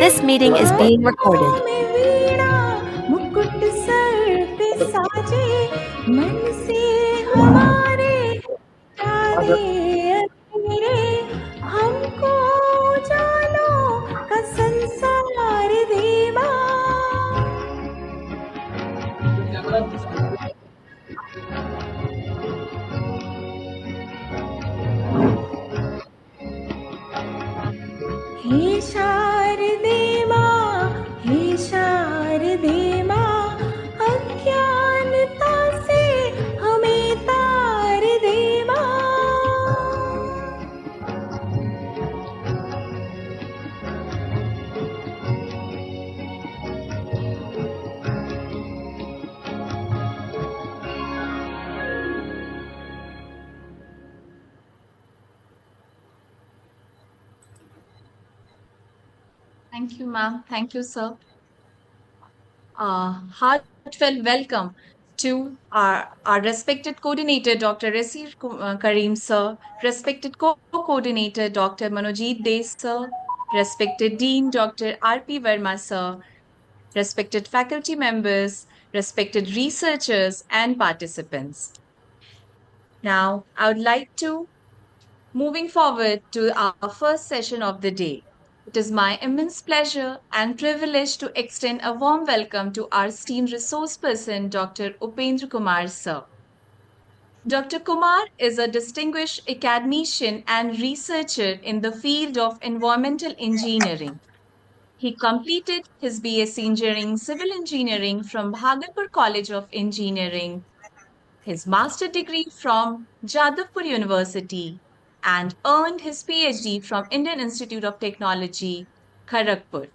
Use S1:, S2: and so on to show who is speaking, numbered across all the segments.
S1: This meeting is being recorded.
S2: में वीणा मुकुट sir पे साजे मन से हमारे प्यारे अधीरे हमको जानो का संसार देवा हे शारदे माँ हे शारदे माँ अज्ञानता से हमें तार दे माँ
S3: Thank you, ma'am. Thank you, sir. Heartfelt welcome to our respected coordinator, Dr. Rasir Karim, sir, respected co-coordinator, Dr. Manojit Dey, sir, respected Dean, Dr. R.P. Verma, sir, respected faculty members, respected researchers, and participants. Now, I would like to moving forward to our first session of the day. It is my immense pleasure and privilege to extend a warm welcome to our esteemed resource person, Dr. Upendra Kumar, sir. Dr. Kumar is a distinguished academician and researcher in the field of environmental engineering. He completed his BSc Engineering Civil Engineering from Bhagalpur College of Engineering, his master degree from Jadavpur University, and earned his PhD from Indian Institute of Technology, Kharagpur.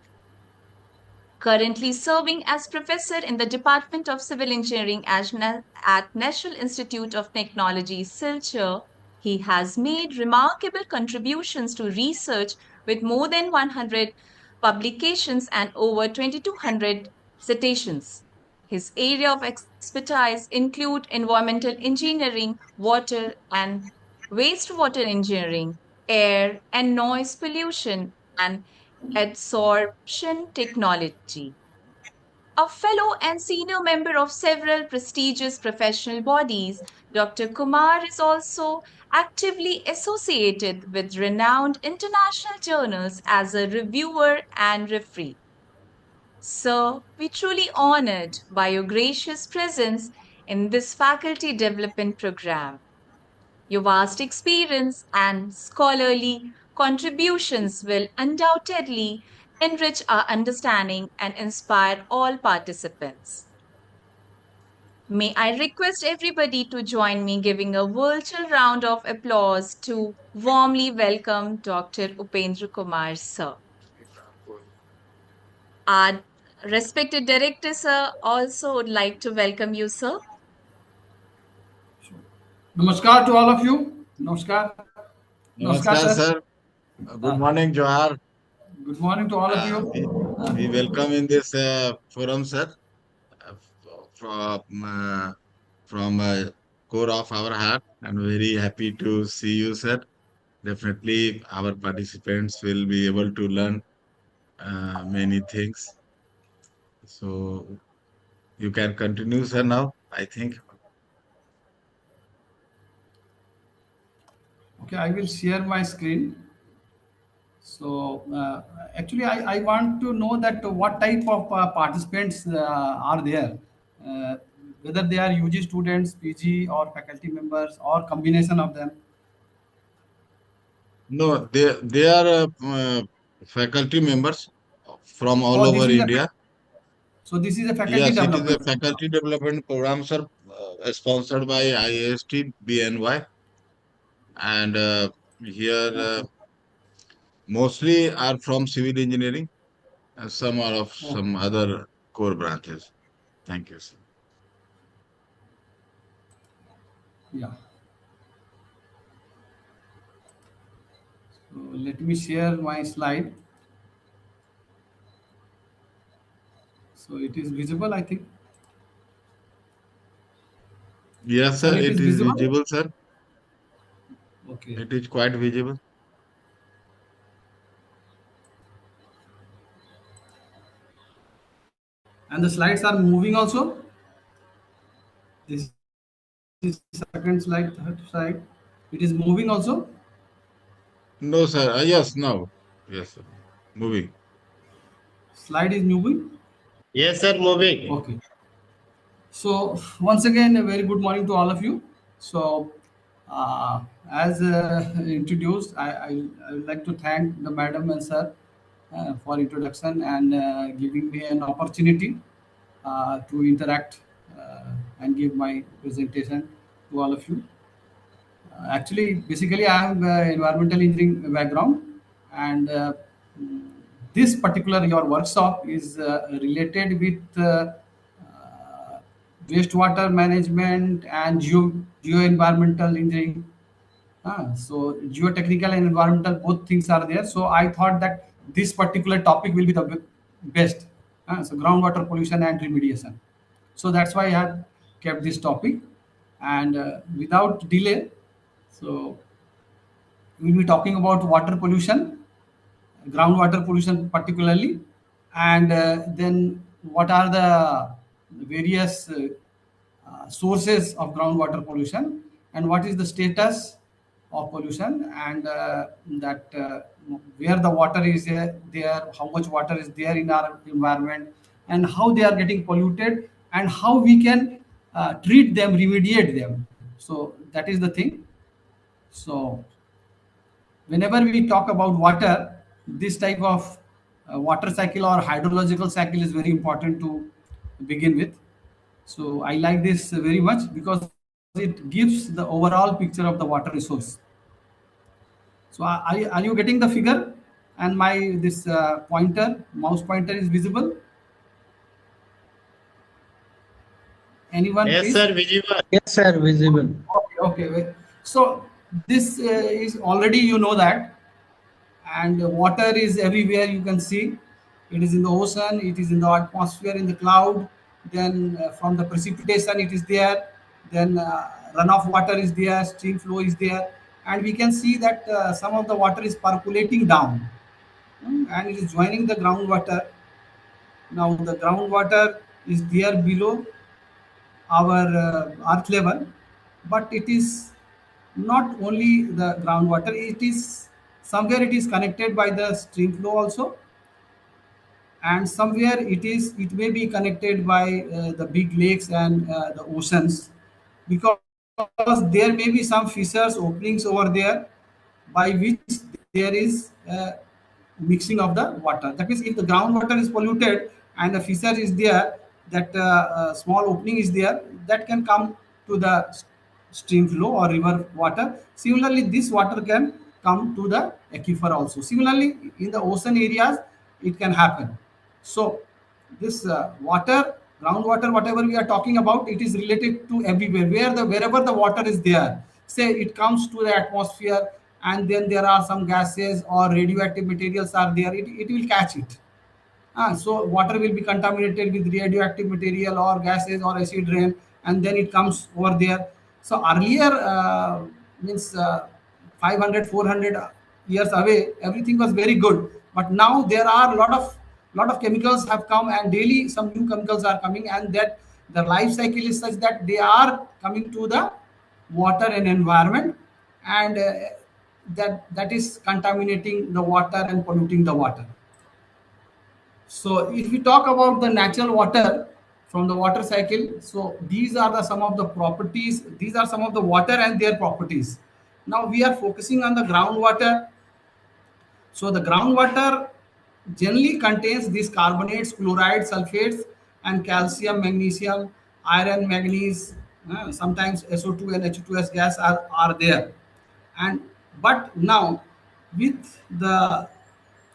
S3: Currently serving as professor in the Department of Civil Engineering at National Institute of Technology, Silchar, he has made remarkable contributions to research with more than 100 publications and over 2,200 citations. His area of expertise include environmental engineering, water and wastewater engineering, air and noise pollution, and adsorption technology. A fellow and senior member of several prestigious professional bodies, Dr. Kumar is also actively associated with renowned international journals as a reviewer and referee. Sir, we truly honored by your gracious presence in this faculty development program. Your vast experience and scholarly contributions will undoubtedly enrich our understanding and inspire all participants. May I request everybody to join me giving a virtual round of applause to warmly welcome Dr. Upendra Kumar, sir. Our respected director, sir, also would like to welcome you, sir.
S4: Namaskar to all of you. Namaskar. Namaskar,
S5: Namaskar,
S4: sir.
S5: sir. Good morning, Johar.
S4: Good morning to all of
S5: We
S4: you.
S5: welcome in this forum, sir, from core of our heart, and very happy to see you, sir. Definitely, our participants will be able to learn many things. So you can continue, sir. Now, I think.
S4: Okay, I will share my screen. So actually, I want to know that what type of participants are there, uh, whether they are UG students, PG, or faculty members, or combination of them.
S5: No, they are faculty members from all
S4: Oh, this
S5: over
S4: is a
S5: India.
S4: so this is a faculty
S5: Yes, it is a
S4: development.
S5: faculty development program, sir, sponsored by ISTE, BNY, and here
S4: Okay.
S5: mostly are from civil engineering, and some are of
S4: Oh,
S5: some other core branches. Thank you, sir.
S4: yeah. So let me share my slide. So it is visible, I think.
S5: Yes,
S4: Sir,
S5: sir,
S4: it
S5: it
S4: is
S5: is
S4: visible.
S5: visible, sir.
S4: Okay.
S5: It is quite visible.
S4: And the slides are moving also. This is second slide, third slide. It is moving also.
S5: No, sir. Yes, now. Yes, sir. Moving.
S4: Slide is moving.
S6: Yes, sir, moving.
S4: Okay. So once again, a very good morning to all of you. So as introduced, I would like to thank the madam and sir for introduction and giving me an opportunity to interact and give my presentation to all of you. Actually, basically, I have environmental engineering background, and mm, this particular your workshop is related with wastewater management and geo environmental engineering. So geotechnical and environmental both things are there. So I thought that this particular topic will be the best. So groundwater pollution and remediation. So that's why I have kept this topic. And without delay, so we'll be talking about water pollution, groundwater pollution particularly, and then what are the various sources of groundwater pollution, and what is the status of pollution, and that where the water is there, how much water is there in our environment, and how they are getting polluted, and how we can treat them, remediate them. So that is the thing. So whenever we talk about water, this type of water cycle or hydrological cycle is very important to begin with. So I like this very much because it gives the overall picture of the water resource. So are you getting the figure? And my this pointer, mouse pointer is visible. Anyone,
S6: Yes,
S4: please?
S6: sir, visible.
S2: Yes, sir, visible.
S4: Okay, okay. Wait. So this is already you know that, and water is everywhere. You can see it is in the ocean, it is in the atmosphere, in the cloud. Then from the precipitation, it is there. Then runoff water is there, stream flow is there, and we can see that some of the water is percolating down, and it is joining the groundwater. Now the groundwater is there below our earth level, but it is not only the groundwater, it is somewhere it is connected by the stream flow also, and somewhere it may be connected by the big lakes and the oceans, because there may be some fissures openings over there by which there is mixing of the water. That means if the groundwater is polluted and a fissure is there, that small opening is there, that can come to the stream flow or river water. Similarly, this water can come to the aquifer also. Similarly, in the ocean areas, it can happen. So this water, groundwater, whatever we are talking about, it is related to everywhere. Wherever the water is there, say it comes to the atmosphere, and then there are some gases or radioactive materials are there, it will catch it. So water will be contaminated with radioactive material or gases or acid rain, and then it comes over there. So earlier, means 500, 400 years away, everything was very good. But now there are a lot of chemicals have come, and daily some new chemicals are coming, and that the life cycle is such that they are coming to the water and environment, and that is contaminating the water and polluting the water. So if we talk about the natural water from the water cycle, so these are the some of the properties. These are some of the water and their properties. Now we are focusing on the groundwater. So the groundwater generally contains these carbonates, chlorides, sulfates, and calcium, magnesium, iron, manganese. Sometimes SO2 and H2S gas are there. And but now with the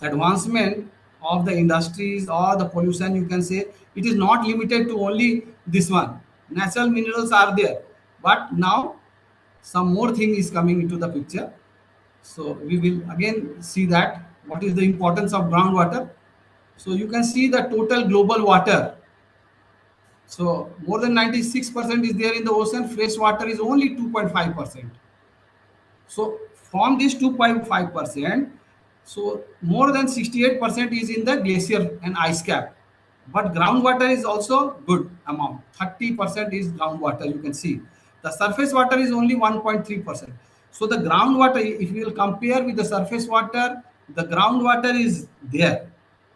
S4: advancement of the industries or the pollution, you can say it is not limited to only this one. Natural minerals are there, but now some more thing is coming into the picture. So we will again see that what is the importance of groundwater. So you can see the total global water. So more than 96% is there in the ocean. Fresh water is only 2.5%. So from this 2.5%, so more than 68% is in the glacier and ice cap. But groundwater is also good amount. 30% is groundwater. You can see the surface water is only 1.3%. So the groundwater, if you will compare with the surface water, the groundwater is there.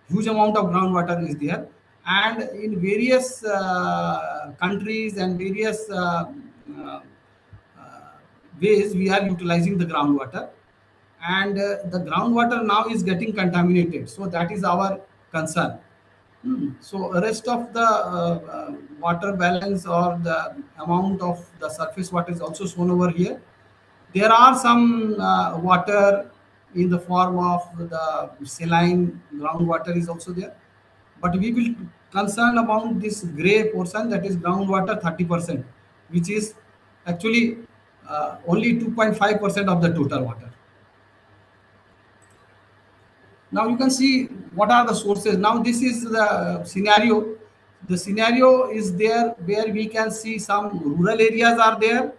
S4: Huge amount of groundwater is there, and in various countries and various uh, ways we are utilizing the groundwater, and the groundwater now is getting contaminated, so that is our concern. So rest of the water balance or the amount of the surface water is also shown over here. There are some water in the form of the saline groundwater is also there, but we will concern about this gray portion, that is groundwater 30%, which is actually only 2.5% of the total water. Now you can see what are the sources. Now this is the scenario. The scenario is there where we can see some rural areas are there.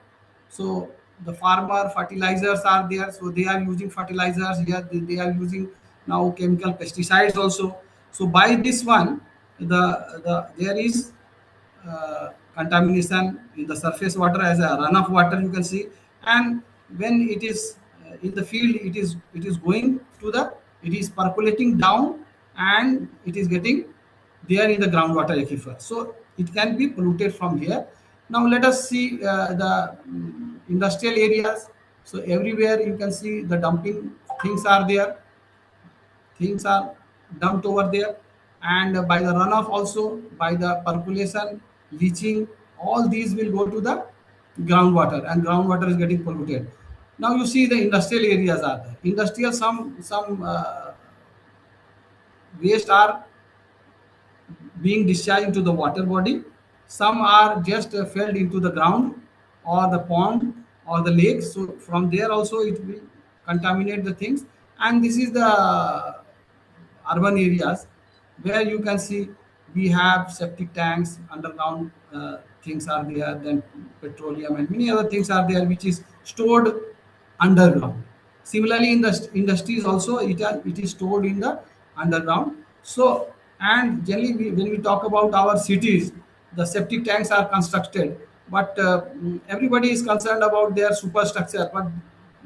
S4: So the farmer fertilizers are there. So they are using fertilizers here. They are using now chemical pesticides also. So by this one, there is contamination in the surface water as a runoff water, you can see. And when it is in the field, it is going to the, it is percolating down, and it is getting there in the groundwater aquifer, so it can be polluted from here. Now let us see the industrial areas. So everywhere you can see the dumping things are there, things are dumped over there, and by the runoff also, by the percolation, leaching, all these will go to the groundwater, and groundwater is getting polluted. Now you see the industrial areas are there. Industrial, some waste are being discharged into the water body. Some are just fell into the ground or the pond or the lake. So from there also it will contaminate the things. And this is the urban areas where you can see we have septic tanks, underground things are there, then petroleum and many other things are there, which is stored underground. Similarly, in the industries also, it is stored in the underground. So, and generally, when we talk about our cities, the septic tanks are constructed, but everybody is concerned about their superstructure, but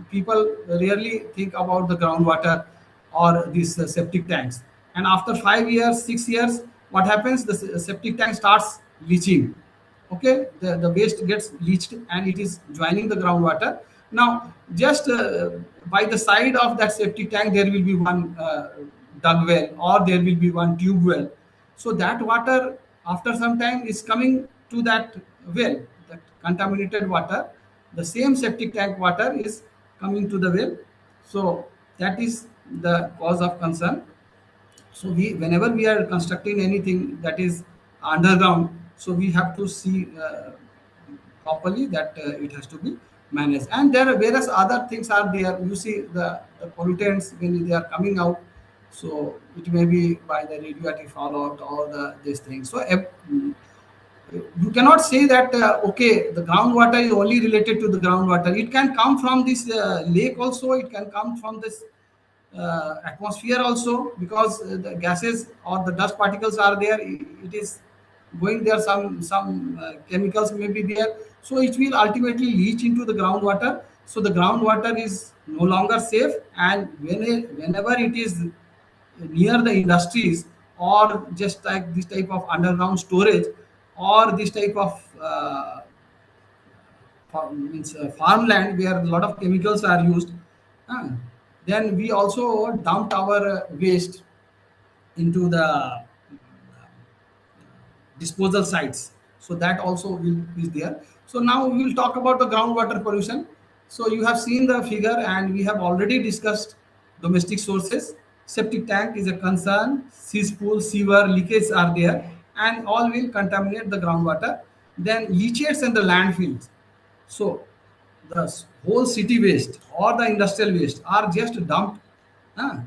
S4: people rarely think about the groundwater or these septic tanks. And after 5 years, 6 years, what happens? The septic tank starts leaching. Okay, the waste gets leached and it is joining the groundwater. Now just by the side of that septic tank there will be one dug well, or there will be one tube well. So that water after some time is coming to that well, that contaminated water, the same septic tank water is coming to the well. So that is the cause of concern. So we, whenever we are constructing anything that is underground, so we have to see properly that it has to be managed. And there are various other things are there. You see the pollutants when they are coming out. So it may be by the radioactive fallout or the this thing. So you cannot say that okay, the groundwater is only related to the groundwater. It can come from this lake also. It can come from this atmosphere also, because the gases or the dust particles are there. It is going there, some chemicals may be there, so it will ultimately leach into the groundwater. So the groundwater is no longer safe, and whenever it is near the industries, or just like this type of underground storage, or this type of farmland where a lot of chemicals are used, uh, then we also dumped our waste into the disposal sites. So that also will is there. So now we will talk about the groundwater pollution. So you have seen the figure, and we have already discussed domestic sources. Septic tank is a concern. Cesspool, sewer, leakage are there, and all will contaminate the groundwater. Then leachates and the landfills. So the whole city waste or the industrial waste are just dumped. Huh?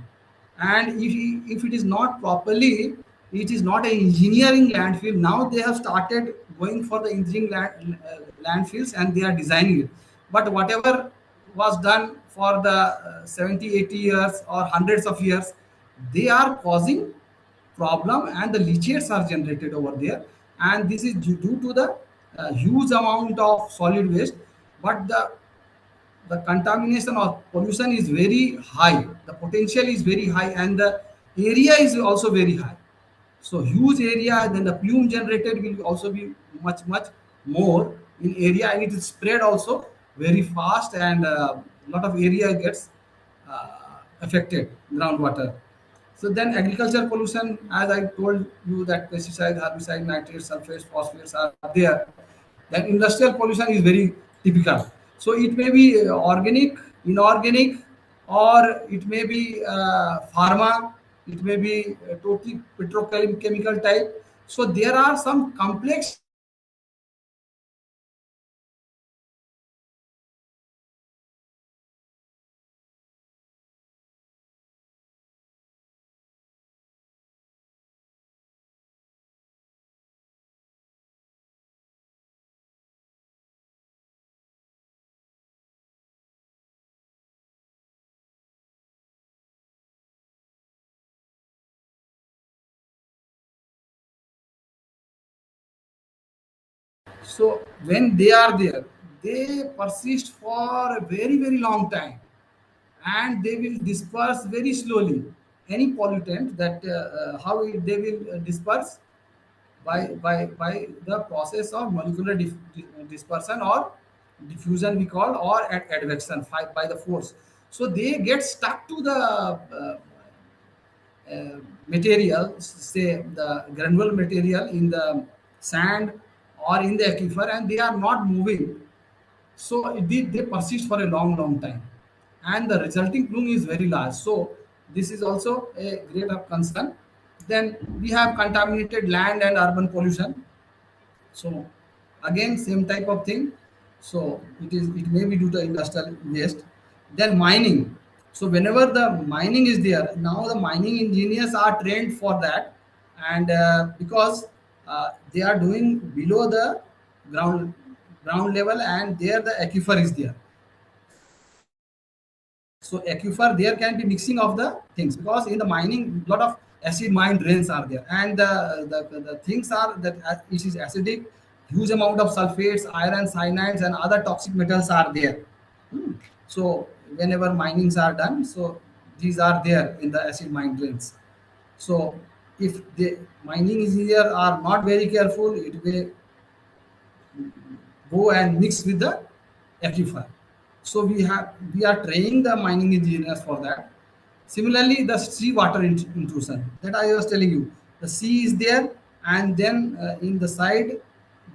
S4: And if it is not properly, it is not an engineering landfill. Now they have started going for the engineering landfills, and they are designing it. But whatever was done for the 70, 80 years or hundreds of years, they are causing problem, and the leachates are generated over there, and this is due to the huge amount of solid waste. But the contamination or pollution is very high, the potential is very high, and the area is also very high. So huge area, then the plume generated will also be much more in area, and it is spread also very fast, and a lot of area gets affected groundwater. So then agriculture pollution, as I told you, that pesticide, herbicide, nitrates, sulfates, phosphates are there. Then industrial pollution is very typical. So it may be organic, inorganic, or it may be pharma, it may be totally petrochemical type. So there are some complex pollution which are there, and this So when they are there, they persist for a very long time, and they will disperse very slowly. Any pollutant, that they will disperse by the process of molecular dispersion or diffusion we call, or at advection by the force. So they get stuck to the material, say the granule material in the sand or in the aquifer, and they are not moving. So they persist for a long time, and the resulting plume is very large. So this is also a great of concern. Then we have contaminated land and urban pollution. So again, same type of thing. So it may be due to industrial waste. Then mining. So whenever the mining is there, now the mining engineers are trained for that, and because they are doing below the ground ground level, and there the aquifer is there. So aquifer, there can be mixing of the things, because in the mining lot of acid mine drains are there, and the things are that it is acidic. Huge amount of sulfates, iron, cyanides, and other toxic metals are there. Hmm. So whenever minings are done, so these are there in the acid mine drains. So if the mining engineer are not very careful, it may go and mix with the aquifer. So we are training the mining engineers for that. Similarly, the sea water intrusion that I was telling you, the sea is there, and then in the side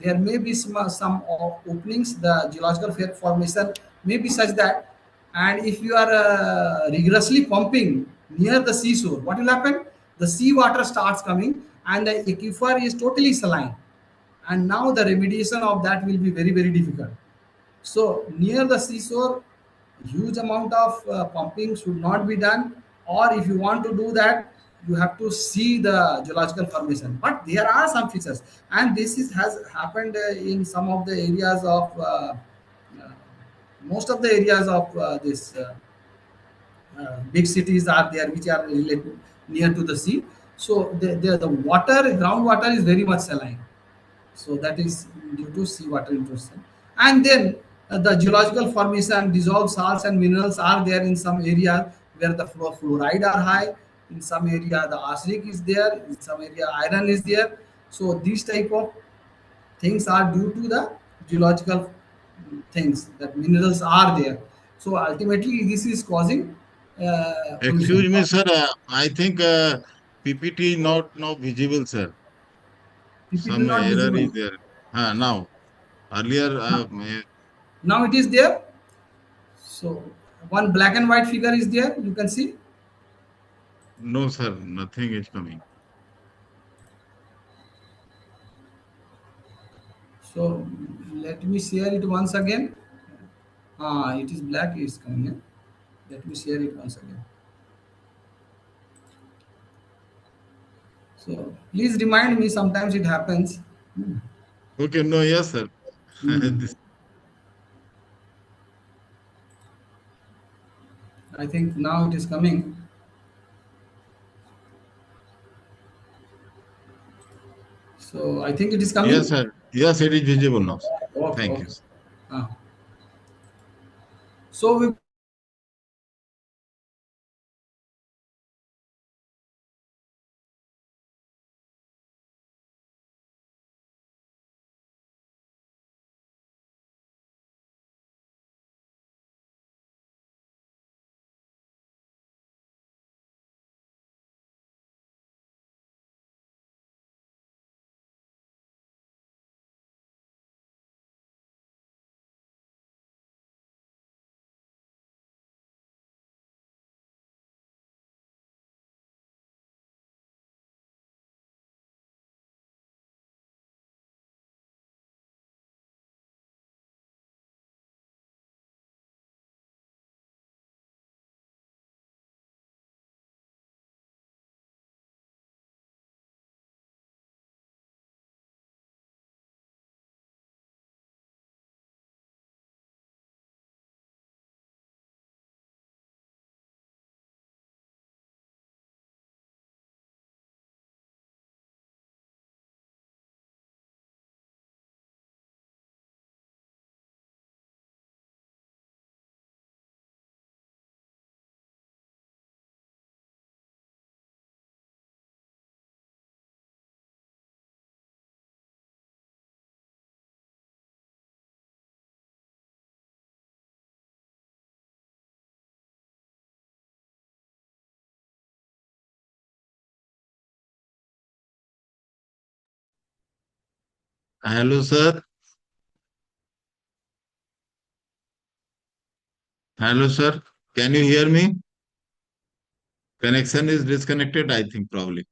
S4: there may be some openings. The geological formation may be such that, and if you are rigorously pumping near the seashore, what will happen? The sea water starts coming, and the aquifer is totally saline, and now the remediation of that will be very difficult. So near the seashore, huge amount of pumping should not be done, or if you want to do that, you have to see the geological formation. But there are some features, and has happened in some of the areas of uh, most of the areas of this big cities are there, which are near to the sea. So the water, groundwater is very much saline. So that is due to seawater intrusion. And then the geological formation, dissolved salts and minerals are there in some areas where the fluoride are high. In some area the arsenic is there. In some area iron is there. So these type of things are due to the geological things, that minerals are there. So ultimately this is causing pollution.
S5: Excuse me, sir. I think PPT not now visible, sir.
S4: PPT
S5: Some
S4: not
S5: error is
S4: visible.
S5: there. Now, earlier,
S4: Now it is there. So one black and white figure is there, you can see.
S5: no, sir. Nothing is coming.
S4: So let me share it once again. It is black is coming in. Let me share it once again. So please remind me. Sometimes it happens.
S5: Okay, no, yes, sir.
S4: Hmm.
S5: This,
S4: I think now it is coming. So I think it is
S5: Yes,
S4: coming.
S5: sir. Yes, it is visible now, sir.
S4: Okay,
S5: Thank you,
S4: okay.
S5: sir.
S4: Uh, so we
S5: Hello, sir. Hello, sir. Can you hear me? Connection is disconnected, I think, probably.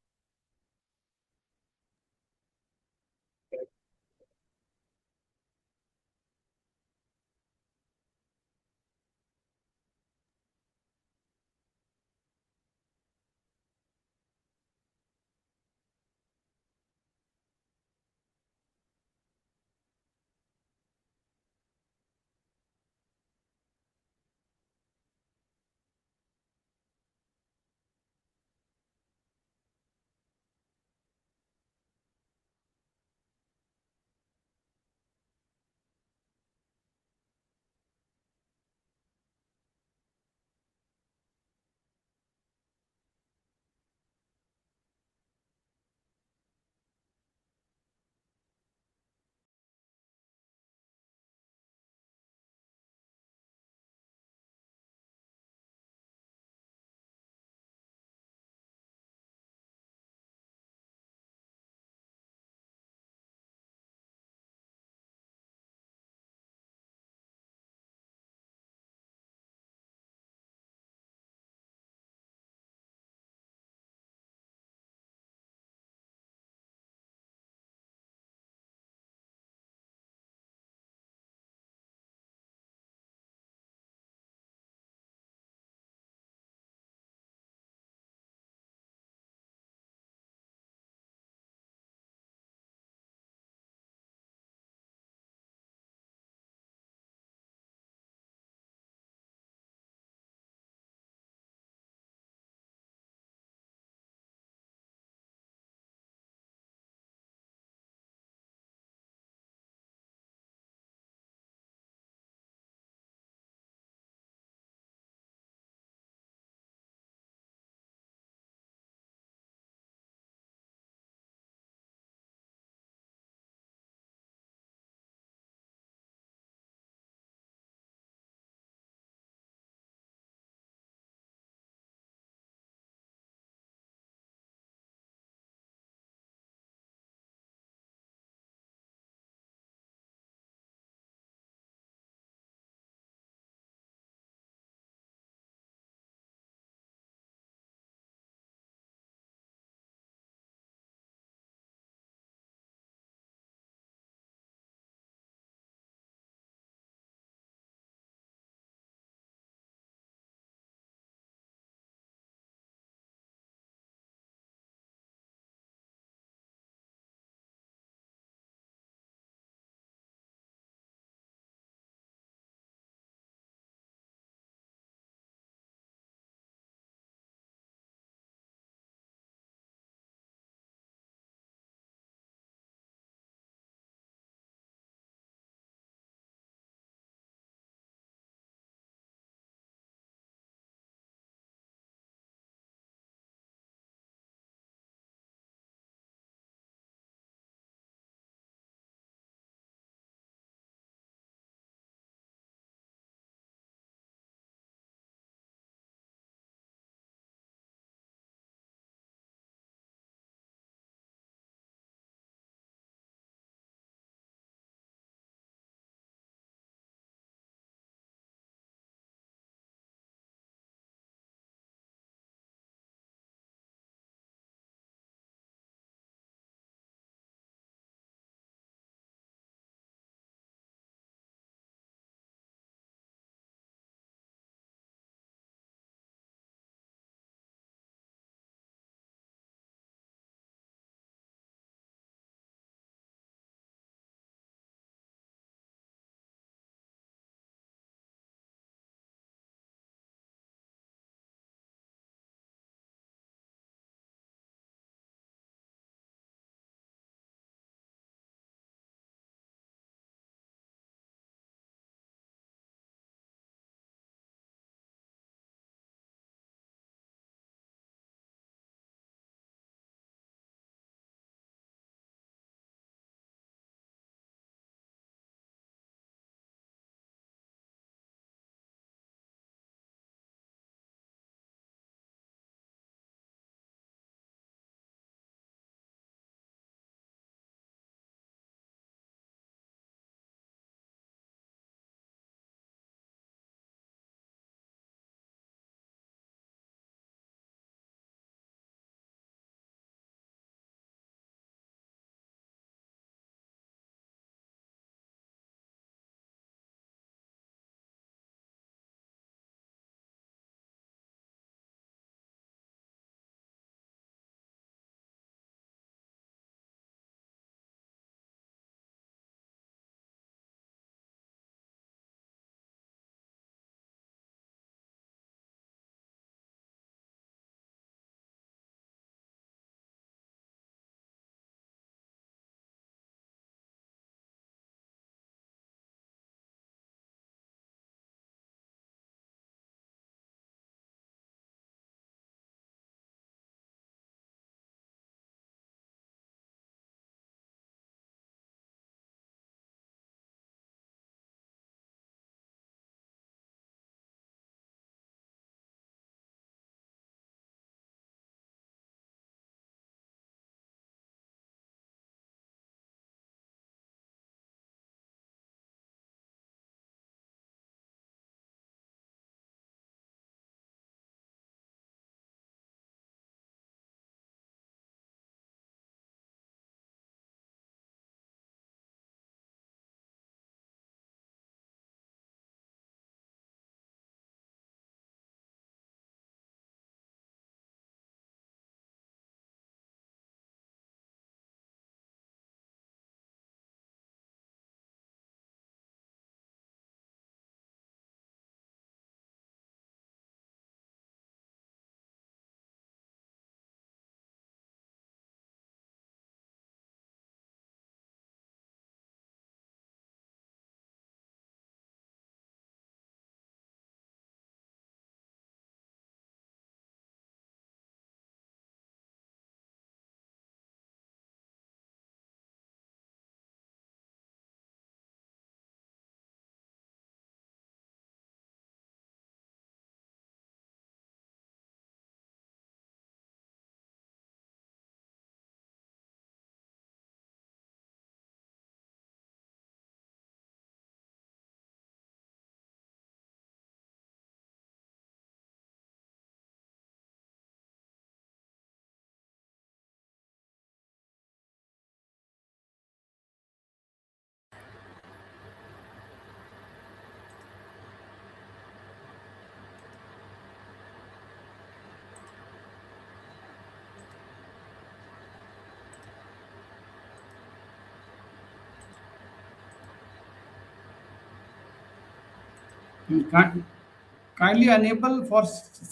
S4: Kindly enable for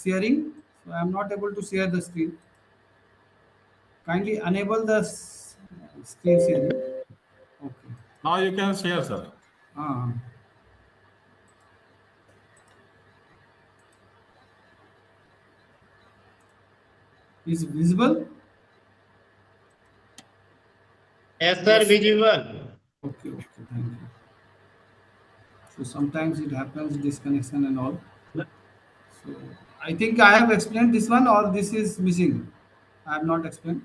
S4: sharing. So I am not able to share the screen. Kindly enable the screen sharing. Okay.
S7: Now you can share, sir.
S4: Ah, is visible?
S6: Yes, sir,
S3: Yes.
S6: visible.
S4: Okay, okay, thank you. So sometimes it happens disconnection and all. So I think I have explained this one or this is missing. I have not explained.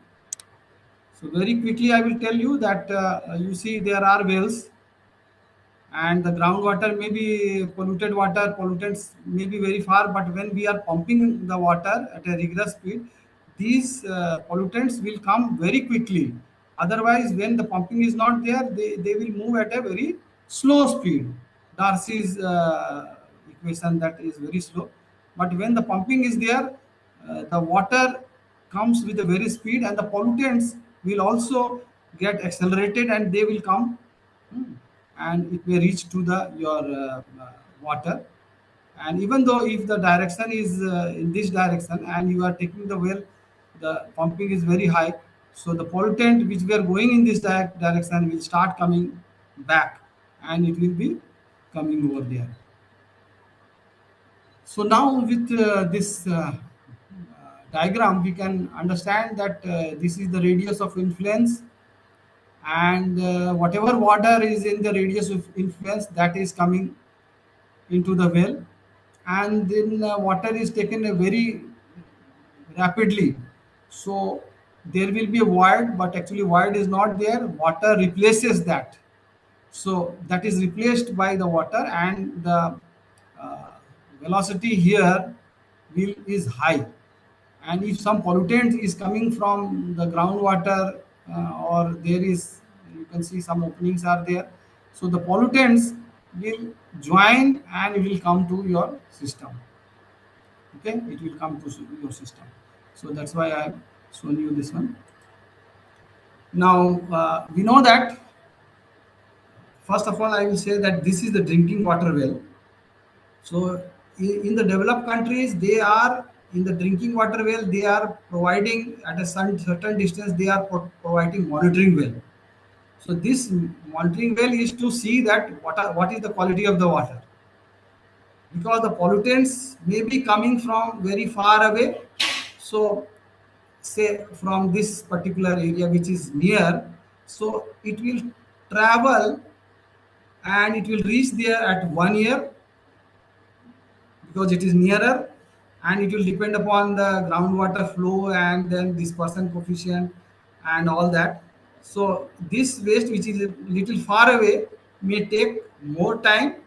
S4: So very quickly I will tell you that you see there are wells and the groundwater may be polluted water, pollutants may be very far, but when we are pumping the water at a rigorous speed, these pollutants will come very quickly. Otherwise, when the pumping is not there, they will move at a very slow speed. Darcy's equation that is very slow. But when the pumping is there, the water comes with a very speed and the pollutants will also get accelerated and they will come. Hmm. And it may reach to the your water. And even though if the direction is in this direction and you are taking the well, the pumping is very high, so the pollutant which we are going in this direction will start coming back and it will be coming over there. So now with this diagram we can understand that this is the radius of influence, and whatever water is in the radius of influence that is coming into the well, and then water is taken very rapidly. So there will be a void, but actually void is not there, water replaces that. So that is replaced by the water, and the uh, velocity here will is high. And if some pollutant is coming from the groundwater, or there is, you can see some openings are there, so the pollutants will join and it will come to your system. Okay, it will come to your system. So that's why I have shown you this one. Now we know that, first of all I will say that this is the drinking water well. So in the developed countries, they are in the drinking water well, they are providing at a certain distance, they are providing monitoring well. So this monitoring well is to see that what is the quality of the water, because the pollutants may be coming from very far away. So say from this particular area which is near, so it will travel and it will reach there at 1 year because it is nearer, and it will depend upon the groundwater flow and then dispersion coefficient and all that. So this waste which is a little far away may take more time,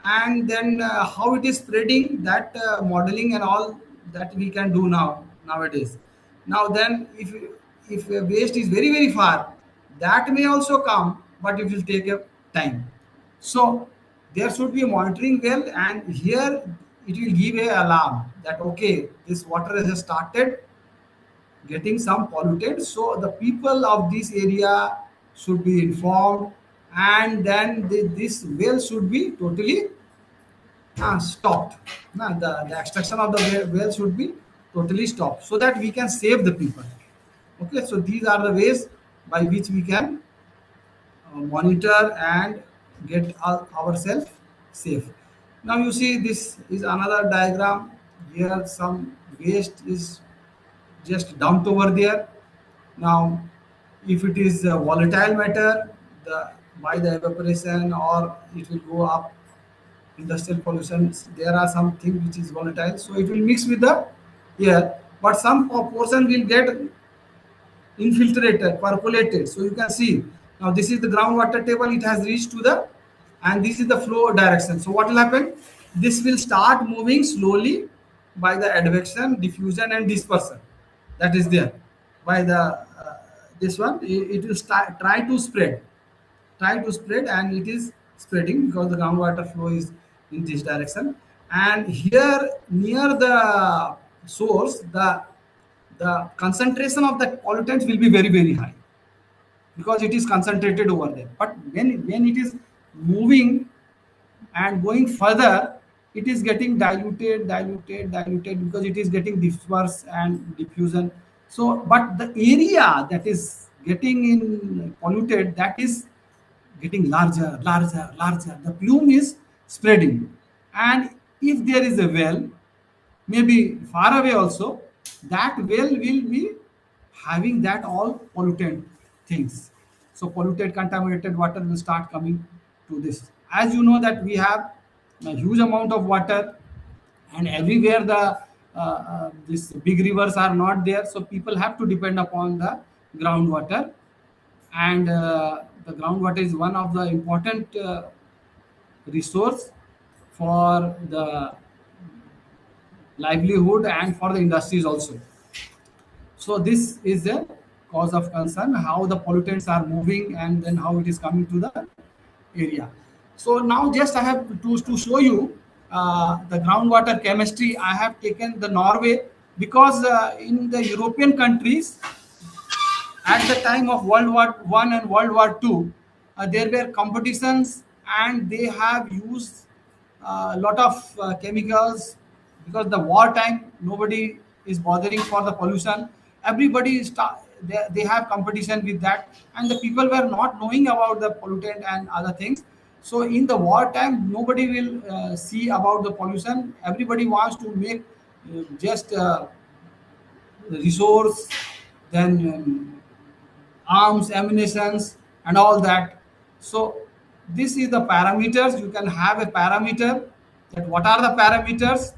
S4: and then how it is spreading, that modeling and all that we can do nowadays. Now then, if a waste is very far, that may also come, but it will take a time. So there should be a monitoring well, and here it will give a alarm that okay, this water has started getting some polluted. So the people of this area should be informed, and then this well should be totally stopped. The extraction of the well should be totally stopped so that we can save the people. Okay, so these are the ways by which we can monitor and get ourselves safe. Now you see this is another diagram. Here some waste is just dumped over there. Now if it is volatile matter, the by the evaporation or it will go up, industrial pollutions, there are something which is volatile, so it will mix with the air, but some portion will get infiltrated, percolated. So you can see now this is the groundwater table, it has reached to the, and this is the flow direction. So what will happen, this will start moving slowly by the advection, diffusion and dispersion that is there by the this one, it will start try to spread, and it is spreading because the groundwater flow is in this direction. And here near the source, the concentration of the pollutants will be very high because it is concentrated over there. But when it is moving and going further, it is getting diluted because it is getting dispersed and diffusion. So, but the area that is getting in polluted, that is getting larger. The plume is spreading, and if there is a well, maybe far away also, that well will be having that all pollutant things. So polluted, contaminated water will start coming to this. As you know that we have a huge amount of water, and everywhere the this big rivers are not there, so people have to depend upon the groundwater. And the groundwater is one of the important resource for the livelihood and for the industries also. So this is a cause of concern, how the pollutants are moving and then how it is coming to the area. So now just I have to show you the groundwater chemistry. I have taken the Norway because in the European countries at the time of World War One and World War Two, there were competitions and they have used a lot of chemicals because the wartime nobody is bothering for the pollution. Everybody is they have competition with that, and the people were not knowing about the pollutant and other things. So in the wartime, nobody will see about the pollution. Everybody wants to make just resource, then arms, ammunitions, and all that. So this is the parameters. You can have a parameter that what are the parameters,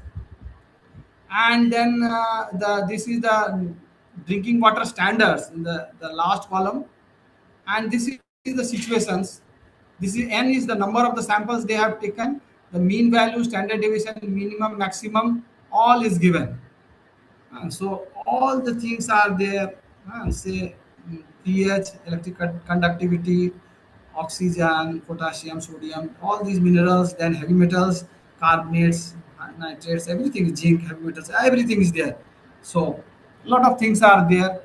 S4: and then the this is the drinking water standards in the last column, and this is the situations. This is n is the number of the samples they have taken, the mean value, standard deviation, minimum, maximum, all is given. So all the things are there. Say pH, electric conductivity, oxygen, potassium, sodium, all these minerals, then heavy metals, carbonates, nitrates, everything, zinc, heavy metals, everything is there. So a lot of things are there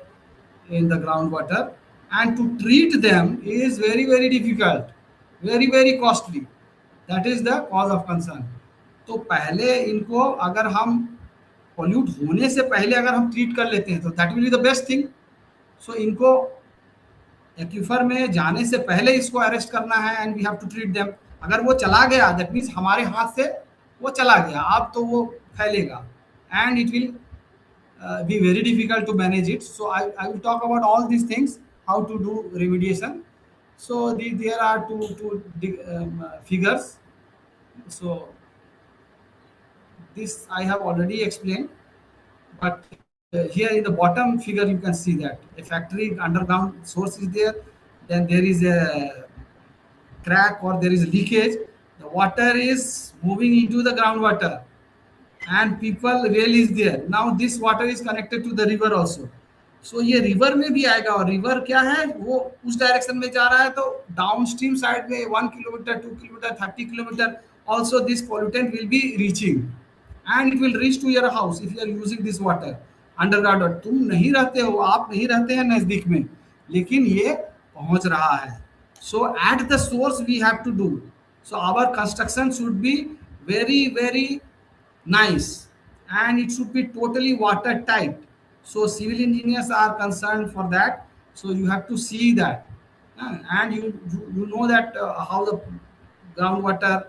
S4: in the groundwater, and to treat them is very difficult, very costly. That is the cause of concern. तो पहले इनको अगर हम pollute होने से पहले अगर हम ट्रीट कर लेते हैं तो that will be the best thing. So इनको एक्यूफर में जाने से पहले इसको अरेस्ट करना है and we have to treat them. अगर वो चला गया दैट मीन्स हमारे हाथ से वो चला गया, अब तो वो फैलेगा and it will be very difficult to manage it. So I will talk about all these things, how to do remediation. So there are two figures. So this I have already explained, but here in the bottom figure you can see that a factory underground source is there, then there is a crack or there is leakage, the water is moving into the groundwater and people well is there. Now this water is connected to the river also. So ये river में भी आएगा, और river क्या है वो उस direction में जा रहा है, तो डाउन स्ट्रीम साइड में 1 kilometre 2 kilometre 30 kilometre also this pollutant will be reaching and it will reach to your house if you are using this water underground. तुम नहीं रहते हो, आप नहीं रहते हैं नजदीक में, लेकिन ये पहुंच रहा है. So at the source we have to do. So our construction should be very nice and it should be totally watertight. So civil engineers are concerned for that. So you have to see that. And you know that how the groundwater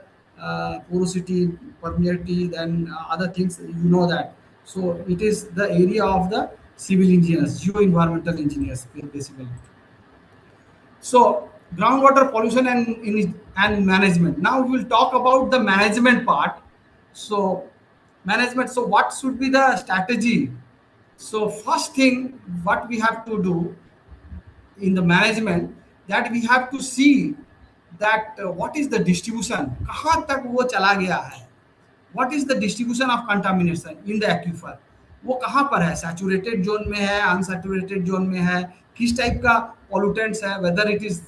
S4: porosity, permeability, then other things, you know that. So it is the area of the civil engineers, geo-environmental engineers basically. So groundwater pollution and management. Now we will talk about the management part. So management. So what should be the strategy? So first thing, what we have to do in the management, that we have to see that what is the distribution, कहाँ तक वो चला गया है, what is the distribution of contamination in the aquifer, वो कहाँ पर है, सैचुरेटेड जोन में है, अनसैचुरेटेड जोन में है, किस टाइप का pollutants है, whether it is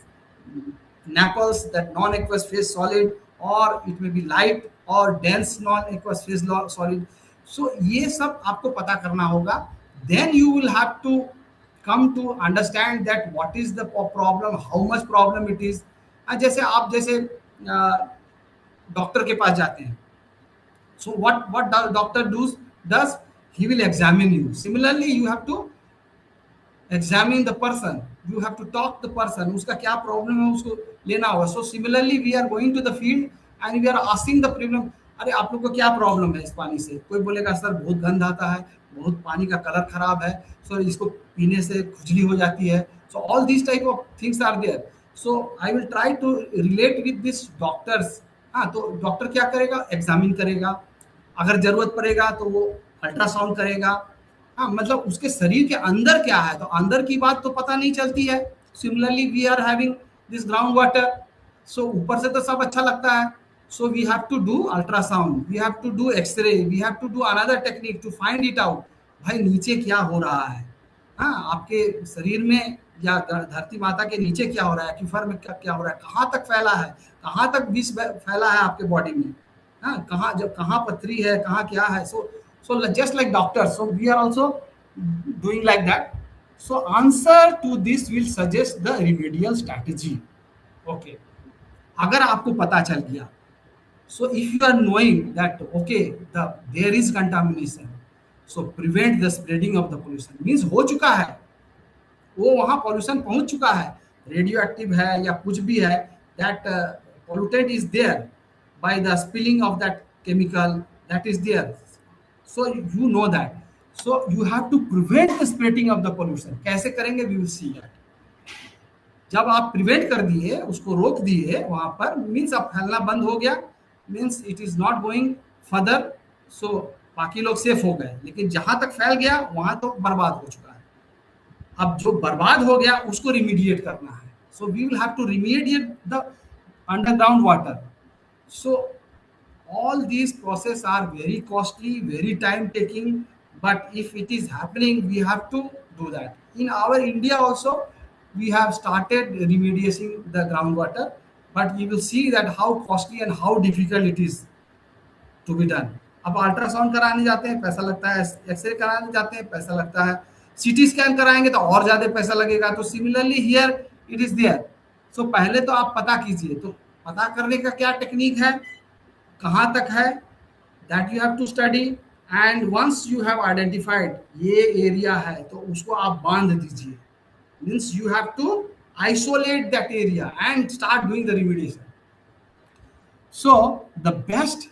S4: NAPLs, that non-aqueous phase solid, or it may be light or dense non-aqueous phase solid. So ये सब आपको पता करना होगा. Then you will have to come to understand that what is the problem, how much problem it is. जैसे आप जैसे doctor के पास जाते हैं, So what the doctor does, he will examine you. Similarly, you have to examine the person, you have to talk the person, uska kya problem hai usko lena hoga. So similarly we are going to the field and we are asking the problem, अरे आप लोग को क्या problem है इस पानी से? कोई बोलेगा सर बहुत गंद आता है, बहुत पानी का कलर खराब है, सो इसको पीने से खुजली हो जाती है. So all these type of things are there. So I will try to relate with this doctors. हाँ, तो डॉक्टर क्या करेगा? एग्जामिन करेगा, अगर जरूरत पड़ेगा तो वो अल्ट्रासाउंड करेगा. हाँ, मतलब उसके शरीर के अंदर क्या है, तो अंदर की बात तो पता नहीं चलती है. Similarly we are having this ground water. So ऊपर से तो सब अच्छा लगता है. So we have to do ultrasound, we have to do x-ray, we have to do another technique to find it out. भाई नीचे क्या हो रहा है? हाँ, आपके शरीर में या धरती माता के नीचे क्या हो रहा है, एक्यूफर में क्या हो रहा है, कहाँ तक फैला है, कहाँ तक विष फैला है आपके बॉडी में. हाँ, कहाँ जब कहाँ पथरी है, कहाँ क्या है. So just like doctors, so we are also doing like that. So answer to this will suggest the remedial strategy. Okay, अगर आपको पता चल गया, so if you are knowing that okay there is contamination, so prevent the spreading of the pollution. means हो चुका है, वो वहाँ पॉल्यूशन पहुंच चुका है, रेडियो एक्टिव है या कुछ भी है, that pollutant is there by the spilling of that chemical that is there. So you know that, so you have to prevent the spreading of the pollution. कैसे करेंगे? we will see that. जब आप prevent कर दिए, उसको रोक दिए वहां पर, मीन्स अब फैलना बंद हो गया, means it is not going further. So बाकी लोग सेफ हो गए, लेकिन जहां तक फैल गया वहां तो बर्बाद हो चुका है. अब जो बर्बाद हो गया उसको रिमीडिएट करना है. So we will have to remediate the underground water. So all these process are very costly, very time taking, but if it is happening we have to do that. In our India also we have started remediating the groundwater, but you will see that how costly and how difficult it is to be done. अब ultrasound कराने जाते हैं पैसा लगता है, x ray कराने जाते हैं पैसा लगता है, सीटी स्कैन कराएंगे तो और ज्यादा पैसा लगेगा. तो similarly here it is there. So पहले तो आप पता कीजिए. तो पता करने का क्या टेक्निक है, कहाँ तक है, that you have to study. And once you have identified ये एरिया है तो उसको आप बांध दीजिए. Means you have to isolate that area and start doing the remediation. So the best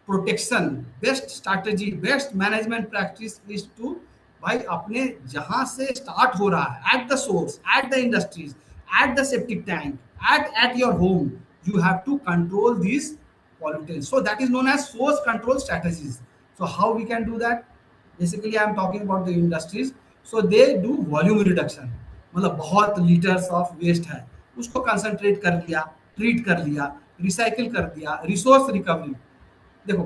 S4: protection, best strategy, best management practice is to, भाई अपने जहां से स्टार्ट हो रहा है, at the source, at the industries, at the septic tank, at your home, you have to control these pollutants. So that is known as source control strategies. So how we can do that? Basically I am talking about the industries. So they do volume reduction. मतलब बहुत litres of waste है, उसको concentrate कर लिया, treat कर लिया, recycle कर दिया, रिसोर्स रिकवरी. देखो,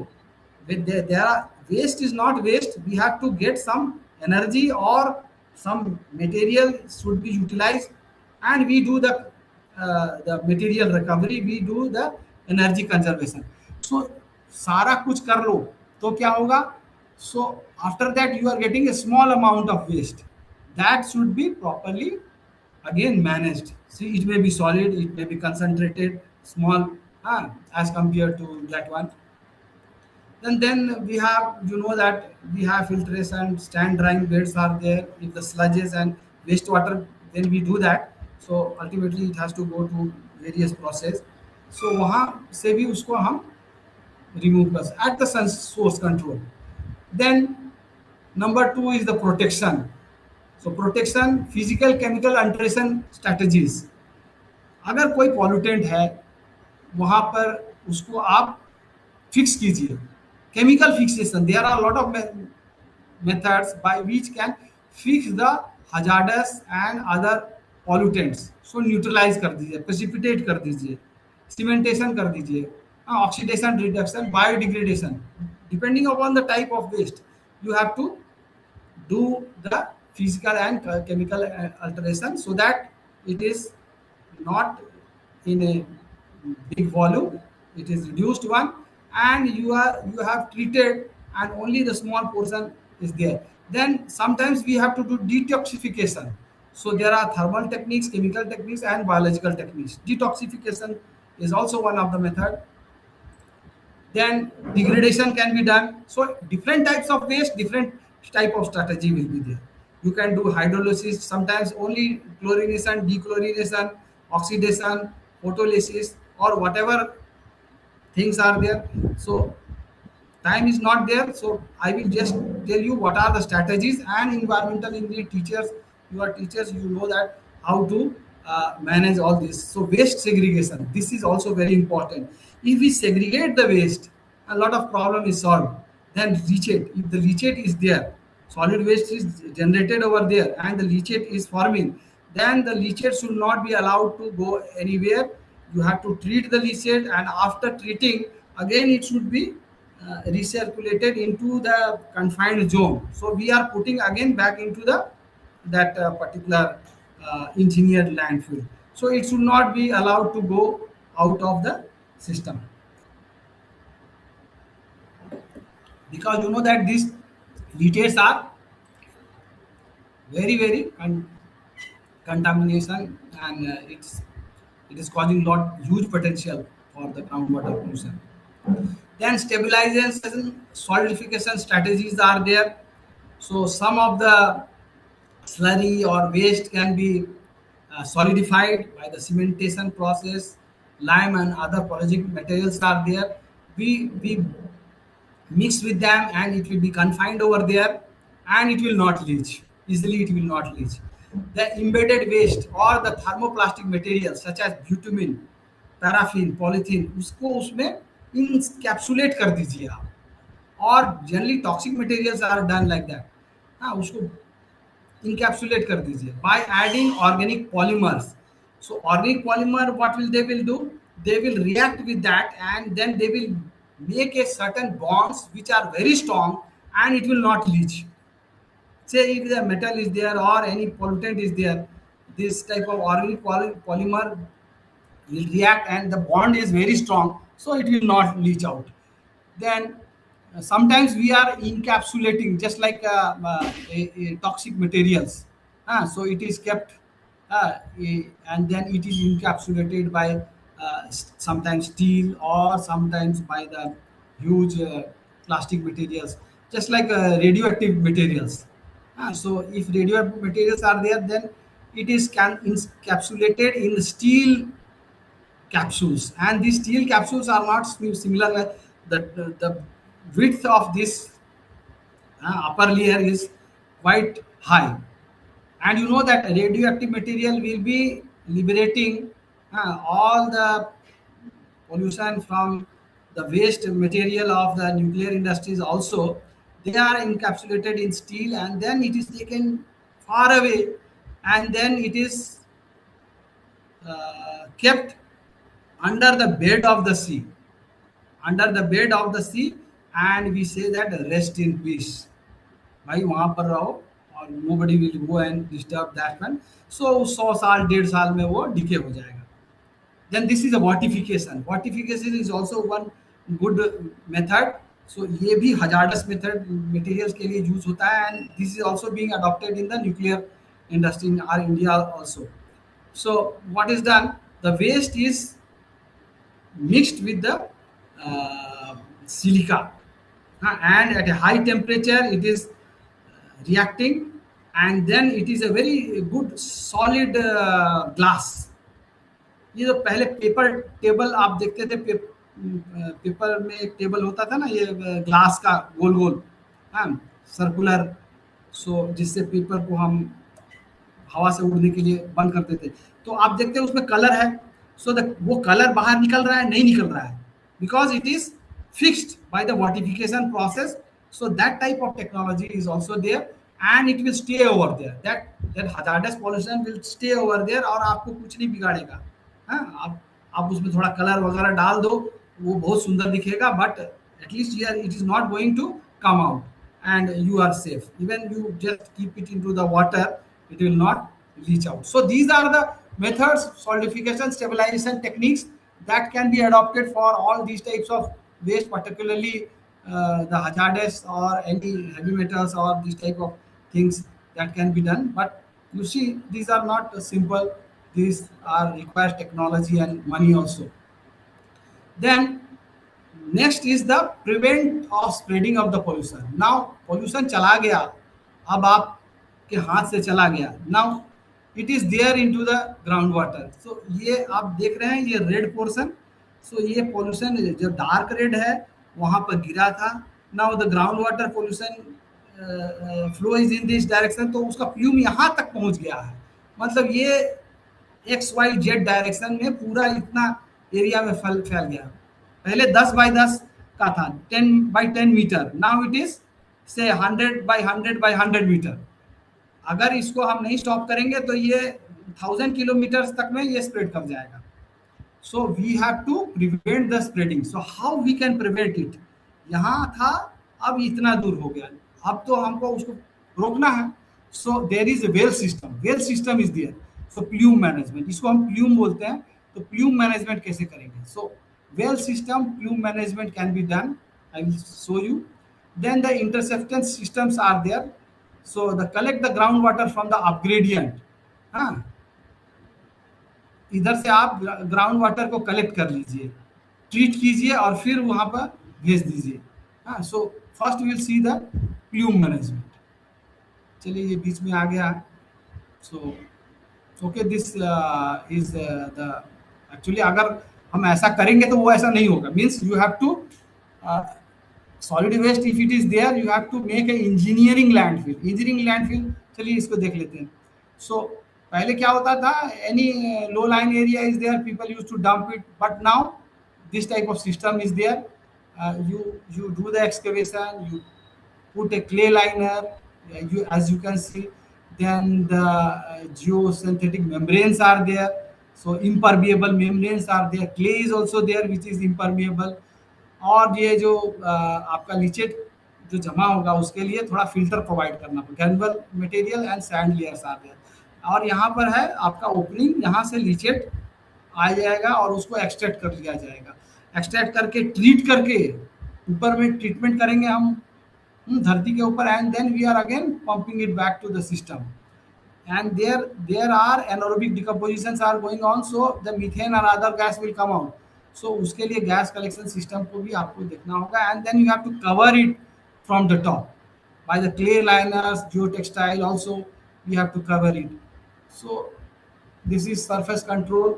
S4: waste is not waste. We have to get some energy or some material should be utilized, and we do the material recovery, we do the energy conservation. So सारा कुछ कर लो तो क्या होगा? So after that you are getting a small amount of waste that should be properly again managed. See, it may be solid, it may be concentrated, small, as compared to that one. And then we have, you know that we have filtration, stand drying beds are there. If the sludges and wastewater, then we do that. So ultimately it has to go to various process. So वहाँ से भी उसको हम remove कर at the source control. Then number 2 is the protection. So protection, physical chemical alteration strategies. अगर कोई pollutant है वहाँ पर उसको आप फिक्स कीजिए. Chemical fixation, there are a lot of methods by which can fix the hazardous and other pollutants. So neutralize कर दीजिए, precipitate कर दीजिए, cementation कर दीजिए, oxidation reduction, biodegradation. Depending upon the type of waste, you have to do the physical and chemical alteration so that it is not in a big volume, it is reduced one, and you have treated and only the small portion is there. Then sometimes we have to do detoxification. So there are thermal techniques, chemical techniques, and biological techniques. Detoxification is also one of the method. Then degradation can be done. So different types of waste, different type of strategy will be there. You can do hydrolysis, sometimes only chlorination, dechlorination, oxidation, photolysis, or whatever things are there. So time is not there, so I will just tell you what are the strategies. And environmental engineering teachers, you are teachers, you know that how to manage all this. So waste segregation, this is also very important. If we segregate the waste, a lot of problem is solved. Then leachate, if the leachate is there, solid waste is generated over there and the leachate is forming, then the leachate should not be allowed to go anywhere. You have to treat the leachate, and after treating, again it should be recirculated into the confined zone. So we are putting again back into the that particular engineered landfill. So it should not be allowed to go out of the system, because you know that these leachates are very contamination, and it is causing lot huge potential for the groundwater pollution. Then stabilization solidification strategies are there. So some of the slurry or waste can be solidified by the cementation process. Lime and other polygic materials are there. We mix with them and it will be confined over there, and it will not leach easily, it will not leach. The embedded waste or the thermoplastic materials such as bitumen, paraffin, polythene, उसको उसमें encapsulate कर दीजिए आप. और generally toxic materials are done like that. हाँ, उसको encapsulate कर दीजिए by adding organic polymers. So organic polymer, what will they will do? They will react with that, and then they will make a certain bonds which are very strong, and it will not leach. Say if the metal is there or any pollutant is there, this type of organic polymer will react and the bond is very strong, so it will not leach out. Then sometimes we are encapsulating just like a toxic materials. So it is kept and then it is encapsulated by sometimes steel or sometimes by the huge plastic materials, just like radioactive materials. So if radioactive materials are there, then it is encapsulated in steel capsules, and these steel capsules are not similar. The width of this upper layer is quite high, and you know that radioactive material will be liberating all the pollution from the waste material of the nuclear industries also. They are encapsulated in steel, and then it is taken far away, and then it is kept under the bed of the sea, under the bed of the sea, and we say that rest in peace. भाई वहां पर रहो, और nobody will go and disturb that one. So 100 साल 1.5 साल में वो decay हो जाएगा. Then this is a fortification. Fortification is also one good method. So ये भी hazardous method materials के लिए use होता है, and this is also being adopted in the nuclear industry in our India also. So what is done? The waste is mixed with the silica, and at a high temperature it is reacting, and then it is a very good solid glass. ये जो पहले paper table आप देखते थे, paper में एक table होता था ना, ये ग्लास का गोल गोल, हाँ, सर्कुलर. सो जिससे पेपर को हम हवा से उड़ने के लिए बंद करते थे. तो आप देखते हैं उसमें कलर है. सो वो कलर बाहर निकल रहा है, नहीं निकल रहा है, because it is fixed by the vitrification process. So that type of technology is also there, and it will stay over there. That hazardous pollution will stay over there, और आपको कुछ नहीं बिगाड़ेगा. हाँ, आप उसमें थोड़ा कलर वगैरह डाल दो, वो बहुत सुंदर दिखेगा, but at least it is not going to come out, and you are safe. Even you just keep it into the water, it will not leach out. So these are the methods, solidification, stabilization techniques that can be adopted for all these types of waste, particularly the hazardous or any heavy metals or these type of things that can be done. But you see, these are not simple. These are requires technology and money also. Then next is the prevent of spreading of the pollution. Now pollution चला गया, अब आपके हाथ से चला गया, now it is there into the ground water. So ये आप देख रहे हैं ये रेड पोर्शन. सो ये पोल्यूशन जो डार्क रेड है वहां पर गिरा था. Now the ground water pollution flow is in this direction, तो उसका प्लूम यहाँ तक पहुंच गया है. मतलब ये एक्स वाई जेड डायरेक्शन में पूरा इतना एरिया में फैल फैल गया. पहले 10 बाई 10 का था, 10 by 10 metre. Now it is say 100 by 100 by 100 metre. अगर इसको हम नहीं स्टॉप करेंगे तो ये 1000 किलोमीटर तक में ये स्प्रेड कर जाएगा. So we have to prevent the spreading. So how we can prevent it? यहाँ था, अब इतना दूर हो गया, अब तो हमको उसको रोकना है. So there is a well system. Well system is there. So plume management, इसको हम plume बोलते हैं. तो plume management कैसे करेंगे? So well system plume management can be done. I will show you. Then the interceptance systems are there. So the collect the groundwater from the upgradient. हाँ, इधर से आप ग्राउंड वाटर को कलेक्ट कर लीजिए, treat कीजिए और फिर वहां पर भेज दीजिए. हाँ, so first will see the plume management. चलिए ये बीच में आ गया. So okay, this is the actually अगर हम ऐसा करेंगे तो वो ऐसा नहीं होगा. Means you have to solid waste if it is there you have to make a engineering landfill. Engineering landfill, चलिए इसको देख लेते हैं. सो पहले क्या होता था, any low line area is there, people use to dump it, but now this type of system is there. you do the excavation, you put a clay liner, you as you can see, then the geosynthetic membranes are there. So impermeable membranes are there, clay is also there which is impermeable. और ये जो आपका leachate जो जमा होगा उसके लिए थोड़ा फिल्टर प्रोवाइड करना पड़ेगा. Granular material and sand layers are there. और यहाँ पर है आपका ओपनिंग, यहाँ से लीचेट आ जाएगा और उसको एक्सट्रैक्ट कर लिया जाएगा. एक्सट्रैक्ट करके ट्रीट करके ऊपर में ट्रीटमेंट करेंगे हम धरती के ऊपर, and then we are again pumping it back to the system. And there are anaerobic decompositions are going on, so the methane और other gas will come out. So उसके लिए गैस कलेक्शन सिस्टम को भी आपको देखना होगा. And then you have to cover it from the top by the clay liners, geo textile also you have to cover it. So this is surface control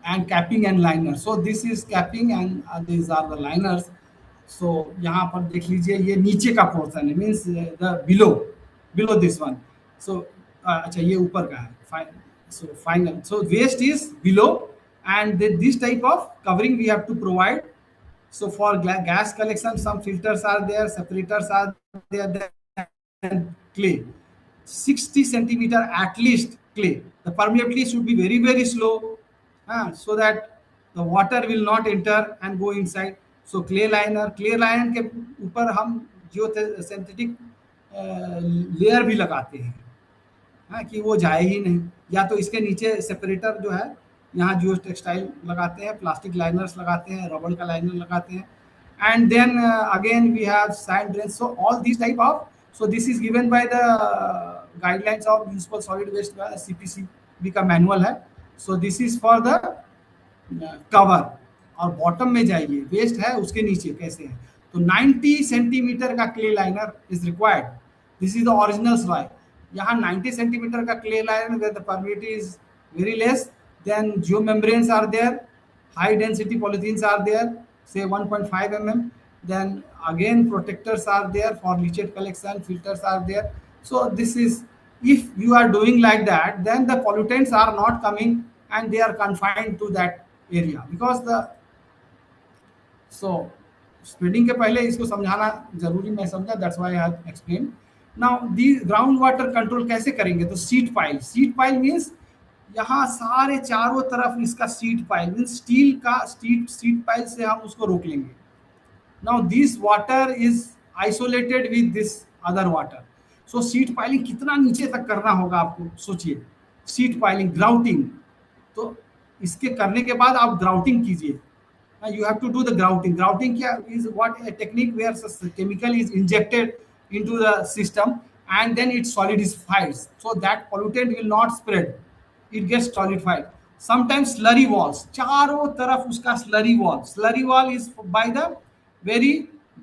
S4: and capping and liner. So this is capping and these are the liners. So यहाँ पर देख लीजिए ये नीचे का portion है, means the below this one. So अच्छा ये ऊपर का है. So final, so waste is below and this type of covering we have to provide. So for gas collection some filters are there, separators are there, and clay 60 centimeter at least clay. The permeability should be very very slow, so that the water will not enter and go inside. So clay liner के ऊपर हम जो synthetic layer भी लगाते हैं, हाँ, कि वो जाए ही नहीं. या तो इसके नीचे सेपरेटर जो है, यहाँ जियो टेक्सटाइल लगाते हैं, प्लास्टिक लाइनर्स लगाते हैं, रबड़ का लाइनर लगाते हैं. And then again we have sand drain. So all this type of, so this is given by the guidelines of municipal solid waste CPCB का मैनुअल है. so this is for the cover. और bottom में जाइए, waste है उसके नीचे कैसे है, तो 90 सेंटीमीटर का clay liner is required. This is the original soil. यहाँ 90 सेंटीमीटर का clay liner where the permit is very less. Then geo membranes are there, high density polythenes are there, say 1.5 mm. Then again protectors are there for leachate collection, filters are there. So this is, if you are doing like that, then the pollutants are not coming and they are confined to that area, because the so spreading के पहले इसको समझाना जरूरी मैं समझा, that's why I have explained. Now the ground water control कैसे करेंगे, तो सीट पाइल means यहाँ सारे चारों तरफ इसका सीट पाइल मीन्स स्टील का सीट पाइल से हम उसको रोक लेंगे. Now this water is isolated with this other water. So seat piling कितना नीचे तक करना होगा आपको, सोचिए. सीट पाइलिंग, ग्राउटिंग, तो इसके करने के बाद आप ग्राउटिंग कीजिए. You have to do the grouting. Grouting क्या is what a technique where chemical is injected into the system and then it solidifies, so that pollutant will not spread. It gets solidified. Sometimes slurry walls, चारों तरफ उसका slurry wall is by the very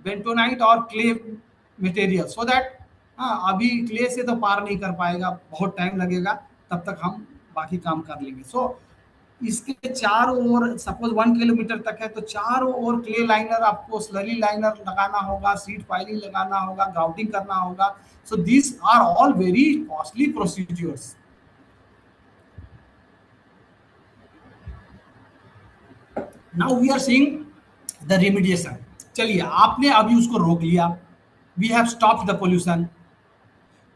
S4: bentonite और clay material, so that हाँ अभी clay से तो पार नहीं कर पाएगा, बहुत टाइम लगेगा, तब तक हम बाकी काम कर लेंगे। सो इसके चारों ओर सपोज 1 किलोमीटर तक है तो चारों ओर क्ले लाइनर, आपको स्लरी लाइनर लगाना होगा, सीट फाइलिंग लगाना होगा, ग्राउटिंग करना होगा। So this are all very costly procedures. Now we are seeing the remediation. चलिए आपने अभी उसको रोक लिया, we have stopped the pollution,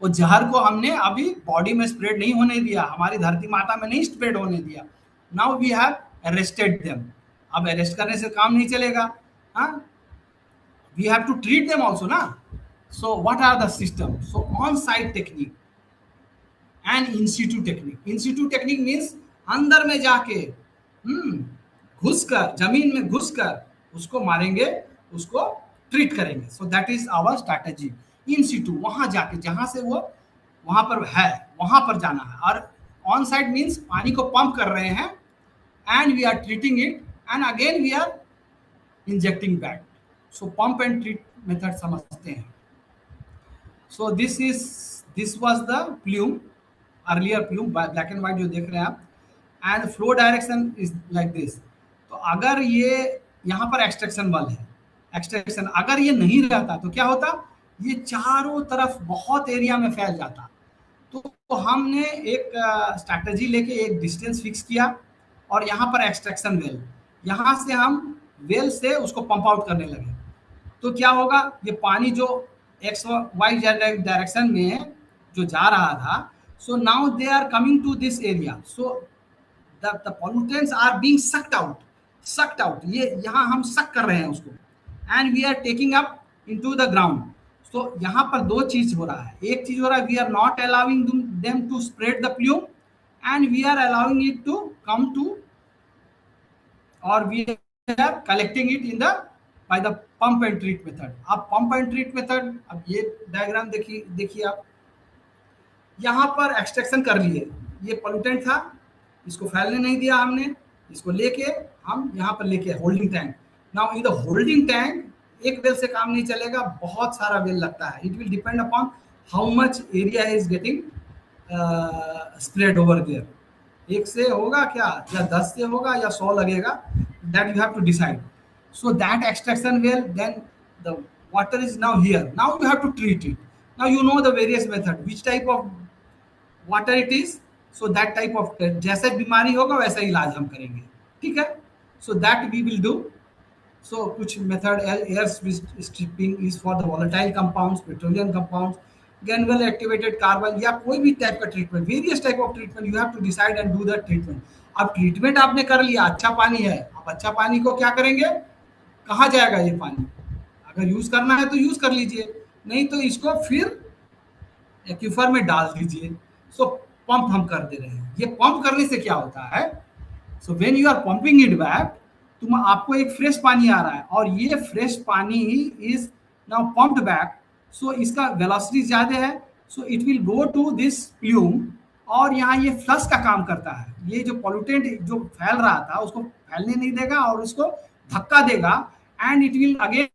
S4: वो जहर को हमने अभी बॉडी में स्प्रेड नहीं होने दिया, हमारी धरती माता में नहीं स्प्रेड होने दिया। Now we have arrested them. अब अरेस्ट करने से काम नहीं चलेगा, हाँ, we have to treat them also ना। So what are the system? So on site technique and institute technique. Institute technique means अंदर में जाके घुसकर, जमीन में घुसकर उसको मारेंगे, उसको ट्रीट करेंगे। So that is our strategy. In situ, वहां जाके जहां से वो वहां पर है वहां पर जाना है। और ऑन साइड मीन्स पानी को पंप कर रहे हैं and we are treating it and again we are injecting back. So pump and treat method समझते हैं। So this was the plume, earlier plume black and white जो देख रहे हैं आप, and flow direction is like this. तो अगर ये यहाँ पर एक्सट्रैक्शन वाल है, एक्सट्रैक्शन अगर ये नहीं रहता तो क्या होता, ये चारों तरफ बहुत एरिया में फैल जाता। तो हमने एक स्ट्रैटेजी लेके एक डिस्टेंस फिक्स किया और यहाँ पर एक्सट्रैक्शन वेल, यहाँ से हम वेल से उसको पंप आउट करने लगे। तो क्या होगा, ये पानी जो एक्स वाई डायरेक्शन में जो जा रहा था, so now they are coming to this area. So the pollutants are being sucked out, ये यहाँ हम सक कर रहे हैं उसको, and we are taking up into the ground. तो यहाँ पर दो चीज हो रहा है, एक चीज हो रहा है we are not allowing them to spread the plume and we are allowing it to come to, और we are collecting it in the by the pump and treat method. अब पंप एंड ट्रीट मेथड, अब ये diagram देखिए आप, यहाँ पर extraction कर लिए, ये पोल्यूटेंट था, इसको फैलने नहीं दिया हमने, इसको लेके हम यहाँ पर लेके holding tank. Now in the holding tank एक वेल से काम नहीं चलेगा, बहुत सारा वेल लगता है। It will depend upon how much area is getting spread over there. एक से होगा क्या, या 10 से होगा या 100 लगेगा, that you have to decide. So that extraction well, then the water is now here, now you have to treat it। now you know the various method, which type of water it is, so that type of, जैसे बीमारी होगा वैसा इलाज हम करेंगे, ठीक है। So that we will do. So कुछ method, air stripping is for the volatile compounds, petroleum compounds, granular activated carbon, या कोई भी टाइप का treatment, various type of treatment, you have to decide and do the treatment. अब treatment आपने कर लिया, अच्छा पानी है, अब अच्छा पानी को क्या करेंगे, कहाँ जाएगा ये पानी, अगर यूज करना है तो यूज कर लीजिए, नहीं तो इसको फिर एक्यूफर में डाल दीजिए। सो पंप हम कर दे रहे हैं। ये पंप करने से क्या होता है, so when you are pumping it back, तुम आपको एक फ्रेश पानी आ रहा है और ये फ्रेश पानी is now pumped back. So इसका वेलोसिटी ज्यादा है, so it will go to this plume, और यहाँ ये फ्लश का काम करता है। ये जो पॉल्यूटेंट जो फैल रहा था उसको फैलने नहीं देगा और उसको धक्का देगा, and it will again.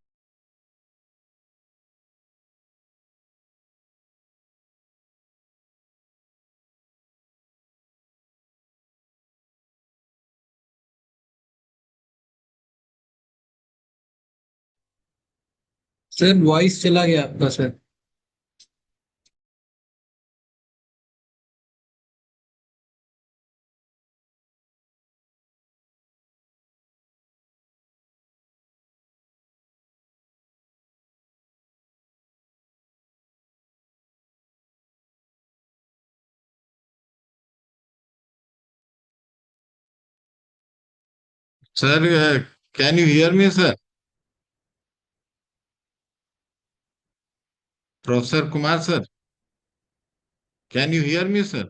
S7: Sir voice चला गया आपका sir.
S5: Sir, can you hear me, sir? Professor Kumar, sir, can you hear me, sir?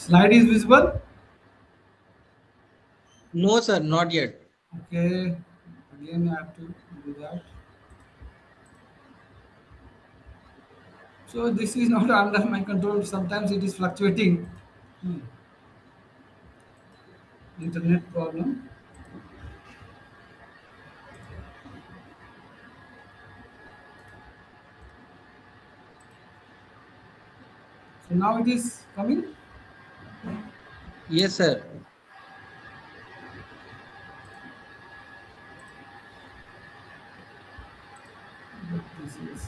S4: Slide is visible.
S7: No, sir, not yet.
S4: Okay, again I have to do that. So this is not under my control. Sometimes it is fluctuating. Hmm. Internet problem. So now it is coming.
S7: Yes, sir.
S4: This is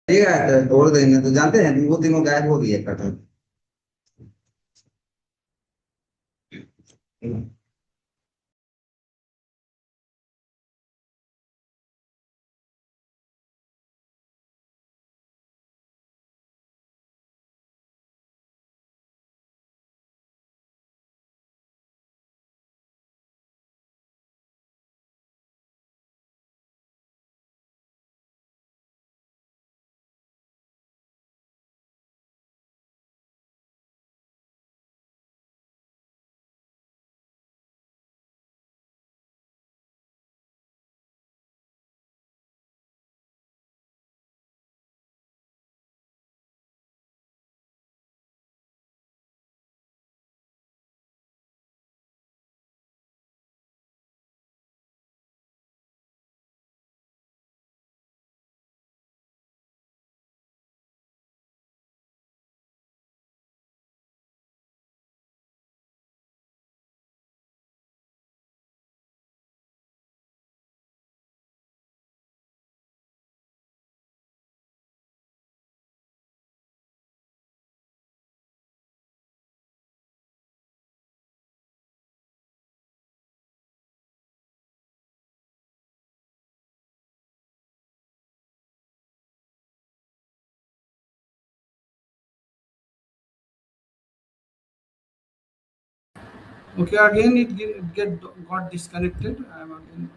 S8: ठीक है तो छोड़ देंगे तो जानते हैं वो तीनों गायब हो गई है कटहल
S4: okay. Again, it got disconnected. I am again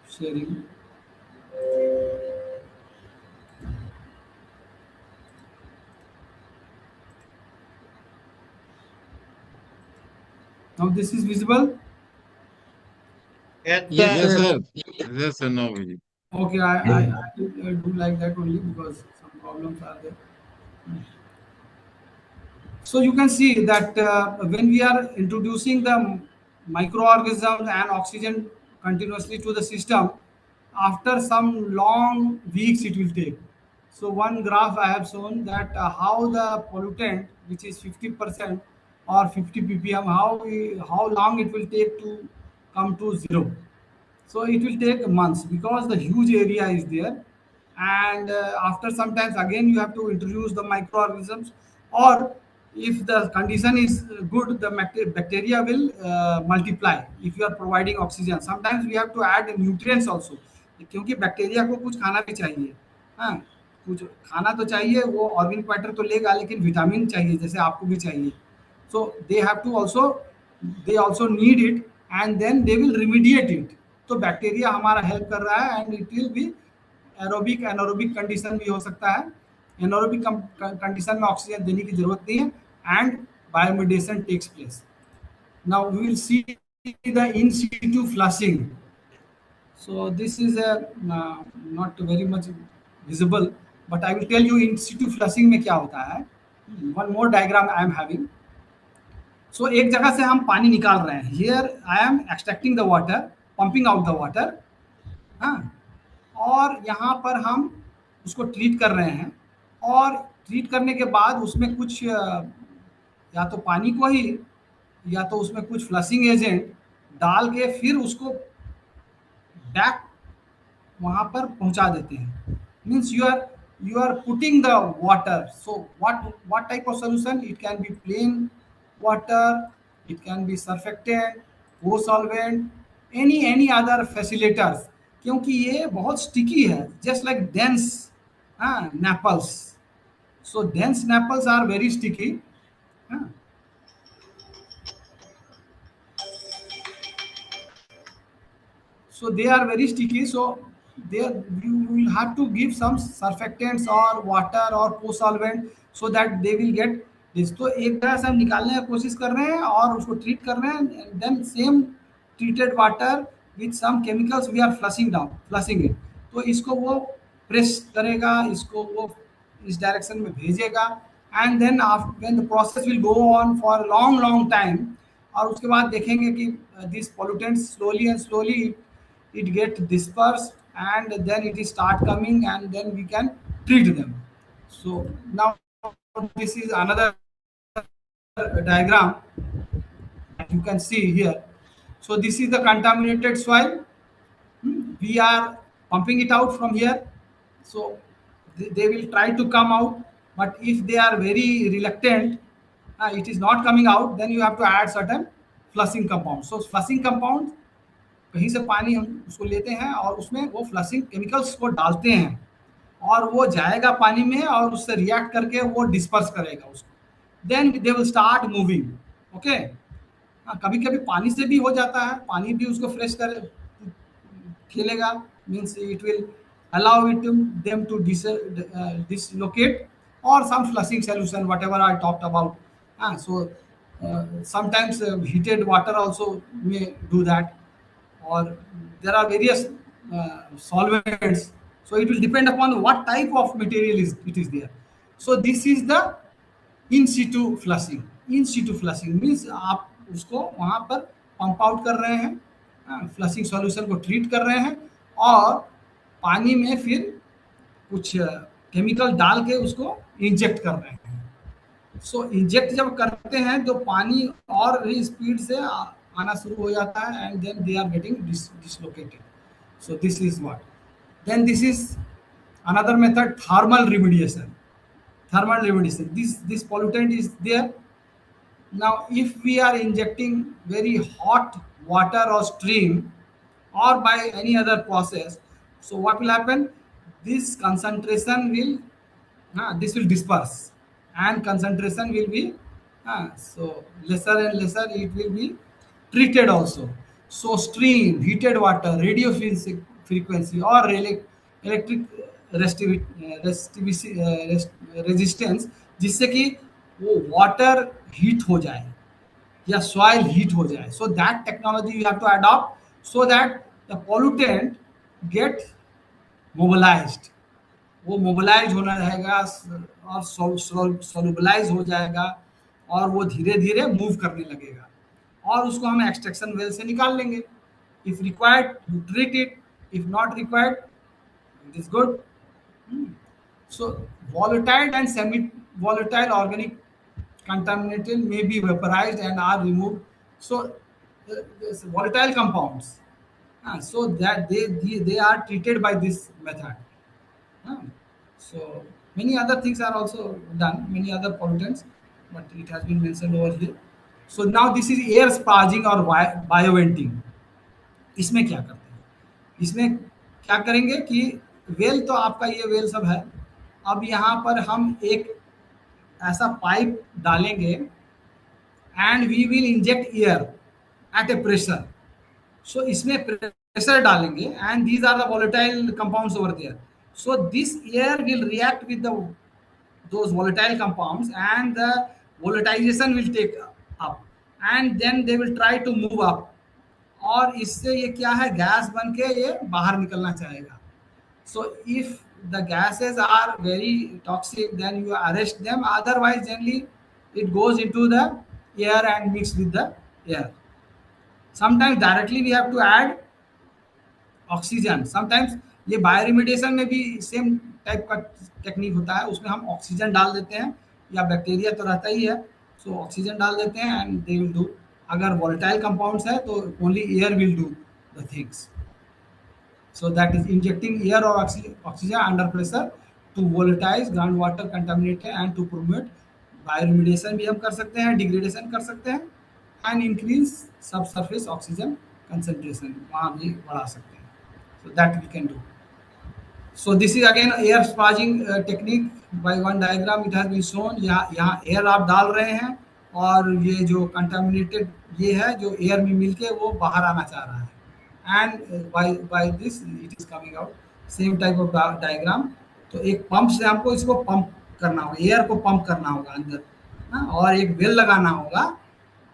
S4: sharing. Now this is visible.
S6: Yes,
S7: Yes,
S5: Yes,
S6: sir.
S7: sir.
S5: sir. Yes, sir. No, Vijay.
S4: Okay, I do like that only because some problems are there. So you can see that when we are introducing the microorganisms and oxygen continuously to the system, after some long weeks it will take. So one graph I have shown that how the pollutant, which is 50% or 50 ppm, how long it will take to come to zero. So it will take months because the huge area is there, and after sometimes again you have to introduce the microorganisms, or if the condition is good, the bacteria will multiply if you are providing oxygen. Sometimes we have to add nutrients also, क्योंकि bacteria को कुछ खाना भी चाहिए. हाँ, कुछ खाना तो चाहिए, वो ऑर्गेनिक मैटर तो लेगा लेकिन विटामिन चाहिए जैसे आपको भी चाहिए. So they have to also, they also need it, and then they will remediate it. तो बैक्टीरिया हमारा हेल्प कर रहा है, and it will be aerobic anaerobic condition भी हो सकता है. एनारोबिक कंडीशन में ऑक्सीजन देने की जरूरत नहीं है, and bioremediation takes place. Now we will see the in situ flushing. So this is a not very much visible, but I will tell you in situ flushing में क्या होता है. One more diagram I am having. सो एक जगह से हम पानी निकाल रहे हैं. Here I am extracting the water, pumping out the water. हाँ, और यहाँ पर हम उसको ट्रीट कर रहे हैं, और ट्रीट करने के बाद उसमें कुछ या तो पानी को ही या तो उसमें कुछ फ्लशिंग एजेंट डाल के फिर उसको बैक वहां पर पहुंचा देते हैं. Means you are putting the water. So what type of solution? It can be plain water, it can be surfactant, cosolvent, any other facilitators, क्योंकि ये बहुत स्टिकी है, just like dense NAPLs. So dense napples are very sticky, हाँ, so they are very sticky. So there you will have to give some surfactants or water or co-solvent so that they will get this. तो एक तरह से हम निकालने की कोशिश कर रहे हैं और उसको ट्रीट कर रहे हैं, and then same treated water with some chemicals we are flushing it. तो इसको वो प्रेस करेगा, इसको वो इस डायरेक्शन में भेजेगा, and then when the process will go on for long time, और उसके बाद देखेंगे कि this pollutants slowly and slowly it get dispersed, and then it is start coming, and then we can treat them. So now this is another diagram that you can see here. So this is the contaminated soil. We are pumping it out from here, so they will try to come out, but if they are very reluctant, it is not coming out, then you have to add certain flushing compounds. So flushing compounds, कहीं से पानी हम उसको लेते हैं और उसमें वो फ्लशिंग केमिकल्स को डालते हैं, और वो जाएगा पानी में और उससे रिएक्ट करके वो डिस्पर्स करेगा उसको, then they will start moving. Okay, कभी कभी पानी से भी हो जाता है, पानी भी उसको फ्रेश कर खेलेगा, means it will allow it to them to dislocate, or some flushing solution whatever I talked about. So sometimes heated water also may do that, or there are various solvents, so it will depend upon what type of material it is there. So this is the in situ flushing. In situ flushing means आप उसको वहाँ पर pump out कर रहे हैं, flushing solution को treat कर रहे हैं, और पानी में फिर कुछ केमिकल डाल के उसको इंजेक्ट कर रहे हैं. सो इंजेक्ट जब करते हैं तो पानी और भी स्पीड से आना शुरू हो जाता है, and then they are getting dislocated. So this is what. Then this is another method, thermal remediation. Thermal remediation, this pollutant is there. Now if we are injecting very hot water or stream, or by any other process, so what will happen, this concentration will this will disperse, and concentration will be so lesser and lesser, it will be treated also. So stream, heated water, radio frequency, or electric resistance, जिससे कि वो water heat हो जाए या soil heat हो जाए. So that technology you have to adopt, so that the pollutant get mobilised. वो mobilise होना रहेगा और सोलुबलाइज हो जाएगा, और वो धीरे धीरे मूव करने लगेगा, और उसको हम एक्सट्रैक्शन वेल से निकाल लेंगे. If required you treat it, if not required it is good. So volatile and semi-volatile organic contaminant may be vaporized and are removed. So volatile compounds, so that they are treated by this method. So many other things are also done, many other pollutants, but it has been mentioned over here. So now this is air sparging or bioventing. इसमें क्या करते हैं, इसमें क्या करेंगे कि well तो आपका ये वेल सब है, अब यहाँ पर हम एक ऐसा पाइप डालेंगे, and we will inject air at a pressure. So इसमें प्रेशर डालेंगे, and these are the volatile compounds over there. So this air will react with those volatile compounds, and the volatilization will take up, and then they will try to move up, और इससे ये क्या है, gas बन के ये बाहर निकलना चाहेगा. So if the gases are very toxic, then you arrest them. Otherwise, generally, it goes into the air and mix with the air. Sometimes directly we have to add oxygen. Sometimes ये बायोरिमेडिएशन में भी same type का technique होता है, उसमें हम oxygen डाल देते हैं, या बैक्टीरिया तो रहता ही है, सो ऑक्सीजन डाल देते हैं, एंड दे विल डू. अगर वोलेटाइल कंपाउंड्स है तो only air will do the things. So that is injecting air or oxygen under pressure to volatilize groundwater contaminated and to promote bioremediation भी हम कर सकते हैं, degradation कर सकते हैं, and increase subsurface oxygen concentration, वहाँ भी बढ़ा सकते हैं. So that we can do. So this is again air sparging technique. By one diagram it has been shown. यहाँ air आप डाल रहे हैं, और ये जो कंटामिनेटेड ये है जो एयर में मिलके वो बाहर आना चाह रहा है, and by this it is coming out. Same type of diagram. तो एक पंप से हमको इसको पंप करना होगा, एयर को पंप करना होगा अंदर, हाँ, और एक वेल लगाना होगा,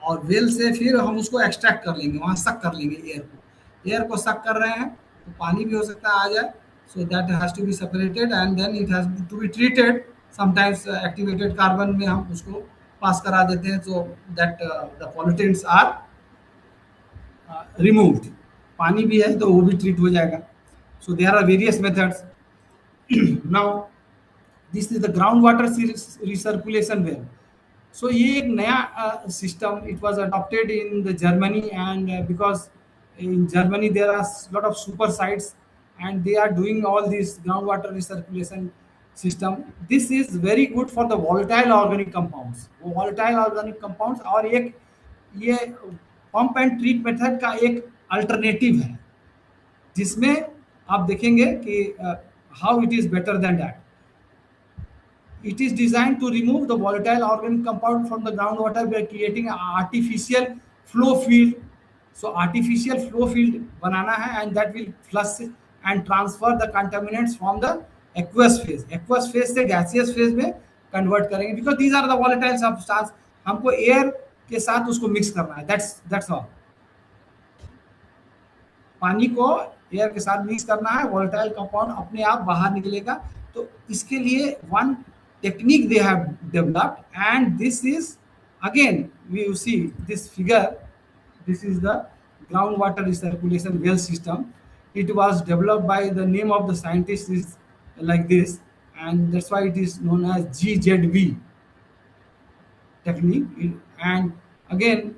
S4: और वेल से फिर हम उसको एक्सट्रैक्ट कर लेंगे, वहाँ सक कर लेंगे एयर को सक कर रहे हैं तो पानी भी हो सकता है आ जाए। So that has to be separated and then it has to be treated. Sometimes activated carbon में हम उसको पास करा देते हैं, so that the pollutants are removed. पानी भी है तो वो भी ट्रीट हो जाएगा। So there are various methods. Now this is the ground water recirculation well. So ये एक नया सिस्टम, it was adopted in the Germany, and because in Germany there are lot of super sites and they are doing all this ground water recirculation system. This is very good for the volatile organic compounds, वो volatile organic compounds. और एक ये pump and treat method का एक alternative है, जिसमें आप देखेंगे कि how it is better than that. It is designed to remove the volatile organic compound from the groundwater by creating an artificial flow field. So artificial flow field banana hai, and that will flush and transfer the contaminants from the aqueous phase. Aqueous phase से gaseous phase में convert करेंगे, because these are the volatile substance. हमको air के साथ उसको mix करना है. That's all. पानी को एयर के साथ मिक्स करना है, वोलेटाइल कंपाउंड अपने आप बाहर निकलेगा। तो इसके लिए one technique they have developed, and this is again we see this figure, this is the ground water recirculation well system. It was developed by the name of the scientist is like this, and that's why it is known as GZV technique. And again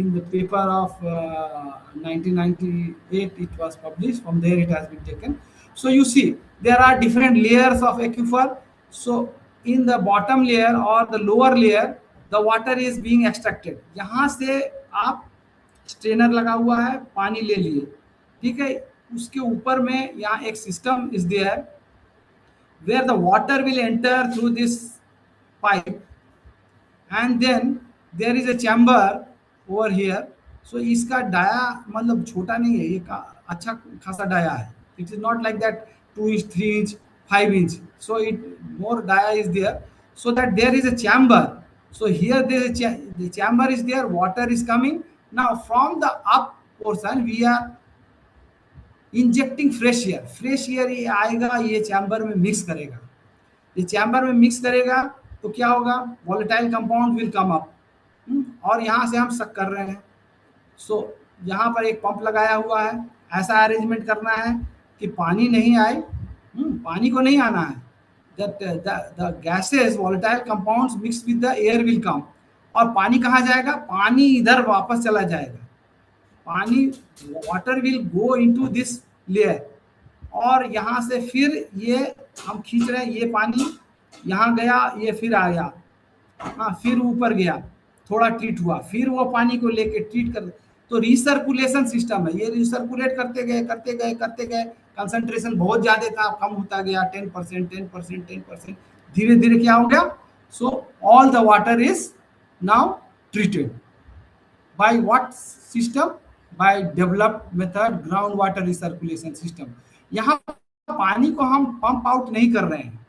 S4: in the paper of 1998 it was published, from there it has been taken. So you see there are different layers of aquifer. So in the bottom layer or the lower layer the water is being extracted. यहाँ से आप strainer लगा हुआ है, पानी ले लिए, ठीक है। उसके ऊपर में यहाँ एक system is there where the water will enter through this pipe, and then there is a chamber over here. So इसका डाया मतलब छोटा नहीं है, ये अच्छा खासा डाया है। It is not like that 2 inch, 3 inch, 5 inch. So it more dia is there, so that there is a chamber. So here there is the chamber is there, water is coming. Now from the up portion we are injecting fresh air. Fresh air ये आएगा, ये chamber में mix करेगा। ये chamber में mix करेगा तो क्या होगा, volatile compound will come up, और यहाँ से हम सक कर रहे हैं। सो यहाँ पर एक पंप लगाया हुआ है, ऐसा अरेंजमेंट करना है कि पानी नहीं आए, पानी को नहीं आना है, that the gases volatile compounds mixed with the air will come। और पानी कहाँ जाएगा, पानी इधर वापस चला जाएगा। पानी water will go into this layer, और यहाँ से फिर ये हम खींच रहे हैं, ये पानी यहाँ गया, ये फिर आया, हाँ, फिर ऊपर गया, थोड़ा ट्रीट हुआ, फिर वो पानी को लेके ट्रीट कर। तो रिसर्कुलेशन सिस्टम है, ये रिसर्कुलेट करते गए करते गए करते गए, कंसंट्रेशन बहुत ज्यादा था, कम होता गया, 10%, 10%, 10%, धीरे धीरे क्या हो गया। So all the water is now treated by what system, by developed method ground water recirculation system. यहाँ पानी को हम पंप आउट नहीं कर रहे हैं।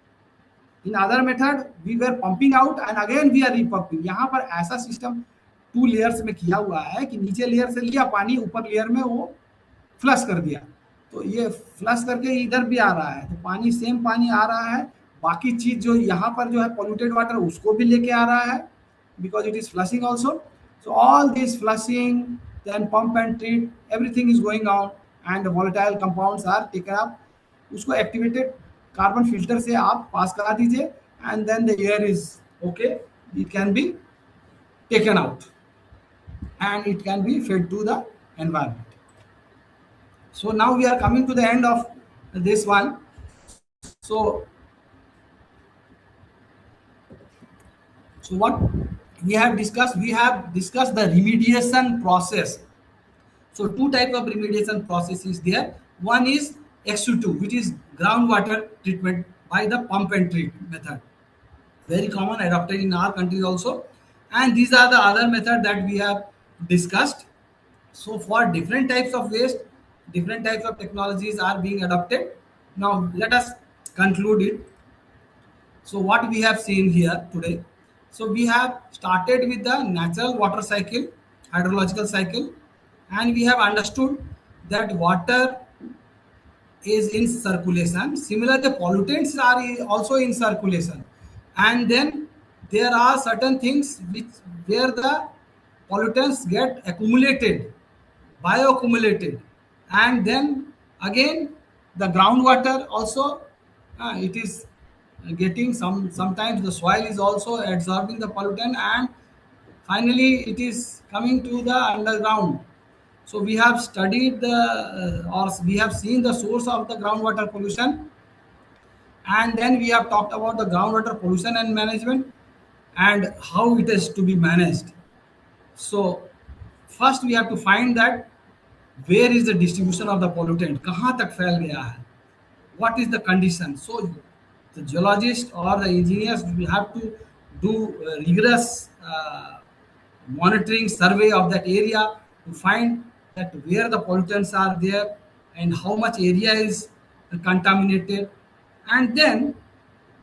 S4: In other method we were pumping out and again we are repumping. यहाँ पर ऐसा सिस्टम 2 लेयर्स में किया हुआ है कि नीचे लेयर से लिया पानी, ऊपर लेयर में वो फ्लश कर दिया, तो ये फ्लश करके इधर भी आ रहा है, तो पानी सेम पानी आ रहा है। बाकी चीज जो यहाँ पर जो है पॉल्यूटेड वाटर, उसको भी लेके आ रहा है, because it is flushing also. So all this flushing, then pump and treat, everything is going on and volatile compounds are taken up. उसको एक्टिवेटेड कार्बन फिल्टर से आप पास करा दीजिए, and then the air is okay, it can be taken out and it can be fed to the environment. So now we are coming to the end of this one. So what we have discussed the remediation process. So 2 types of remediation process is there. One is XU2, which is groundwater treatment by the pump and treat method, very common, adopted in our country also. And these are the other method that we have discussed. So for different types of waste, different types of technologies are being adopted. Now let us conclude it. So what we have seen here today, so we have started with the natural water cycle, hydrological cycle, and we have understood that water is in circulation. Similarly, the pollutants are also in circulation, and then there are certain things which where the pollutants get accumulated, bioaccumulated, and then again the groundwater also it is getting sometimes the soil is also absorbing the pollutant, and finally it is coming to the underground. So we have studied the or we have seen the source of the groundwater pollution, and then we have talked about the groundwater pollution and management and how it is to be managed. So first we have to find that where is the distribution of the pollutant, कहाँ तक फैल गया है, what is the condition. So the geologist or the engineers will have to do rigorous monitoring survey of that area to find that where the pollutants are there and how much area is contaminated. And then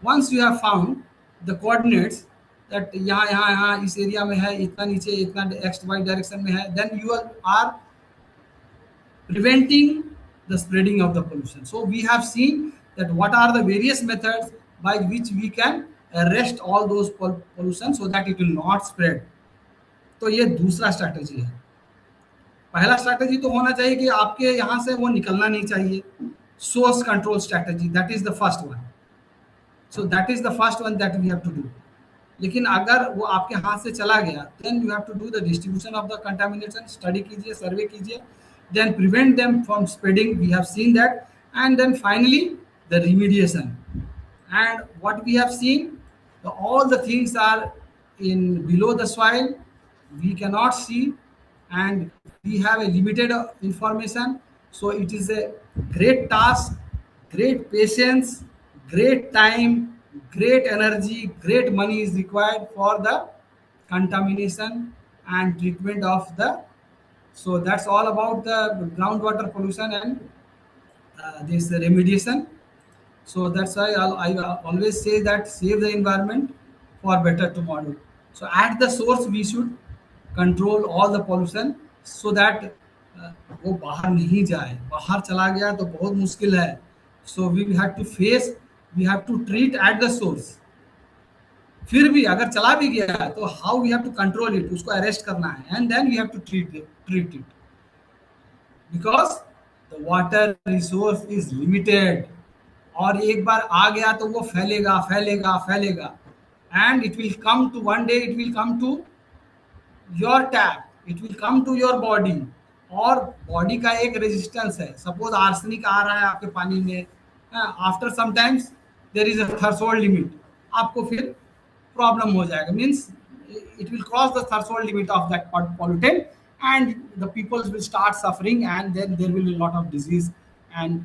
S4: once you have found the coordinates that यहाँ इस area में है, इतना नीचे इतना x Y direction में है, then you are preventing the spreading of the pollution. So we have seen that what are the various methods by which we can arrest all those pollution so that it will not spread. तो ये दूसरा strategy है. पहला strategy तो होना चाहिए कि आपके यहाँ से वो निकलना नहीं चाहिए. Source control strategy, that is the first one. So that is the first one that we have to do. लेकिन अगर वो आपके हाथ से चला गया, then you have to do the distribution of the contamination. Study कीजिए, सर्वे कीजिए, then prevent them from spreading. We have seen that. And then finally the remediation. And what we have seen, all the things are in below the soil, we cannot see, and we have a limited information. So it is a great task, great patience, great time, great energy, great money is required for the contamination and treatment of the. So that's all about the groundwater pollution and this remediation. So that's why I always say that save the environment for better tomorrow. So at the source we should control all the pollution so that वो बाहर नहीं जाए. बाहर चला गया तो बहुत मुश्किल है. So we have to face, we have to treat at the source. फिर भी अगर चला भी गया तो how we have to control it, उसको अरेस्ट करना है, and then we have to treat it, because the water resource is limited. और एक बार आ गया तो वो फैलेगा फैलेगा फैलेगा, and it will come to one day, it will come to your tap, it will come to your body. और body का एक रेजिस्टेंस है. सपोज आर्सेनिक आ रहा है आपके पानी में, after sometimes there is a threshold limit, आपको फिर problem हो जाएगा. Means it will cross the threshold limit of that pollutant, and the people will start suffering, and then there will be a lot of disease, and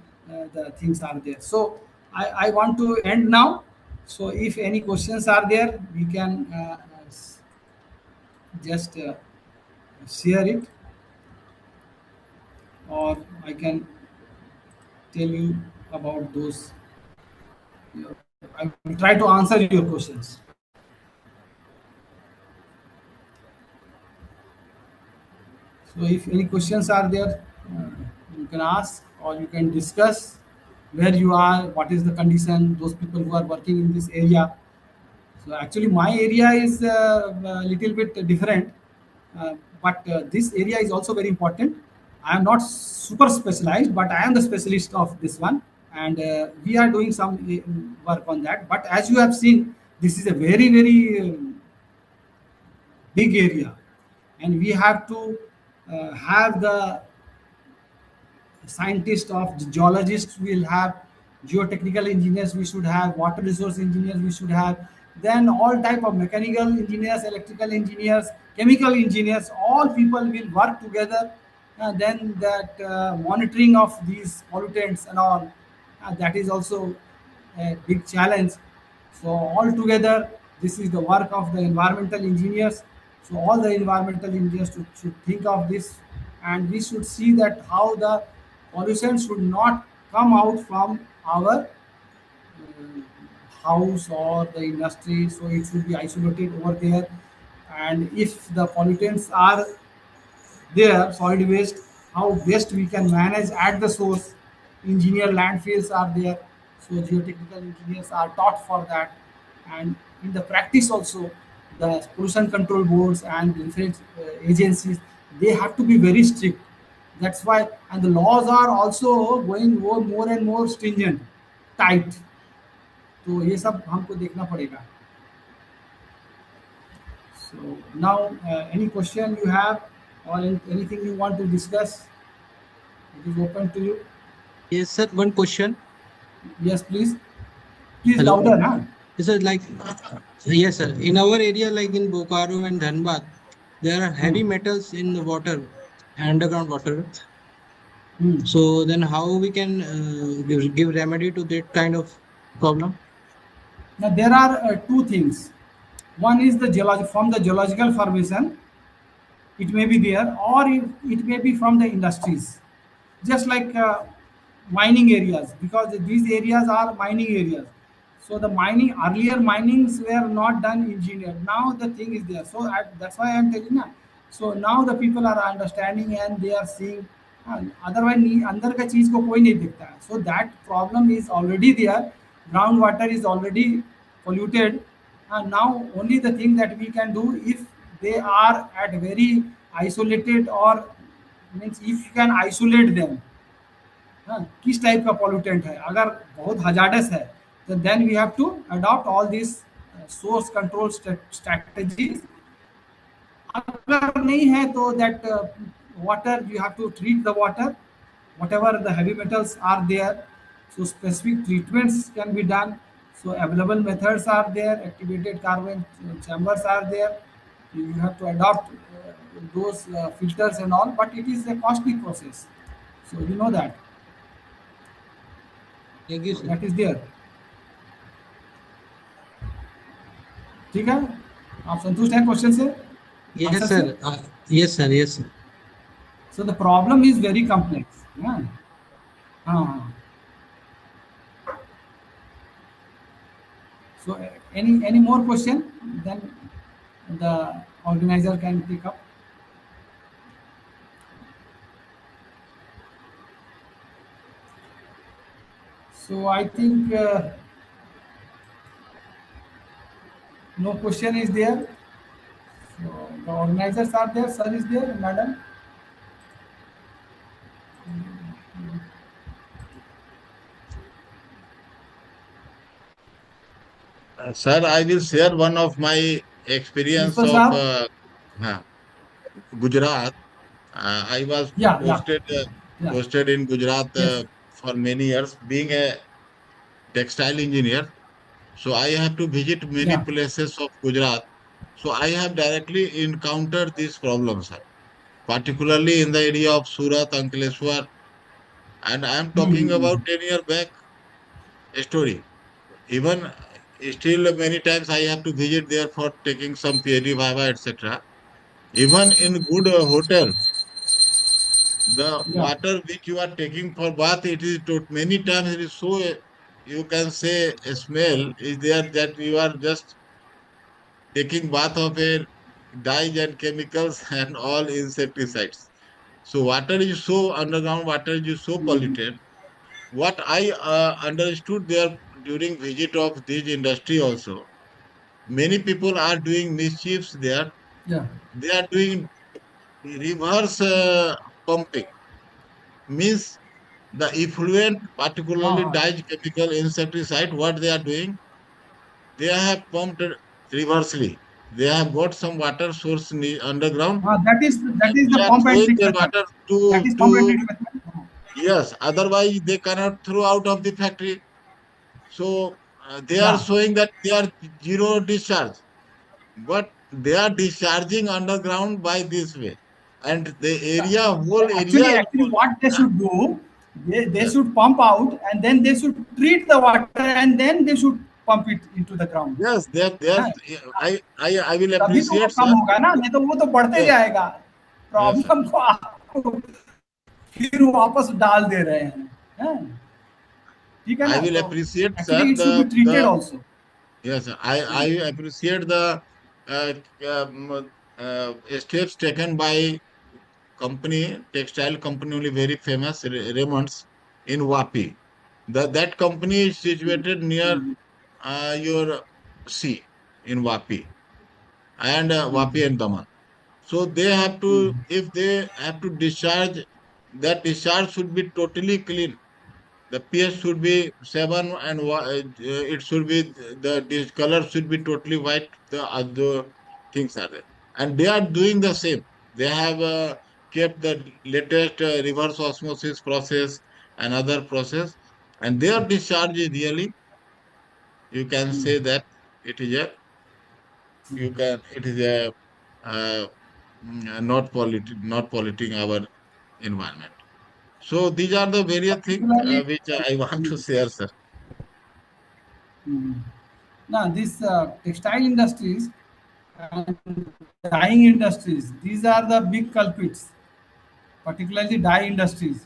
S4: the things are there. So I want to end now. So if any questions are there, we can just share it, or I can tell you about those. I will try to answer your questions. So if any questions are there, you can ask, or you can discuss where you are, what is the condition, those people who are working in this area. So actually my area is a little bit different, but this area is also very important. I am not super specialized, but I am the specialist of this one, and we are doing some work on that. But as you have seen, this is a very, very big area, and we have to have the scientists of geologists, we will have geotechnical engineers, we should have water resource engineers, we should have then all type of mechanical engineers, electrical engineers, chemical engineers. All people will work together. Then that monitoring of these pollutants and all, that is also a big challenge. So all together This is the work of the environmental engineers. So all the environmental engineers should think of this, and we should see that how the pollution should not come out from our house or the industry. So it should be isolated over there. And if the pollutants are there, solid waste, how best we can manage at the source. Engineer landfills are there, so geotechnical engineers are taught for that. And in the practice also, the pollution control boards and different agencies, they have to be very strict. That's why, and the laws are also going more and more stringent, tight. तो ये सब हमको देखना पड़ेगा. So now, any question you have or anything you want to discuss, it is open to you.
S7: Yes, sir. One question.
S4: Yes, please. Please
S7: Hello.
S4: louder, huh?
S7: Yes, sir. Like, yes, sir. In our area, like in Bokaro and Dhanbad, there are heavy metals in the water, underground water. So then, how we can give remedy to that kind of problem?
S4: Now there are two things. One is the from the geological formation, it may be there, or it may be from the industries, just like mining areas, because these areas are mining areas. So the mining, earlier minings were not done engineered. Now the thing is there. So that's why I'm telling you. So now the people are understanding and they are seeing. Otherwise अंदर का चीज को कोई नहीं देखता है. So that problem is already there. Groundwater is already polluted, and now only the thing that we can do, if they are at very isolated, or means if you can isolate them, हाँ, किस type का pollutant है, अगर बहुत hazardous है, तो then we have to adopt all this source control strategies. अगर नहीं है तो that water, you have to treat the water, whatever the heavy metals are there. So specific treatments can be done. So available methods are there, activated carbon chambers are there. You have to adopt those filters and all, but it is a costly process. So you know that.
S7: Thank you, sir.
S4: That is there. ठीक है, आप संतुष्ट हैं question से?
S7: Yes,
S4: Answer
S7: sir.
S4: से?
S7: Yes, sir. Yes, sir.
S4: So the problem is very complex. Yeah. हाँ. So any more question? Then the organizer can pick up. So I think no question is there. So the organizers are there. Sir is there, madam.
S5: Sir, I will share one of my experience
S4: Principal
S5: of
S4: साहब.
S5: uh, Gujarat. I was
S4: Yeah, yeah,
S5: posted
S4: yeah.
S5: posted in Gujarat
S4: Yes.
S5: for many years, being a textile engineer. So I have to visit many
S4: Yeah.
S5: places of Gujarat. So I have directly encountered these problems, sir, particularly in the area of Surat, Ankleshwar, and I am talking about 10 year back story. Even still many times I have to visit there for taking some theory, viva, etc. Even in good hotel, the
S4: Yeah.
S5: water which you are taking for bath, it is many times it is so, you can say, a smell is there that you are just taking bath of a dyes and chemicals and all insecticides. So water is so, underground water is so polluted. What I understood there during visit of this industry also, many people are doing mischiefs there.
S4: Yeah.
S5: They are doing reverse pumping. Means the effluent, particularly
S4: हाँ.
S5: dyed chemical insecticide, what they are doing, they have pumped reversely. They have got some water source underground,
S4: That is
S5: and
S4: the
S5: they are
S4: pump and
S5: throwing
S4: trick
S5: their
S4: method.
S5: water
S4: That
S5: to
S4: is pump and trick method.
S5: yes. Otherwise, they cannot throw out of the factory. So they are
S4: Yeah.
S5: showing that they are zero discharge, but they are discharging underground by this way, and the
S4: Yeah.
S5: area, whole area is
S4: Actually,
S5: polluted.
S4: what they should do, they
S5: Yes,
S4: should pump out and then they should treat the water and then they should pump it into the ground.
S5: Yes,
S4: हाँ,
S5: I will
S4: तभी तो वो
S5: appreciate,
S4: कम
S5: sir.
S4: होगा ना, नहीं तो वो तो बढ़ते
S5: Yes,
S4: जाएगा.
S5: yes, sir.
S4: प्रॉब्लम को आपको फिर वापस डाल दे रहे हैं. ठीक है
S5: I
S4: ना,
S5: will
S4: तो
S5: appreciate, sir,
S4: actually it should be treated
S5: the
S4: also.
S5: yes, sir. I appreciate the uh, steps taken by company, textile company only very famous, Raymond's in Wapi. That company is situated near your sea in Wapi and Wapi and Daman. So they have to, if they have to discharge, that discharge should be totally clean. The pH should be 7 and it should be, this color should be totally white. The other things are there. And they are doing the same. They have kept the latest reverse osmosis process and other process. And their discharge is really, you can say that it is a, it is a, uh, not polluting our environment. So these are the various things
S4: Particularly,
S5: which I want to share, sir.
S4: now this textile industries and dyeing industries, these are the big culprits, particularly dye industries.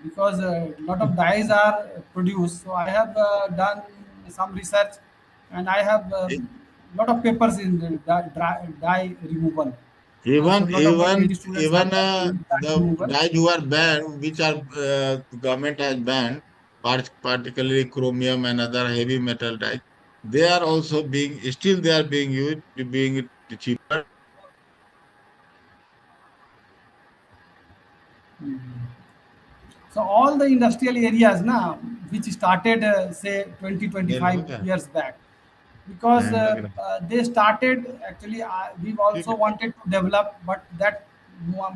S4: Because a lot of dyes are produced. So I have done some research, and I have a lot of papers in the dye removal. So
S5: Even
S4: a lot of my
S5: even
S4: PhD students have
S5: even
S4: done in dye
S5: the
S4: removal.
S5: dyes who are banned, which are government has banned, particularly chromium and other heavy metal dyes, they are also being still they are being used, being cheaper.
S4: So all the industrial areas now, which started say 20
S5: mail हो
S4: 25
S5: गया?
S4: years back, because
S5: Time लग रहा है.
S4: they started actually we've
S5: ठीक
S4: also
S5: है.
S4: wanted to develop, but that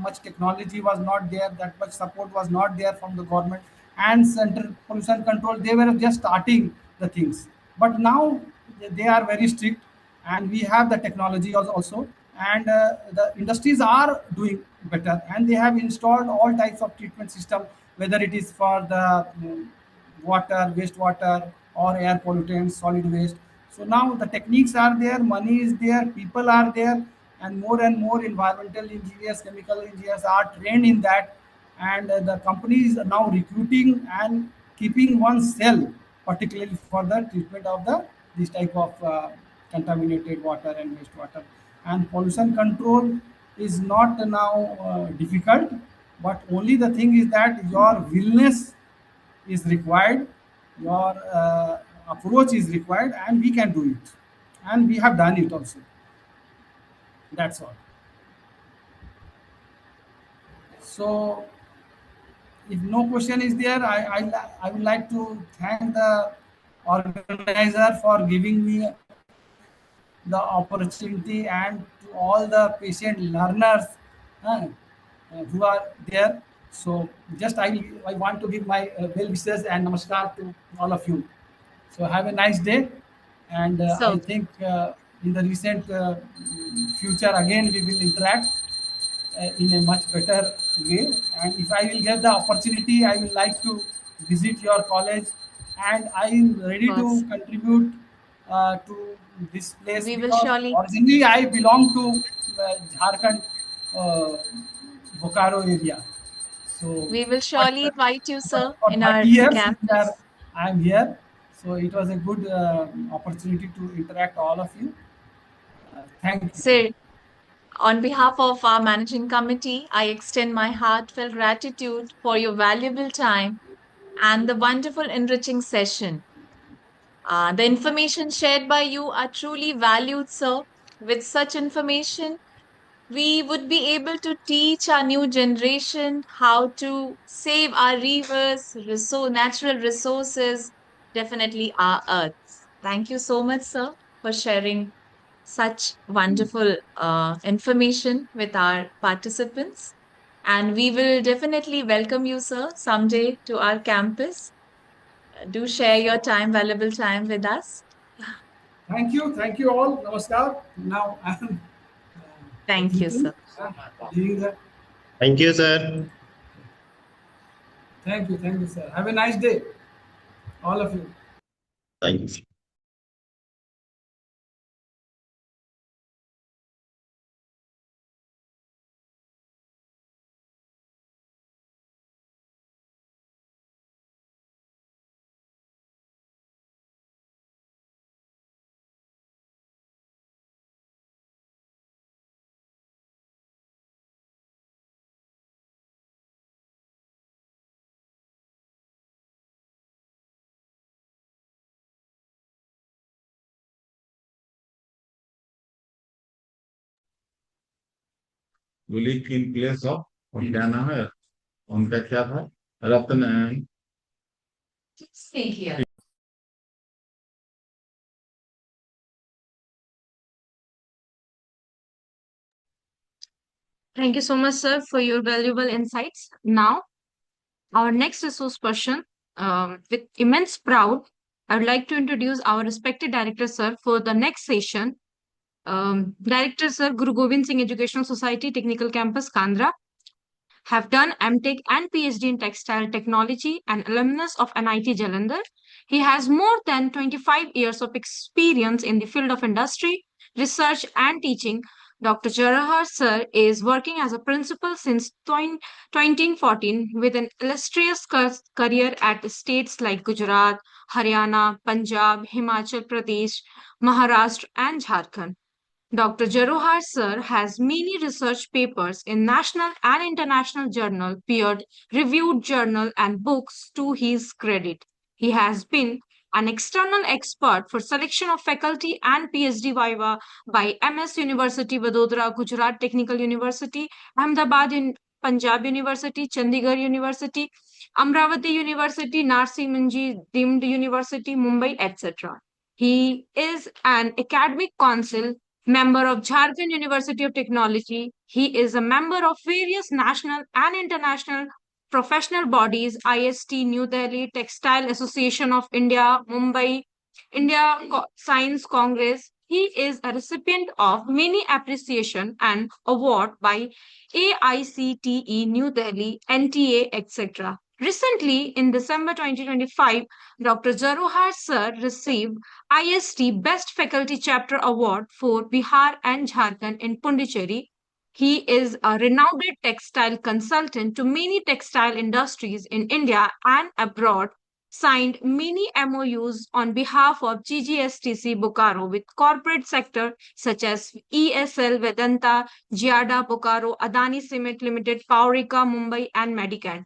S4: much technology was not there, that much support was not there from the government and center pollution control. They were just starting the things, but now they are very strict, and we have the technology also, and the industries are doing better, and they have installed all types of treatment system, whether it is for the water, wastewater, or air pollutants, solid waste. So now the techniques are there, money is there, people are there, and more environmental engineers, chemical engineers are trained in that. And the companies are now recruiting and keeping one cell, particularly for the treatment of the this type of contaminated water and wastewater. And pollution control is not now difficult, but only the thing is that your willingness is required, your approach is required, and we can do it. And we have done it also. That's all. So, if no question is there, I would like to thank the organizer for giving me the opportunity, and to all the patient learners uh, who are there. So, just I want to give my well wishes and namaskar to all of you. So have a nice day, and I
S3: So,
S4: think in the recent future again we will interact in a much better way. And if I will get the opportunity, I will like to visit your college, and I am
S3: of
S4: ready
S3: course,
S4: to contribute to this place,
S3: we will
S4: because
S3: surely
S4: originally I belong to Jharkhand, uh, Bokaro area. So,
S3: we will
S4: but,
S3: surely invite you,
S4: but
S3: sir,
S4: for
S3: in
S4: 30
S3: our
S4: years we are,
S3: campus.
S4: I am here. So it was a good opportunity to interact all of you. Thank you.
S3: Sir, on behalf of our managing committee, I extend my heartfelt gratitude for your valuable time and the wonderful enriching session. The information shared by you are truly valued, sir. With such information, we would be able to teach our new generation how to save our rivers, natural resources, definitely our earth. Thank you so much, sir, for sharing such wonderful information with our participants. And we will definitely welcome you, sir, someday to our campus. Do share your time, valuable time with us.
S4: Thank you all. Namaskar. Now I am
S3: Thank you,
S4: exiting.
S3: sir.
S4: Leaving the,
S6: Thank you, sir.
S4: thank you, sir. Have a nice day, all of you.
S6: Thank you.
S5: Gulik in place of, और क्या नाम है उनका, क्या था, रत्न।
S9: Thank you so much, sir, for your valuable insights. Now, our next resource person, with immense proud, I would like to introduce our respected director, sir, for the next session. Director, sir, Guru Gobind Singh Educational Society, Technical Campus, Kandra, have done MTech and PhD in Textile Technology and alumnus of NIT Jalandhar. He has more than 25 years of experience in the field of industry, research, and teaching. Dr. Jarahar Sir is working as a principal since 2014 with an illustrious career at states like Gujarat, Haryana, Punjab, Himachal Pradesh, Maharashtra, and Jharkhand. Dr. Jarohar Sir has many research papers in national and international journal, peer-reviewed journal and books to his credit. He has been an external expert for selection of faculty and PhD viva by MS University, Vadodara, Gujarat Technical University, Ahmedabad Punjab University, Chandigarh University, Amravati University, Narsi Munji Deemed University, Mumbai, etc. He is an academic council member of Jharkhand University of Technology. He is a member of various national and international professional bodies, ISTE, New Delhi, Textile Association of India, Mumbai, Science Congress. He is a recipient of many appreciation and award by AICTE, New Delhi, NTA, etc. Recently, in December 2025, Dr. Jarohar Sir received IST Best Faculty Chapter Award for Bihar and Jharkhand in Pondicherry. He is a renowned textile consultant to many textile industries in India and abroad, signed many MOUs on behalf of GGSTC Bokaro with corporate sector such as ESL, Vedanta, Giada Bokaro, Adani Cement Limited, Paurika, Mumbai, and Medicare.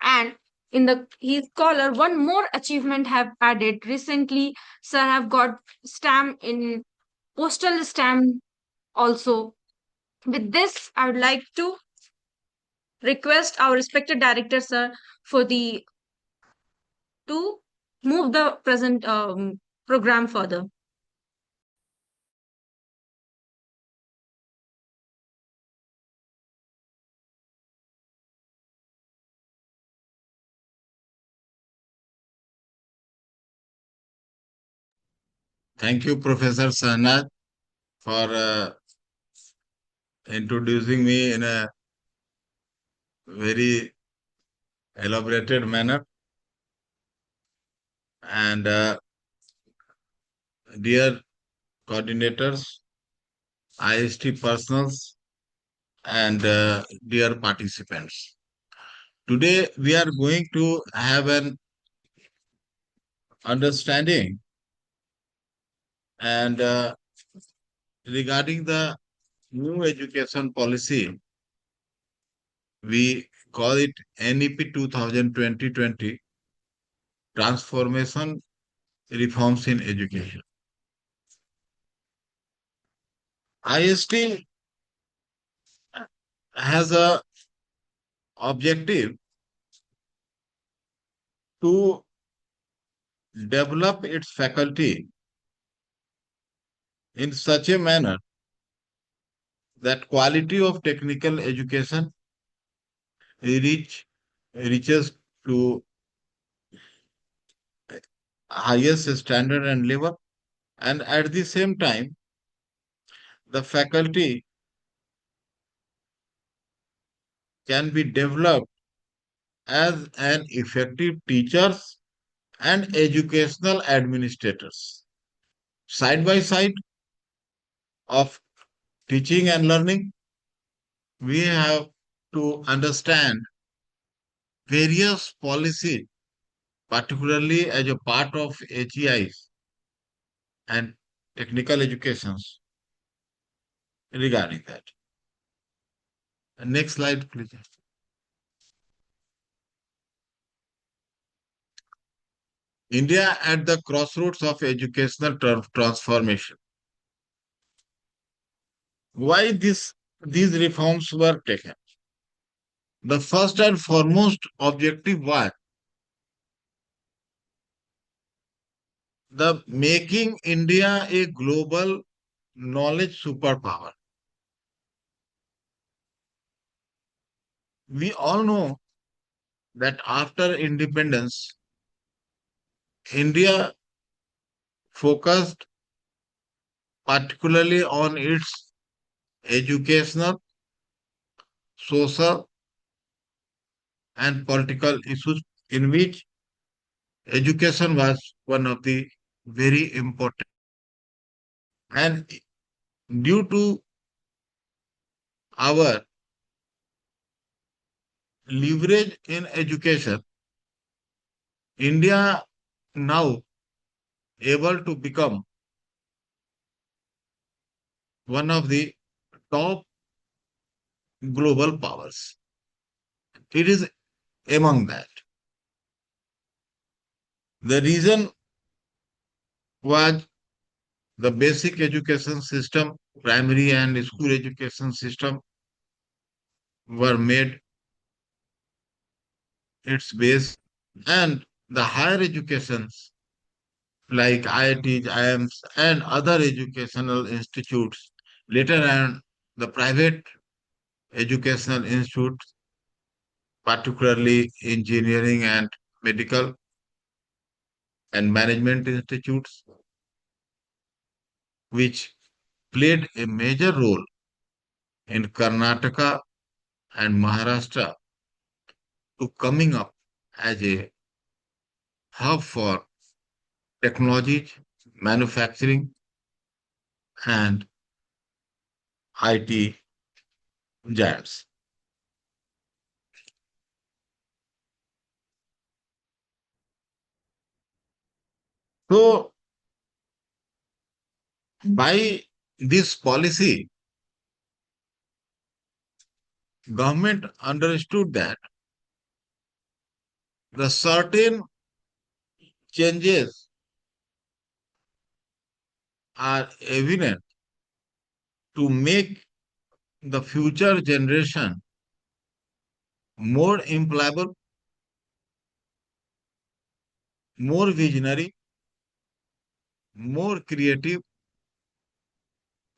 S9: And in the his collar, one more achievement have added recently. Sir have got stamp in postal stamp also. With this, I would like to request our respected director, sir, for the to move the present program further.
S5: Thank you, Professor Sahnad, for introducing me in a very elaborated manner. And dear coordinators, IST personals, and dear participants. Today, we are going to have an understanding and regarding the new education policy. We call it NEP 2020 Transformation Reforms in Education. IST has a objective to develop its faculty in such a manner that quality of technical education reaches to highest standard and level, and at the same time the faculty can be developed as an effective teachers and educational administrators. Side by side of teaching and learning, we have to understand various policy, particularly as a part of HEIs and technical educations regarding that. Next slide, please. India at the crossroads of educational transformation. Why this these reforms were taken. The first and foremost objective was the making India a global knowledge superpower. We all know that after independence, India focused particularly on its educational, social, and political issues, in which education was one of the very important. And due to our leverage in education, India now able to become one of the top global powers. It is among that. The reason was the basic education system, primary and school education system were made its base, and the higher educations like IITs, IIMs, and other educational institutes, later on the private educational institutes, particularly engineering and medical and management institutes, which played a major role in Karnataka and Maharashtra to coming up as a hub for technologies, manufacturing, and IT giants. So, by this policy, government understood that the certain changes are evident to make the future generation more employable, more visionary, more creative,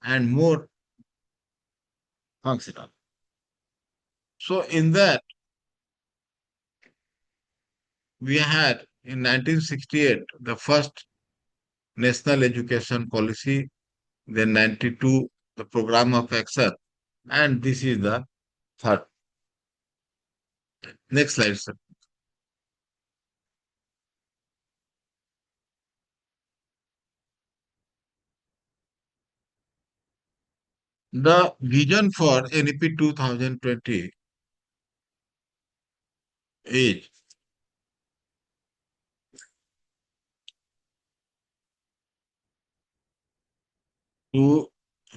S5: and more functional. So, in that, we had in 1968 the first national education policy, then 92 the program of action, and this is the third. Next slide, sir. The vision for NEP 2020 is to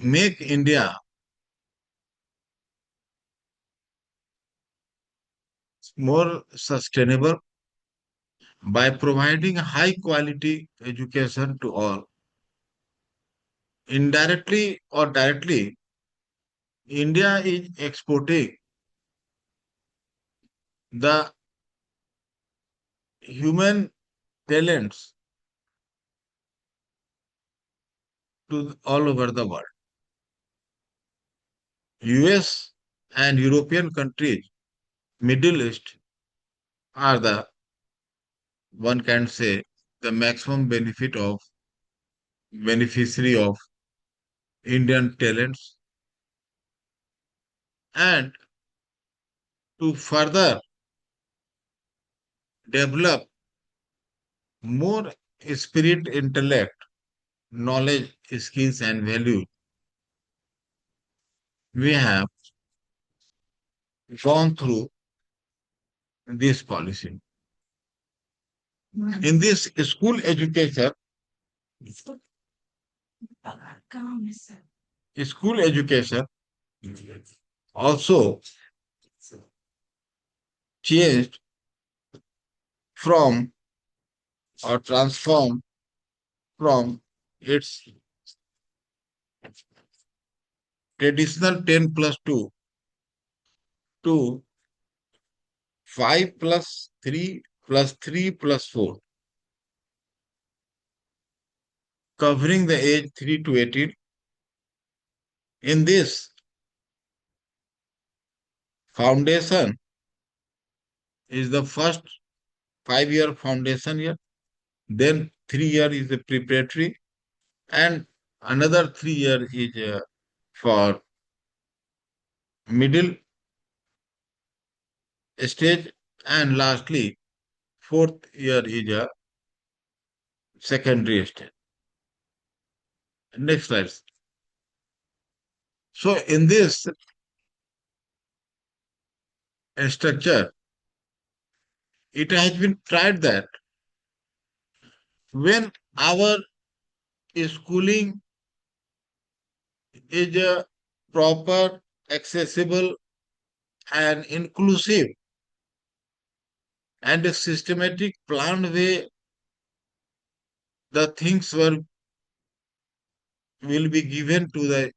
S5: make India more sustainable by providing high quality education to all. Indirectly or directly, India is exporting the human talents to all over the world. US and European countries, Middle East are the, one can say, the maximum beneficiary of Indian talents, and to further develop more spirit, intellect, knowledge, skills, and value, we have gone through this policy. In this school education also changed from or transformed from its traditional 10 plus 2 to 5 plus 3 plus 3 plus 4, covering the age 3 to 18. In this, foundation is the first 5-year foundation year, then 3 year is the preparatory, and another 3 year is for middle stage, and lastly, fourth year is a secondary stage. Next slide. So in this structure, it has been tried that when our schooling is a proper, accessible, and inclusive, and a systematic, planned way, the things will be given to the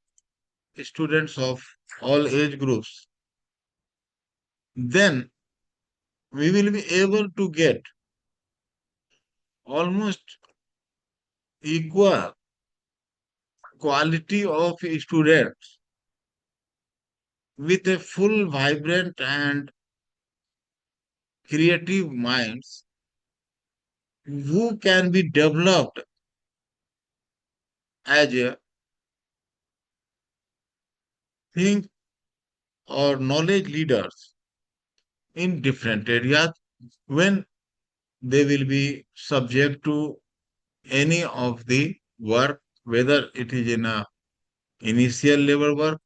S5: students of all age groups. Then we will be able to get almost equal quality of students with a full, vibrant, and creative minds who can be developed as a think or knowledge leaders in different areas when they will be subject to any of the work, whether it is in a initial level work,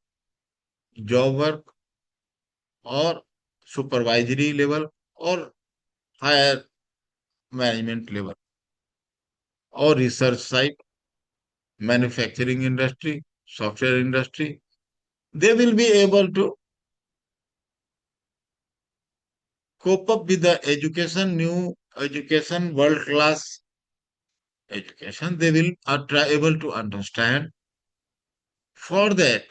S5: job work, or supervisory level, or higher management level, or research side, manufacturing industry, software industry. They will be able to cope up with the education, new education, world class education. They will are able to understand. For that,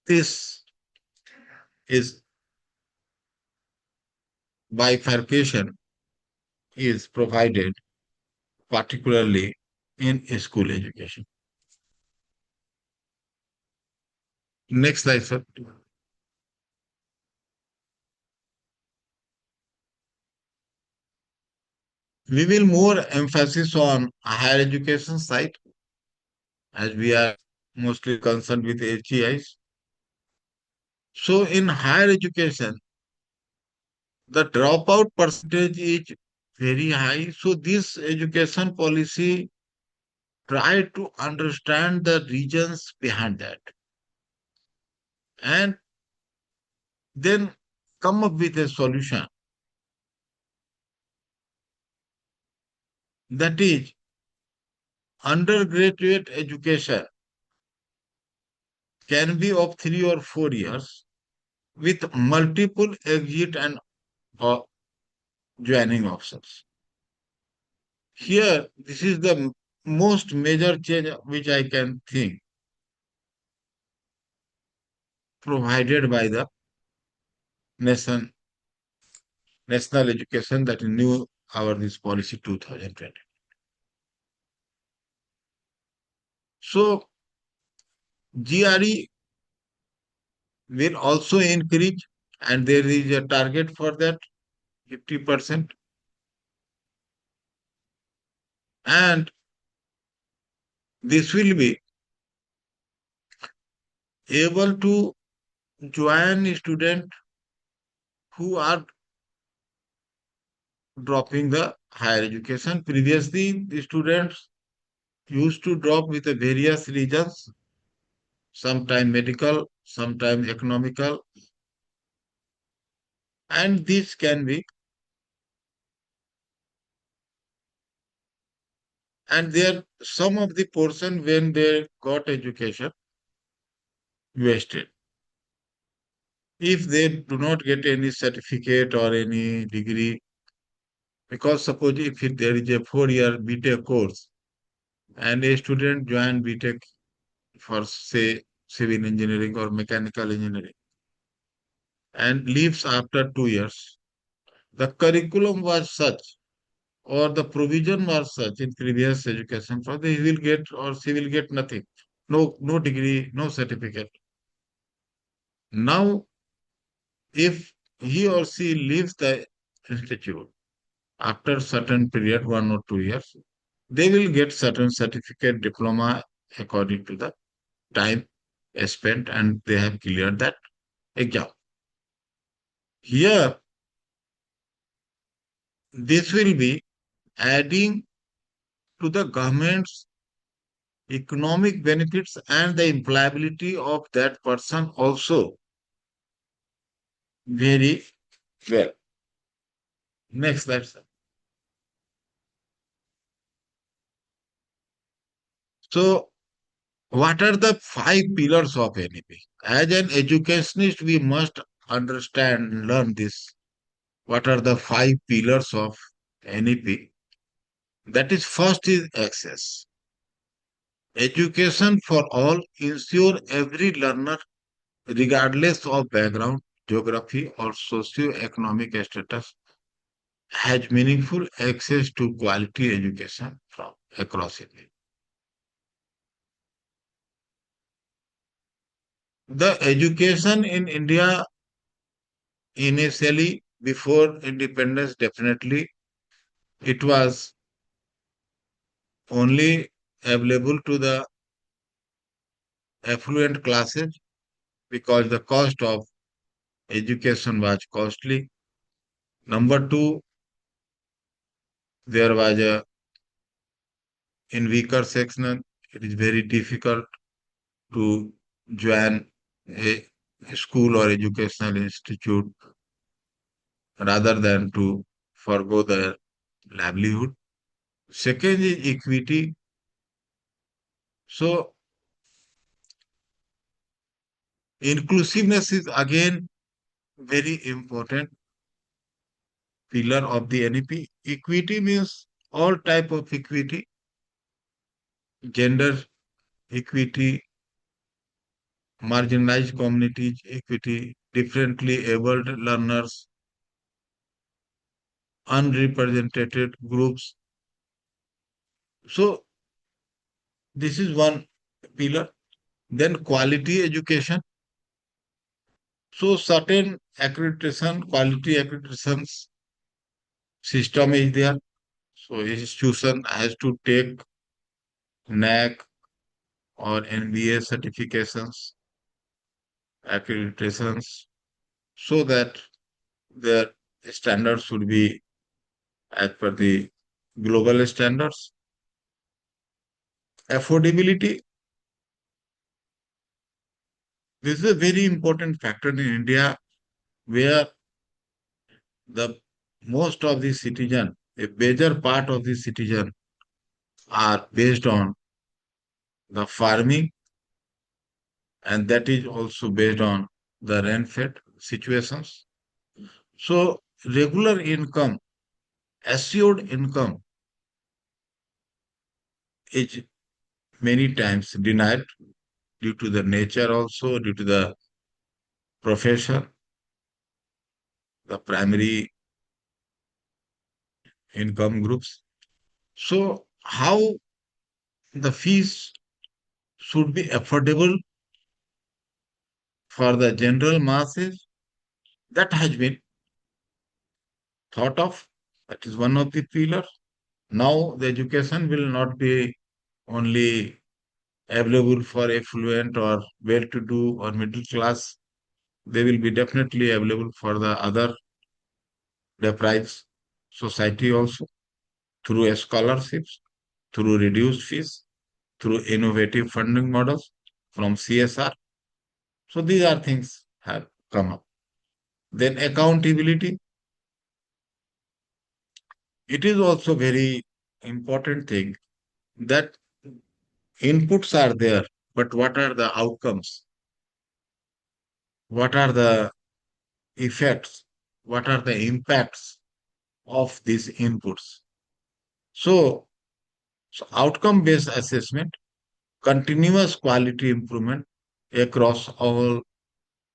S5: this is bifurcation is provided, particularly in school education. Next slide, sir. We will more emphasis on higher education side, as we are mostly concerned with HEIs. So in higher education, the dropout percentage is very high. So this education policy try to understand the reasons behind that and then come up with a solution. That is, undergraduate education can be of 3 or 4 years with multiple exit and joining options. Here, this is the most major change which I can think provided by the nation, national education, that is new our this policy 2020. So GRE will also increase, and there is a target for that 50%. And this will be able to join students who are dropping the higher education. Previously, the students used to drop with the various reasons, sometimes medical, sometimes economical, and this can be, and there some of the portion when they got education wasted. If they do not get any certificate or any degree, because suppose if there is a 4-year BTech course, and a student join BTech for, say, civil engineering or mechanical engineering and leaves after 2 years. The curriculum was such or the provision was such in previous education for he will get or she will get nothing. No degree, no certificate. Now, if he or she leaves the institute after certain period, 1 or 2 years, they will get certain certificate, diploma according to the time spent and they have cleared that exam. Here, this will be adding to the government's economic benefits and the employability of that person also very well. Next slide, sir. So, what are the 5 pillars of NEP? As an educationist, we must understand and learn this. What are the 5 pillars of NEP? That is, first is access. Education for all ensure every learner, regardless of background, geography, or socio-economic status, has meaningful access to quality education from across India. The education in India initially, before independence, definitely it was only available to the affluent classes because the cost of education was costly. Number two, there was a in weaker section, it is very difficult to join a school or educational institute rather than to forgo their livelihood. Second is equity. So inclusiveness is again very important pillar of the NEP. Equity means all type of equity, gender equity, marginalized communities equity, differently abled learners, unrepresented groups. So this is one pillar. Then quality education. So certain accreditation, quality accreditation system is there. So institution has to take NAC or NBA certifications, accreditations, so that their standards should be as per the global standards. Affordability. This is a very important factor in India where the most of the citizen, a major part of the citizen are based on the farming and that is also based on the rain-fed situations. So regular income, assured income is many times denied due to the nature also, due to the profession, the primary income groups. So how the fees should be affordable for the general masses, that has been thought of. That is one of the pillars. Now the education will not be only available for affluent or well-to-do or middle class. They will be definitely available for the other deprived society also through scholarships, through reduced fees, through innovative funding models from CSR. So these are things have come up. Then accountability. It is also very important thing that inputs are there, but what are the outcomes? What are the effects? What are the impacts of these inputs? So So outcome-based assessment, continuous quality improvement across all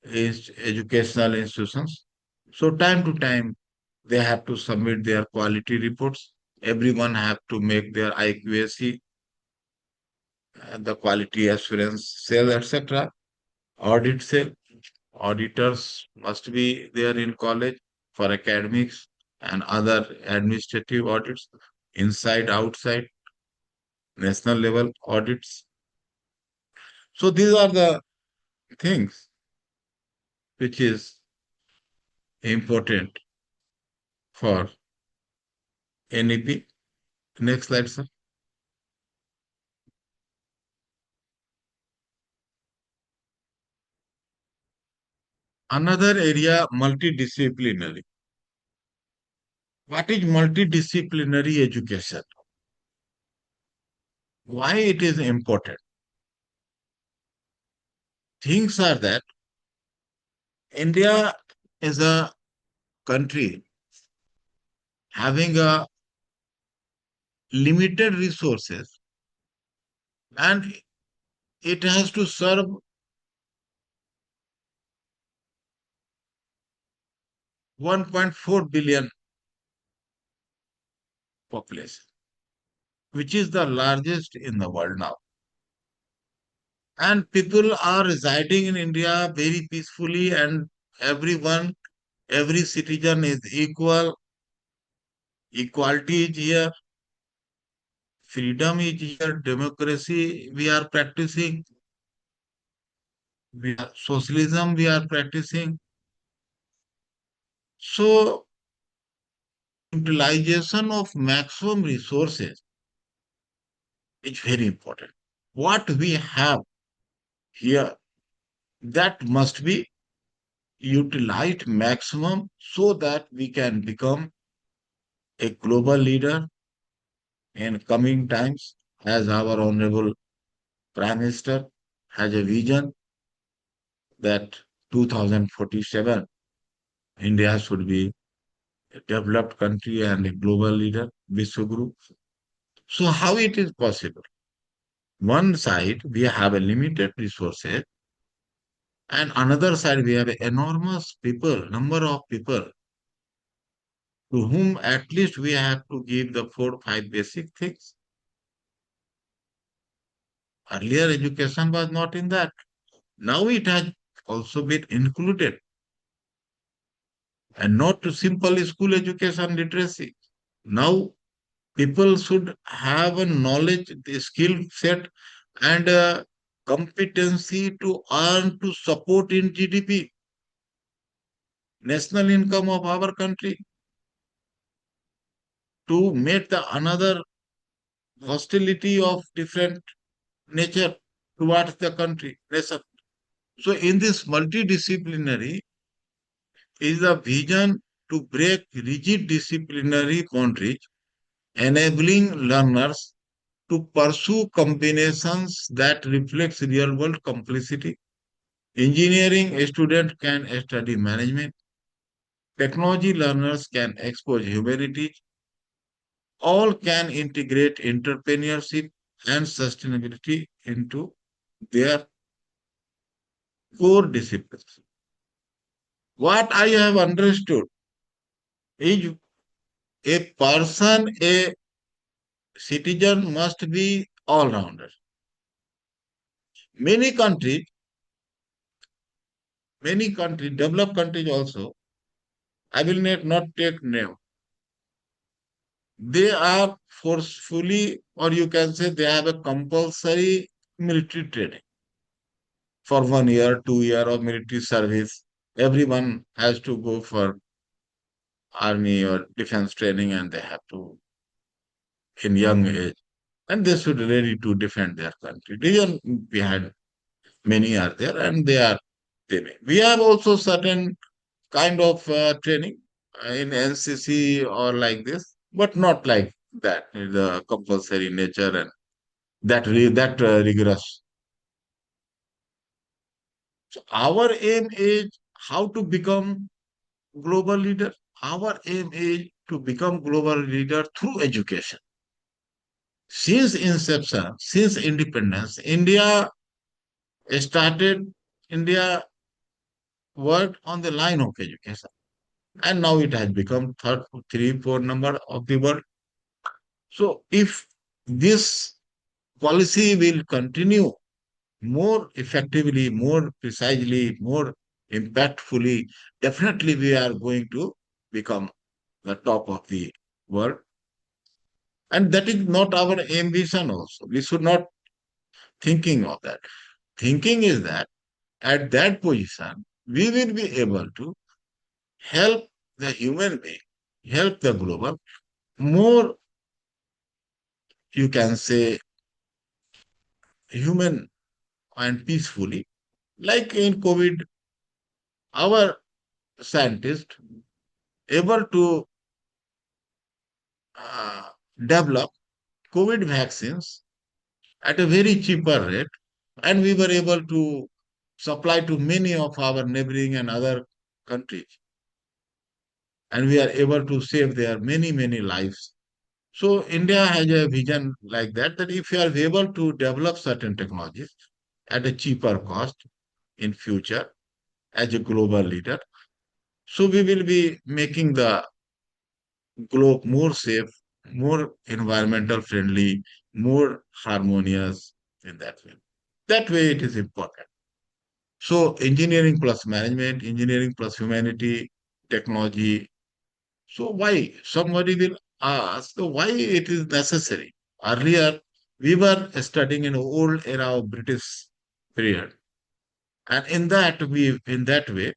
S5: educational institutions. So time to time, they have to submit their quality reports. Everyone have to make their IQAC, the quality assurance cell, etc. Audit cell. Auditors must be there in college for academics and other administrative audits, inside, outside, national level audits. So these are the things which is important for NEP. Next slide, sir. Another area, multidisciplinary. What is multidisciplinary education? Why it is important? Things are that India is a country having a limited resources, and it has to serve 1.4 billion population, which is the largest in the world now. And people are residing in India very peacefully, and everyone, every citizen is equal. Equality is here, freedom is here, democracy we are practicing, socialism we are practicing. So utilization of maximum resources is very important. What we have here, that must be utilized maximum so that we can become a global leader in coming times, as our Honorable Prime Minister has a vision that 2047 India should be a developed country and a global leader, Vishwaguru. So how it is possible? One side, we have a limited resources, and another side, we have an enormous number of people to whom at least we have to give the 4 or 5 basic things. Earlier education was not in that. Now it has also been included. And not to simple school education literacy. Now people should have a knowledge, the skill set, and competency to earn to support in GDP, national income of our country, to meet the another hostility of different nature towards the country, nation. So in this multidisciplinary is a vision to break rigid disciplinary boundaries, enabling learners to pursue combinations that reflects real-world complexity. Engineering, a student can study management. Technology learners can expose humanities. All can integrate entrepreneurship and sustainability into their core disciplines. What I have understood is a citizen must be all-rounder. Many countries, developed countries also, I will not take name. They are forcefully, or you can say they have a compulsory military training for 1 year, 2 year of military service. Everyone has to go for army or defense training, and they have to in young age, and they should ready to defend their country. Reason behind many are there, and they are training. We have also certain kind of training in NCC or like this, but not like that, the compulsory nature and that rigorous. So our aim is how to become global leader. Our aim is to become global leader through education. Since inception, since independence, started, India worked on the line of education. And now it has become third, three, four number of the world. So if this policy will continue more effectively, more precisely, more impactfully, definitely we are going to become the top of the world. And that is not our ambition also. We should not thinking of that. Thinking is that at that position, we will be able to help the human being, help the global more, you can say, human and peacefully. Like in COVID, our scientists able to uh, develop COVID vaccines at a very cheaper rate, and we were able to supply to many of our neighboring and other countries, and we are able to save their many lives. So India has a vision like that, that if you are able to develop certain technologies at a cheaper cost in future as a global leader, so we will be making the globe more safe, more environmental friendly, more harmonious in that way. That way it is important. So engineering plus management, engineering plus humanity, technology. So why? Somebody will ask why it is necessary. Earlier, we were studying in old era of British period. And in that way,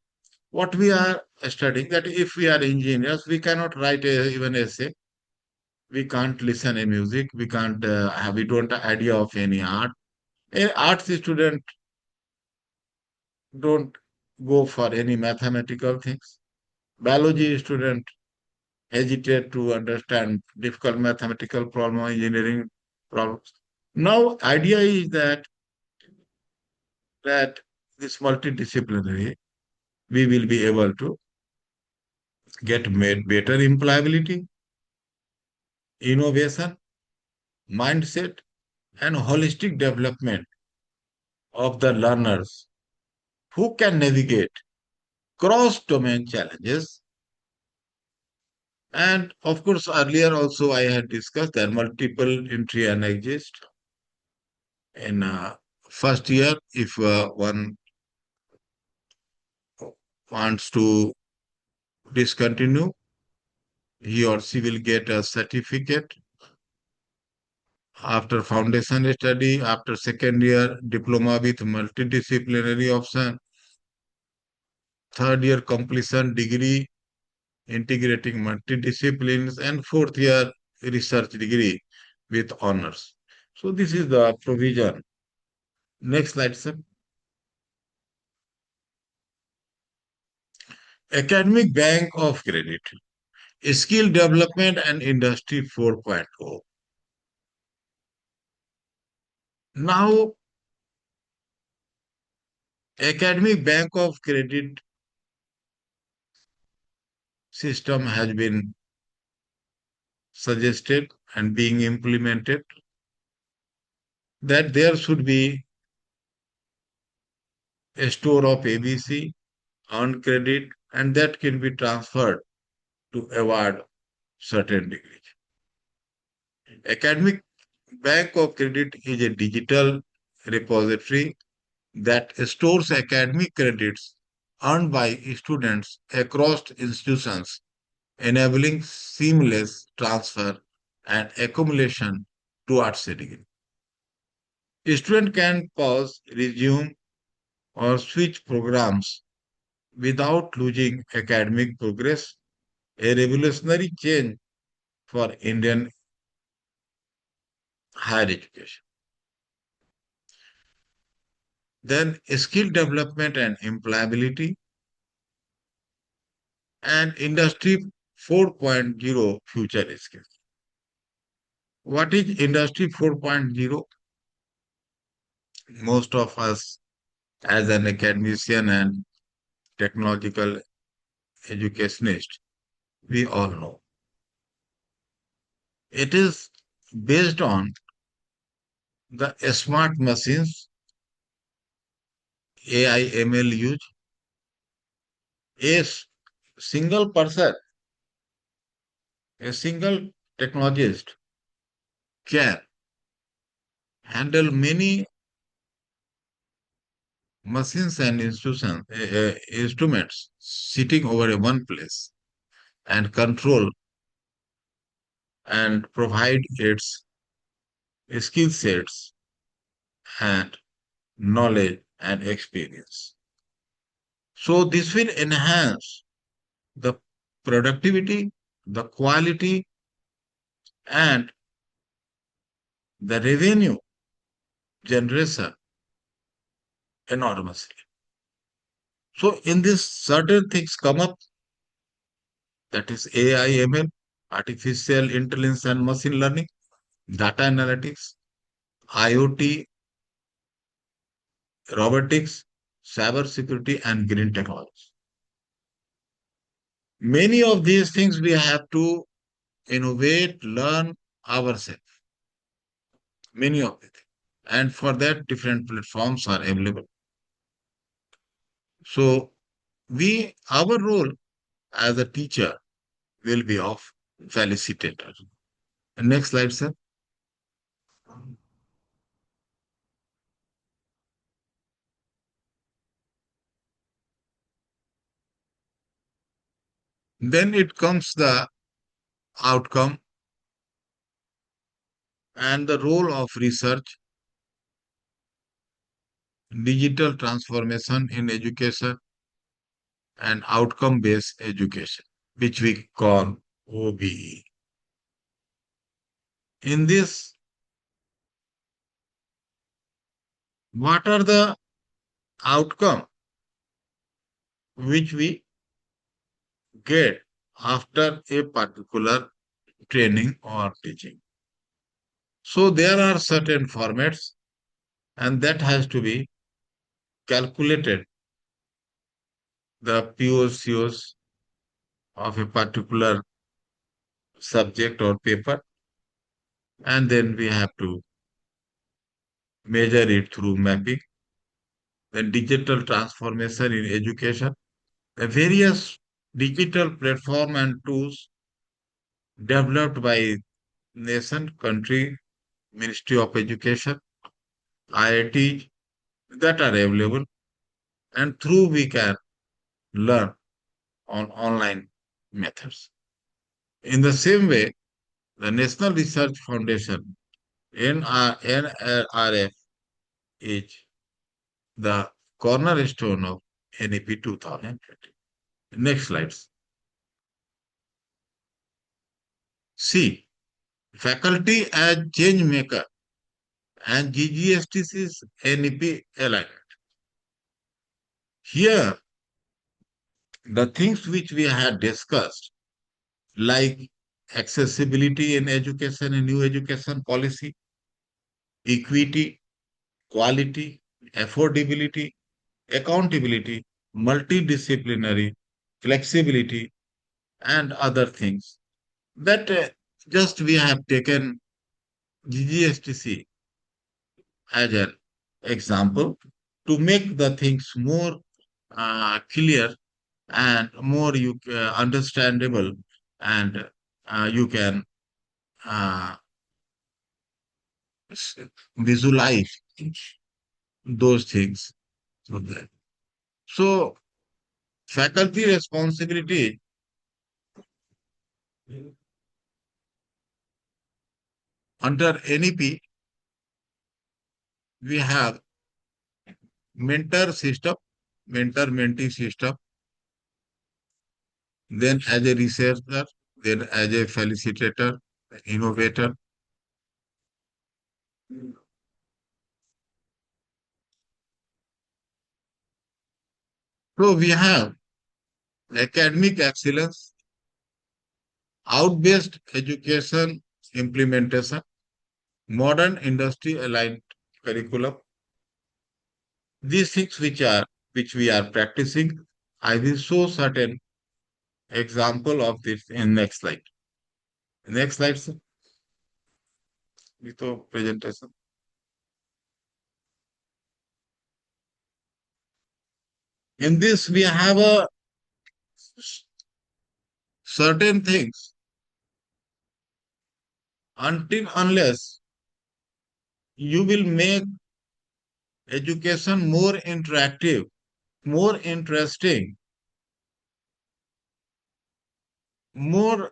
S5: what we are studying that if we are engineers, we cannot write even essay. We can't listen a music. We can't we don't have idea of any art. A arts student don't go for any mathematical things. Biology student hesitate to understand difficult mathematical problem, engineering problems. Now, idea is that this multidisciplinary, we will be able to get made better employability, innovation, mindset, and holistic development of the learners who can navigate cross-domain challenges. And of course, earlier also I had discussed that multiple entry and exist. In first year, if one wants to discontinue, he or she will get a certificate. After foundation study, after second year, diploma with multidisciplinary option. Third year completion degree integrating multidisciplines, and fourth year research degree with honors. So this is the provision. Next slide, sir. Academic Bank of Credit, Skill Development and Industry 4.0. Now, Academic Bank of Credit system has been suggested and being implemented that there should be a store of ABC, earned credit, and that can be transferred to award certain degrees. Academic Bank of Credit is a digital repository that stores academic credits earned by students across institutions, enabling seamless transfer and accumulation towards a degree. A student can pause, resume, or switch programs without losing academic progress, a revolutionary change for Indian higher education. Then skill development and employability and industry 4.0 future skills. What is industry 4.0? Most of us as an academician and technological educationist, we all know. It is based on the smart machines, AI, ML use, a single person, a single technologist can handle many machines and instruments sitting over a one place and control and provide its skill sets and knowledge and experience. So this will enhance the productivity, the quality, and the revenue generation enormously. So in this, certain things come up, that is AI, ML, artificial intelligence and machine learning, data analytics, IoT, robotics, cyber security, and green technology. Many of these things we have to innovate, learn ourselves. Many of it. And for that, different platforms are available. So our role as a teacher will be of facilitator. Next slide, sir. Then it comes the outcome and the role of research, digital transformation in education, and outcome-based education, which we call OBE. In this, what are the outcome which we get after a particular training or teaching? So there are certain formats, and that has to be calculated, the POCOs of a particular subject or paper, and then we have to measure it through mapping. Then digital transformation in education, the various digital platform and tools developed by nation, country, Ministry of Education, IIT, that are available, and through we can learn on online methods. In the same way, the National Research Foundation, NRF, is the cornerstone of NEP 2020. Next slides. C. Faculty as change maker and GGSTC's NEP alignment. Here, the things which we had discussed, like accessibility in education and new education policy, equity, quality, affordability, accountability, multidisciplinary, flexibility, and other things. That just we have taken GGSTC as an example to make the things more clear and more understandable, and you can uh, visualize those things. So faculty responsibility under NEP, we have mentor system, mentor-mentee system, then as a researcher, then as a facilitator, innovator. So we have academic excellence, out-based education implementation, modern industry-aligned curriculum. These things which we are practicing, I will show certain example of this in next slide. Next slide, sir. presentation. In this, we have a certain things until unless you will make education more interactive, more interesting, more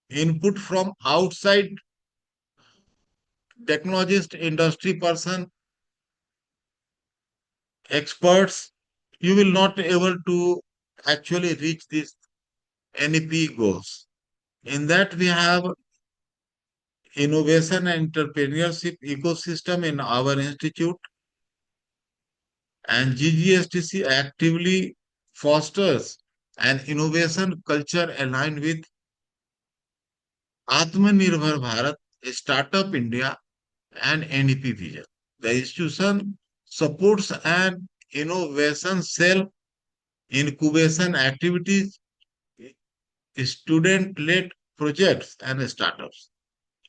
S5: input from outside technologist, industry person, experts, you will not be able to actually reach these NEP goals. In that, we have innovation and entrepreneurship ecosystem in our institute, and GGSTC actively fosters an innovation culture aligned with Atmanirbhar Bharat, Startup India, and NEP vision. The institution supports an innovation cell, incubation activities, student-led projects, and startups,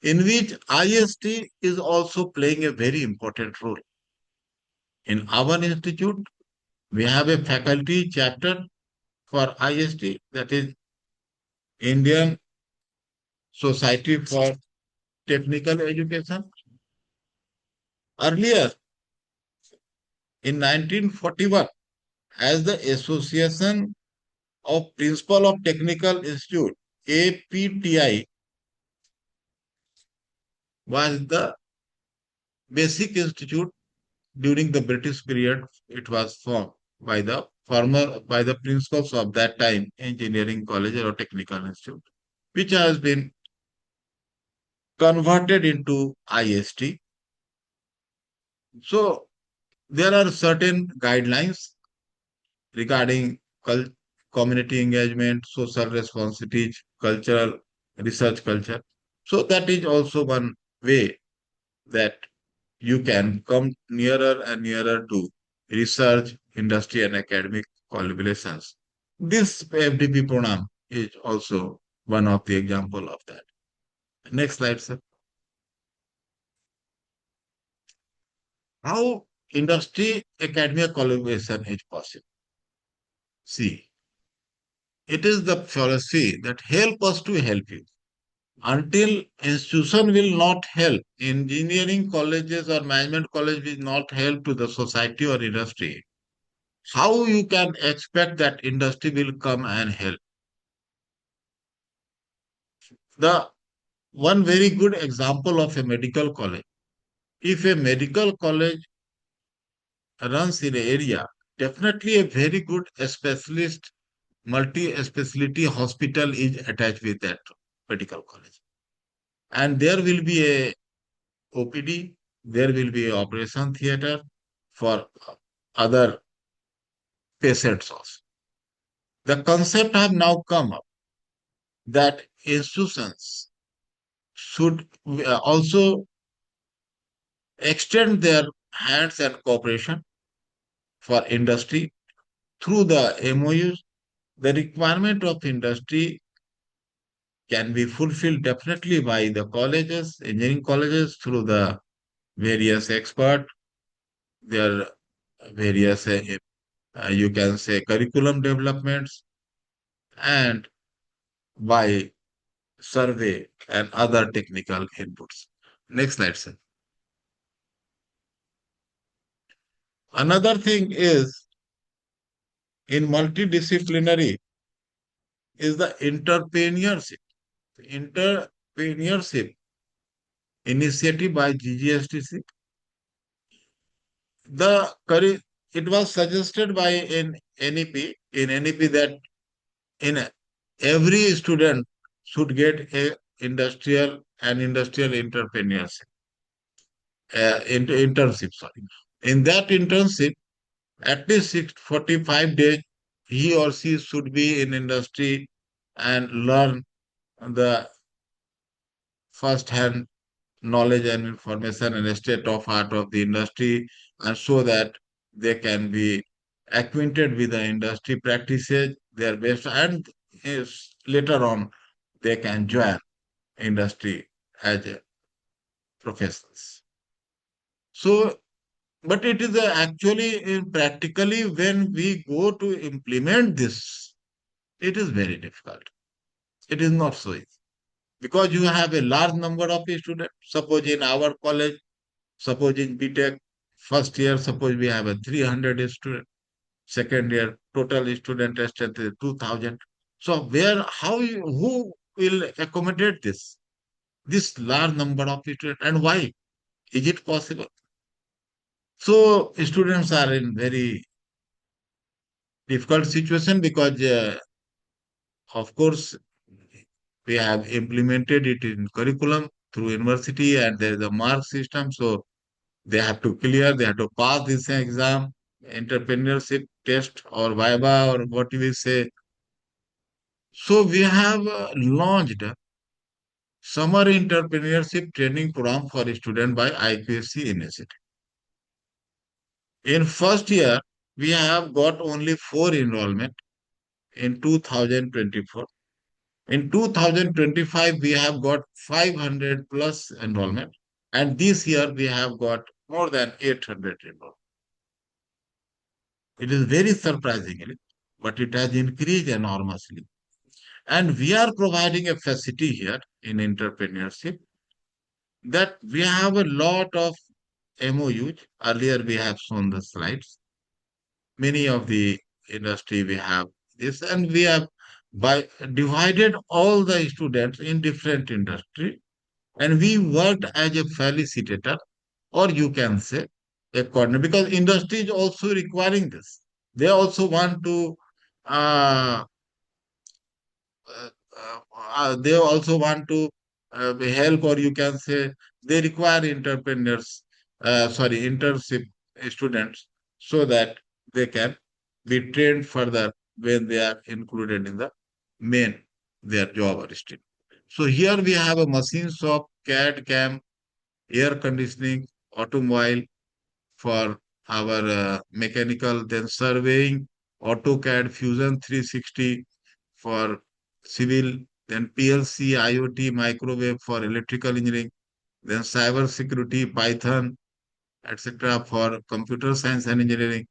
S5: in which IST is also playing a very important role. In our institute, we have a faculty chapter for IST, that is Indian Society for Technical Education. Earlier, in 1941, as the Association of Principal of Technical Institute, APTI, was the basic institute. During the British period, it was formed by the principals of that time, engineering college or technical institute, which has been converted into IST. So there are certain guidelines regarding community engagement, social responsibility, cultural research culture. So that is also one way that you can come nearer and nearer to research, industry, and academic collaborations. This FDP program is also one of the example of that. Next slide, sir. How industry academia collaboration is possible? See, it is the philosophy that help us to help you. Until institution will not help, engineering colleges or management college will not help to the society or industry, how you can expect that industry will come and help? The one very good example of a medical college. If a medical college runs in an area, definitely a very good specialist, multi-specialty hospital is attached with that medical college. And there will be a OPD, there will be a operation theater for other patients also. The concept have now come up that institutions should also extend their hands and cooperation for industry through the MOUs. The requirement of industry can be fulfilled definitely by the colleges, engineering colleges, through the various expert, their various, you can say, curriculum developments, and by survey and other technical inputs. Next slide, sir. Another thing is in multidisciplinary is the entrepreneurship. Entrepreneurship initiative by GGSTC. It was suggested by an NEP that in every student should get a industrial entrepreneurship internship. Sorry, in that internship, at least 45 days, he or she should be in industry and learn the first-hand knowledge and information and state of art of the industry, and so that they can be acquainted with the industry practices, their best, and later on they can join industry as a professionals. So, but it is actually practically when we go to implement this, it is very difficult. It is not so easy because you have a large number of students. Suppose in our college, suppose in BTech, first year, suppose we have a 300 students. Second year, total student strength is 2000. So who will accommodate this large number of students, and why? Is it possible? So students are in very difficult situation because, of course, we have implemented it in curriculum through university, and there is a mark system. So they have to clear, they have to pass this exam, entrepreneurship test or viva or what you will say. So we have launched summer entrepreneurship training program for students by IQSC Initiative. In first year, we have got only 4 enrollment in 2024. In 2025, we have got 500 plus enrollment. And this year, we have got more than 800 enrollment. It is very surprisingly, but it has increased enormously. And we are providing a facility here in entrepreneurship that we have a lot of MOUs. Earlier, we have shown the slides. Many of the industry we have this, and we have by divided all the students in different industry, and we worked as a facilitator, or you can say a coordinator, because industry is also requiring this. They also want to uh, uh, they also want to help, or you can say they require internship students, so that they can be trained further when they are included in the main their job or stream. So here we have a machine shop, CAD, CAM, air conditioning, automobile for our mechanical, then surveying, AutoCAD, Fusion 360 for civil, then PLC, IoT, microwave for electrical engineering, then cyber security, Python, etc. for computer science and engineering.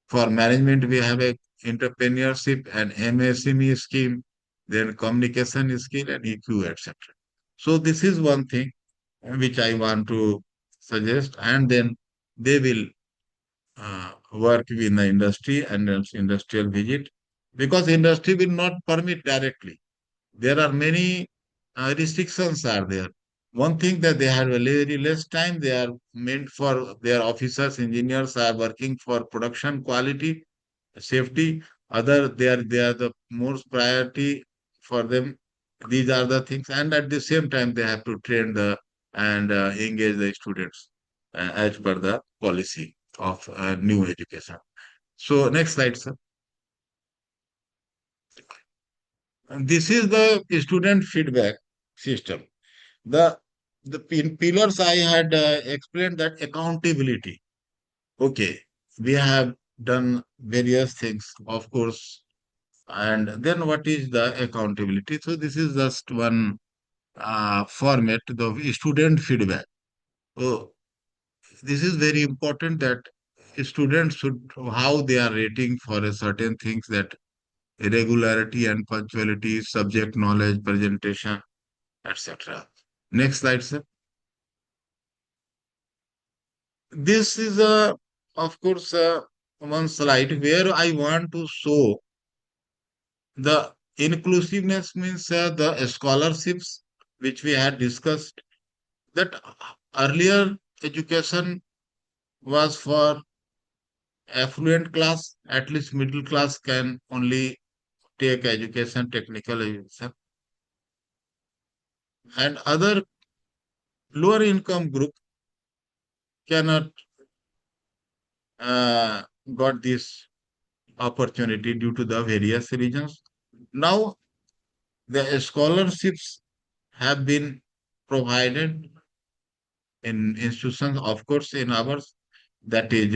S5: For management, we have a entrepreneurship and MSME scheme, then communication skill and EQ, etc. So this is one thing which I want to suggest, and then they will work in the industry and industrial visit, because industry will not permit directly. There are many restrictions are there. One thing that they have a very less time. They are meant for their officers, engineers are working for production quality, safety. Other they are the most priority for them. These are the things, and at the same time they have to train the and engage the students as per the policy of new education. So next slide, sir. And this is the student feedback system. The pillars I had explained, that accountability. Okay, we have done various things, of course, and then what is the accountability? So this is just one format, the student feedback. So this is very important that students should how they are rating for a certain things, that irregularity and punctuality, subject knowledge, presentation, etc. Next slide, sir. This is of course, one slide where I want to show the inclusiveness, means the scholarships which we had discussed, that earlier education was for affluent class, at least middle class can only take education, technical education, and other lower income group cannot uh, got this opportunity due to the various reasons. Now the scholarships have been provided in institutions, of course, in ours, that is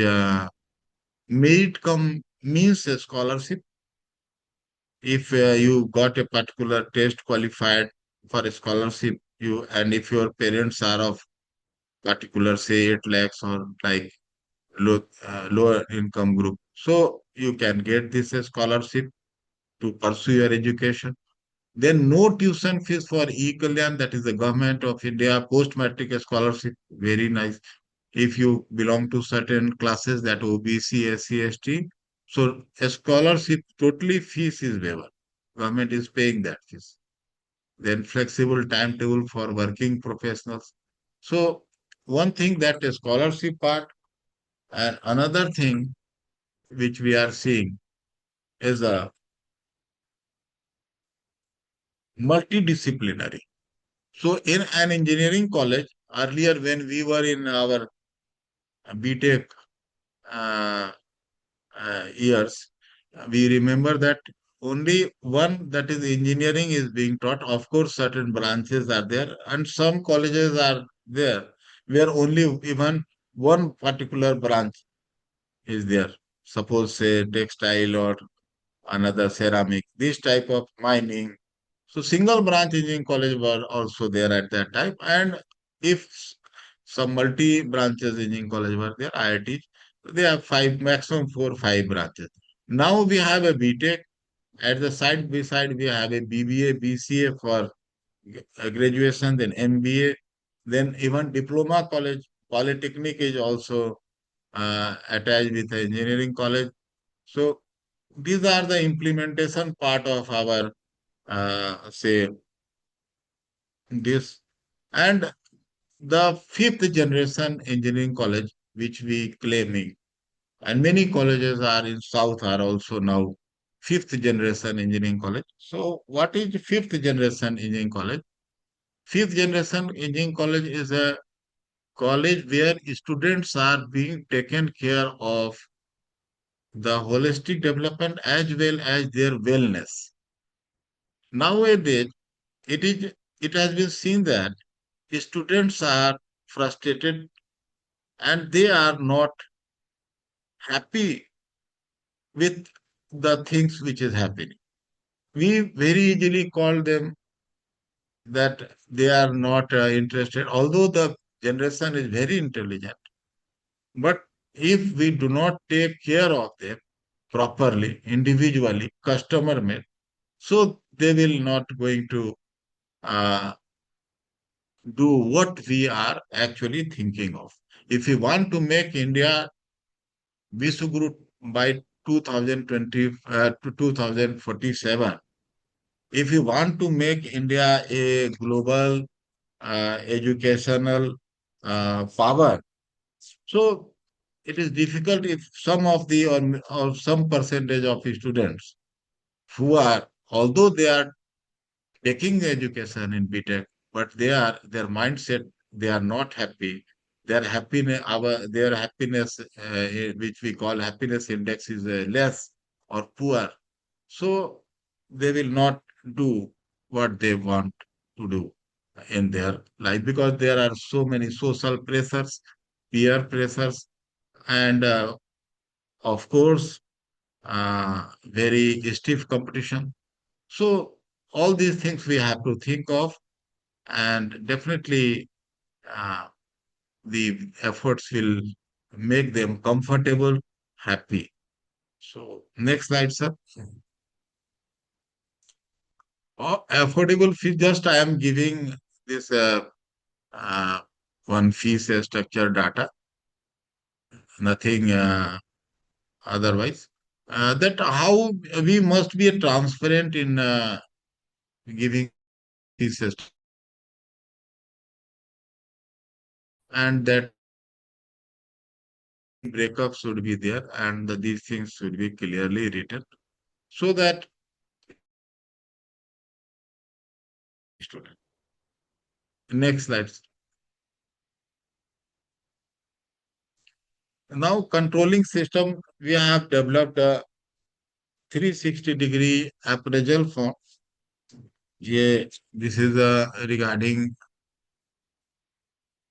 S5: merit come means a scholarship. If you got a particular test qualified for a scholarship, you and if your parents are of particular, say 8 lakhs or like lower income group. So you can get this scholarship to pursue your education. Then no tuition fees for E-Kalyan, that is the government of India post-matric scholarship. Very nice. If you belong to certain classes, that OBC, SC, ST, so a scholarship totally fees is waiver. Government is paying that fees. Then flexible timetable for working professionals. So one thing, that a scholarship part, and another thing which we are seeing is a multidisciplinary. So in an engineering college, earlier when we were in our BTech uh, years, we remember that only one, that is engineering, is being taught. Of course, certain branches are there, and some colleges are there where only even one particular branch is there. Suppose say textile or another ceramic, this type of mining. So single branch engineering college were also there at that time. And if some multi branches engineering college were there, IIT, they have five, maximum 4, 5 branches. Now we have a BTech. At the side beside, we have a BBA, BCA for graduation, then MBA, then even diploma college. Polytechnic is also attached with the engineering college. So these are the implementation part of our say this. And the fifth generation engineering college, which we claiming, and many colleges are in south are also now fifth generation engineering college. So what is fifth generation engineering college? Fifth generation engineering college is a college where students are being taken care of the holistic development as well as their wellness. Nowadays, it is it has been seen that students are frustrated and they are not happy with the things which is happening. We very easily call them that they are not interested, although the generation is very intelligent. But if we do not take care of them properly, individually, customer made, so they will not going to uh, do what we are actually thinking of. If we want to make India Visuguru by 2020 to 2047, if we want to make India a global educational power, so it is difficult if some of the or some percentage of students who are, although they are taking education in BTech, but their mindset, they are not happy. Their happiness, which we call happiness index, is less or poor. So they will not do what they want to do in their life, because there are so many social pressures, peer pressures, and of course, very stiff competition. So all these things we have to think of, and definitely uh, the efforts will make them comfortable, happy. So next slide, sir. Affordable fee. Just I am giving this uh, one fees structure data, nothing otherwise. That how we must be transparent in giving fees and that breakup should be there, and these things should be clearly written so that student. Next slide. Now controlling system, we have developed a 360-degree appraisal form. Yeah, this is regarding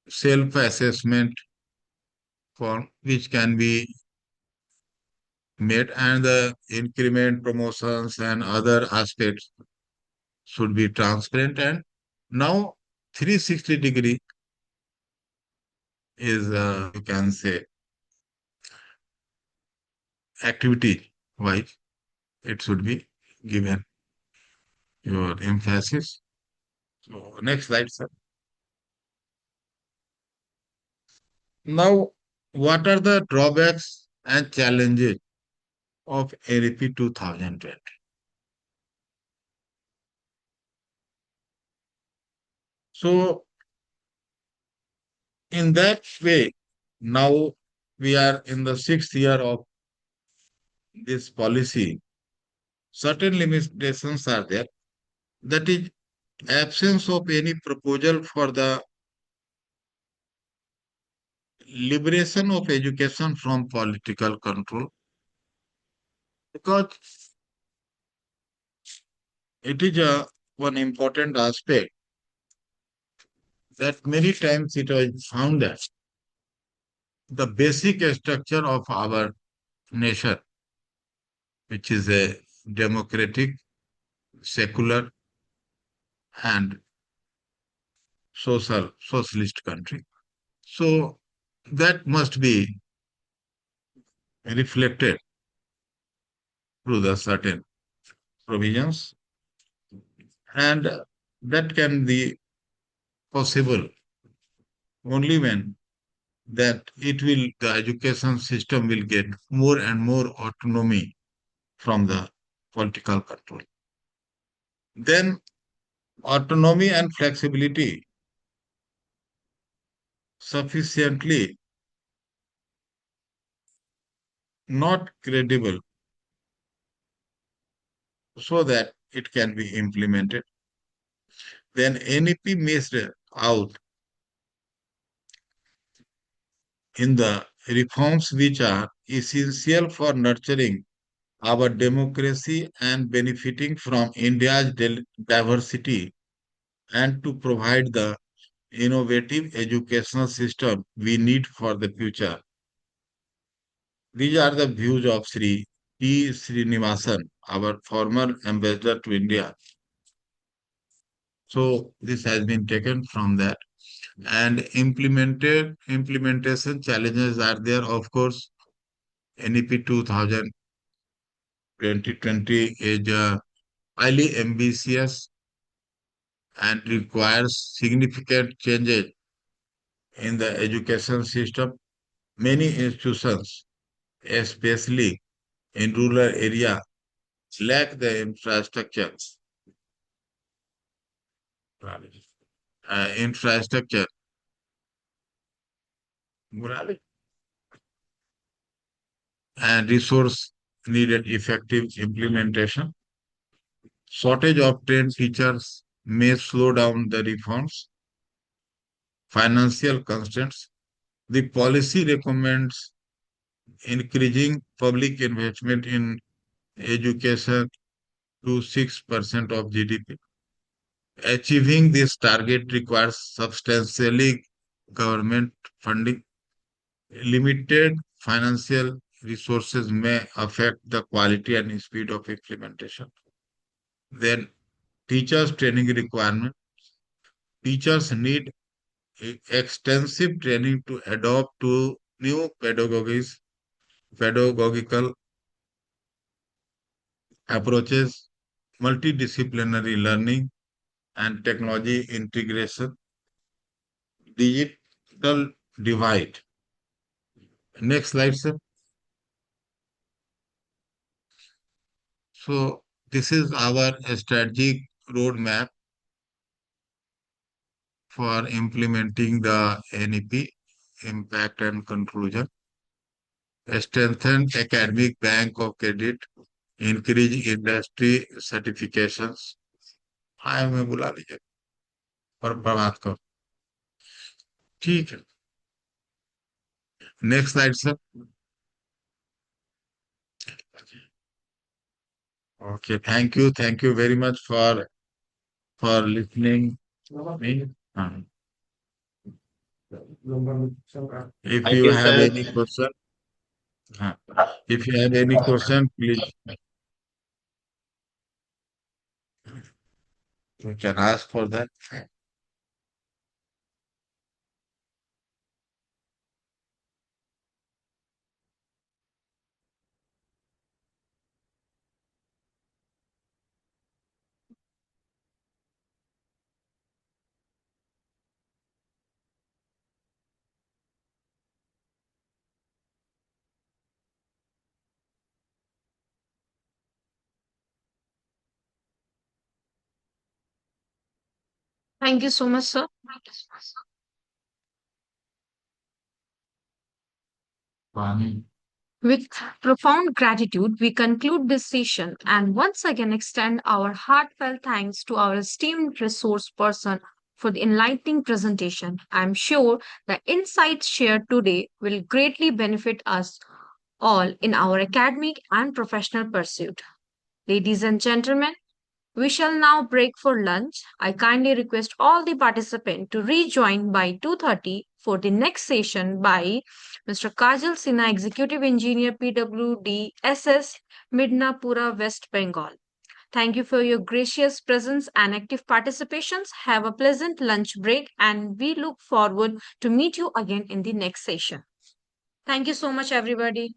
S5: self-assessment form which can be made, and the increment, promotions, and other aspects should be transparent. And now 360 degree is, you can say, activity wise, it should be given your emphasis. So, next slide, sir. Now, what are the drawbacks and challenges of ARP 2020? So, in that way, now we are in the 6th year of this policy. Certain limitations are there. That is, absence of any proposal for the liberation of education from political control, because it is a one important aspect that many times it was found that the basic structure of our nation, which is a democratic, secular, and socialist country. So that must be reflected through the certain provisions, and that can be possible only when that it will the education system will get more and more autonomy from the political control. Then autonomy and flexibility sufficiently not credible so that it can be implemented. Then NEP missed out in the reforms which are essential for nurturing our democracy and benefiting from India's diversity, and to provide the innovative educational system we need for the future. These are the views of Sri T. Srinivasan, our former ambassador to India. So this has been taken from that. And implementation challenges are there, of course. NEP 2020 is highly ambitious and requires significant changes in the education system. Many institutions, especially in rural area, lack the infrastructure. Infrastructure and resource needed effective implementation. Shortage of trained teachers may slow down the reforms. Financial constraints. The policy recommends increasing public investment in education to 6% of GDP. Achieving this target requires substantially government funding. Limited financial resources may affect the quality and speed of implementation. Then, teachers' training requirement. Teachers need extensive training to adopt to new pedagogical approaches, multidisciplinary learning, and technology integration. Digital divide. Next slide, sir. So this is our strategic roadmap for implementing the NEP impact and conclusion. Strengthen academic bank of credit, increase industry certifications. हाँ मैं बुला लीजिए और बात करो ठीक है next slide sir okay thank you very much for listening me. If
S6: Thank
S5: you
S6: you,
S5: have
S6: sir.
S5: any question if you have any question please you can ask for that.
S9: Thank you so much, sir. With profound gratitude, we conclude this session and once again extend our heartfelt thanks to our esteemed resource person for the enlightening presentation. I'm sure the insights shared today will greatly benefit us all in our academic and professional pursuit. Ladies and gentlemen, we shall now break for lunch. I kindly request all the participants to rejoin by 2:30 for the next session by Mr. Kajal Sinha, Executive Engineer, PWD SS, Midnapura, West Bengal. Thank you for your gracious presence and active participations. Have a pleasant lunch break and we look forward to meet you again in the next session. Thank you so much, everybody.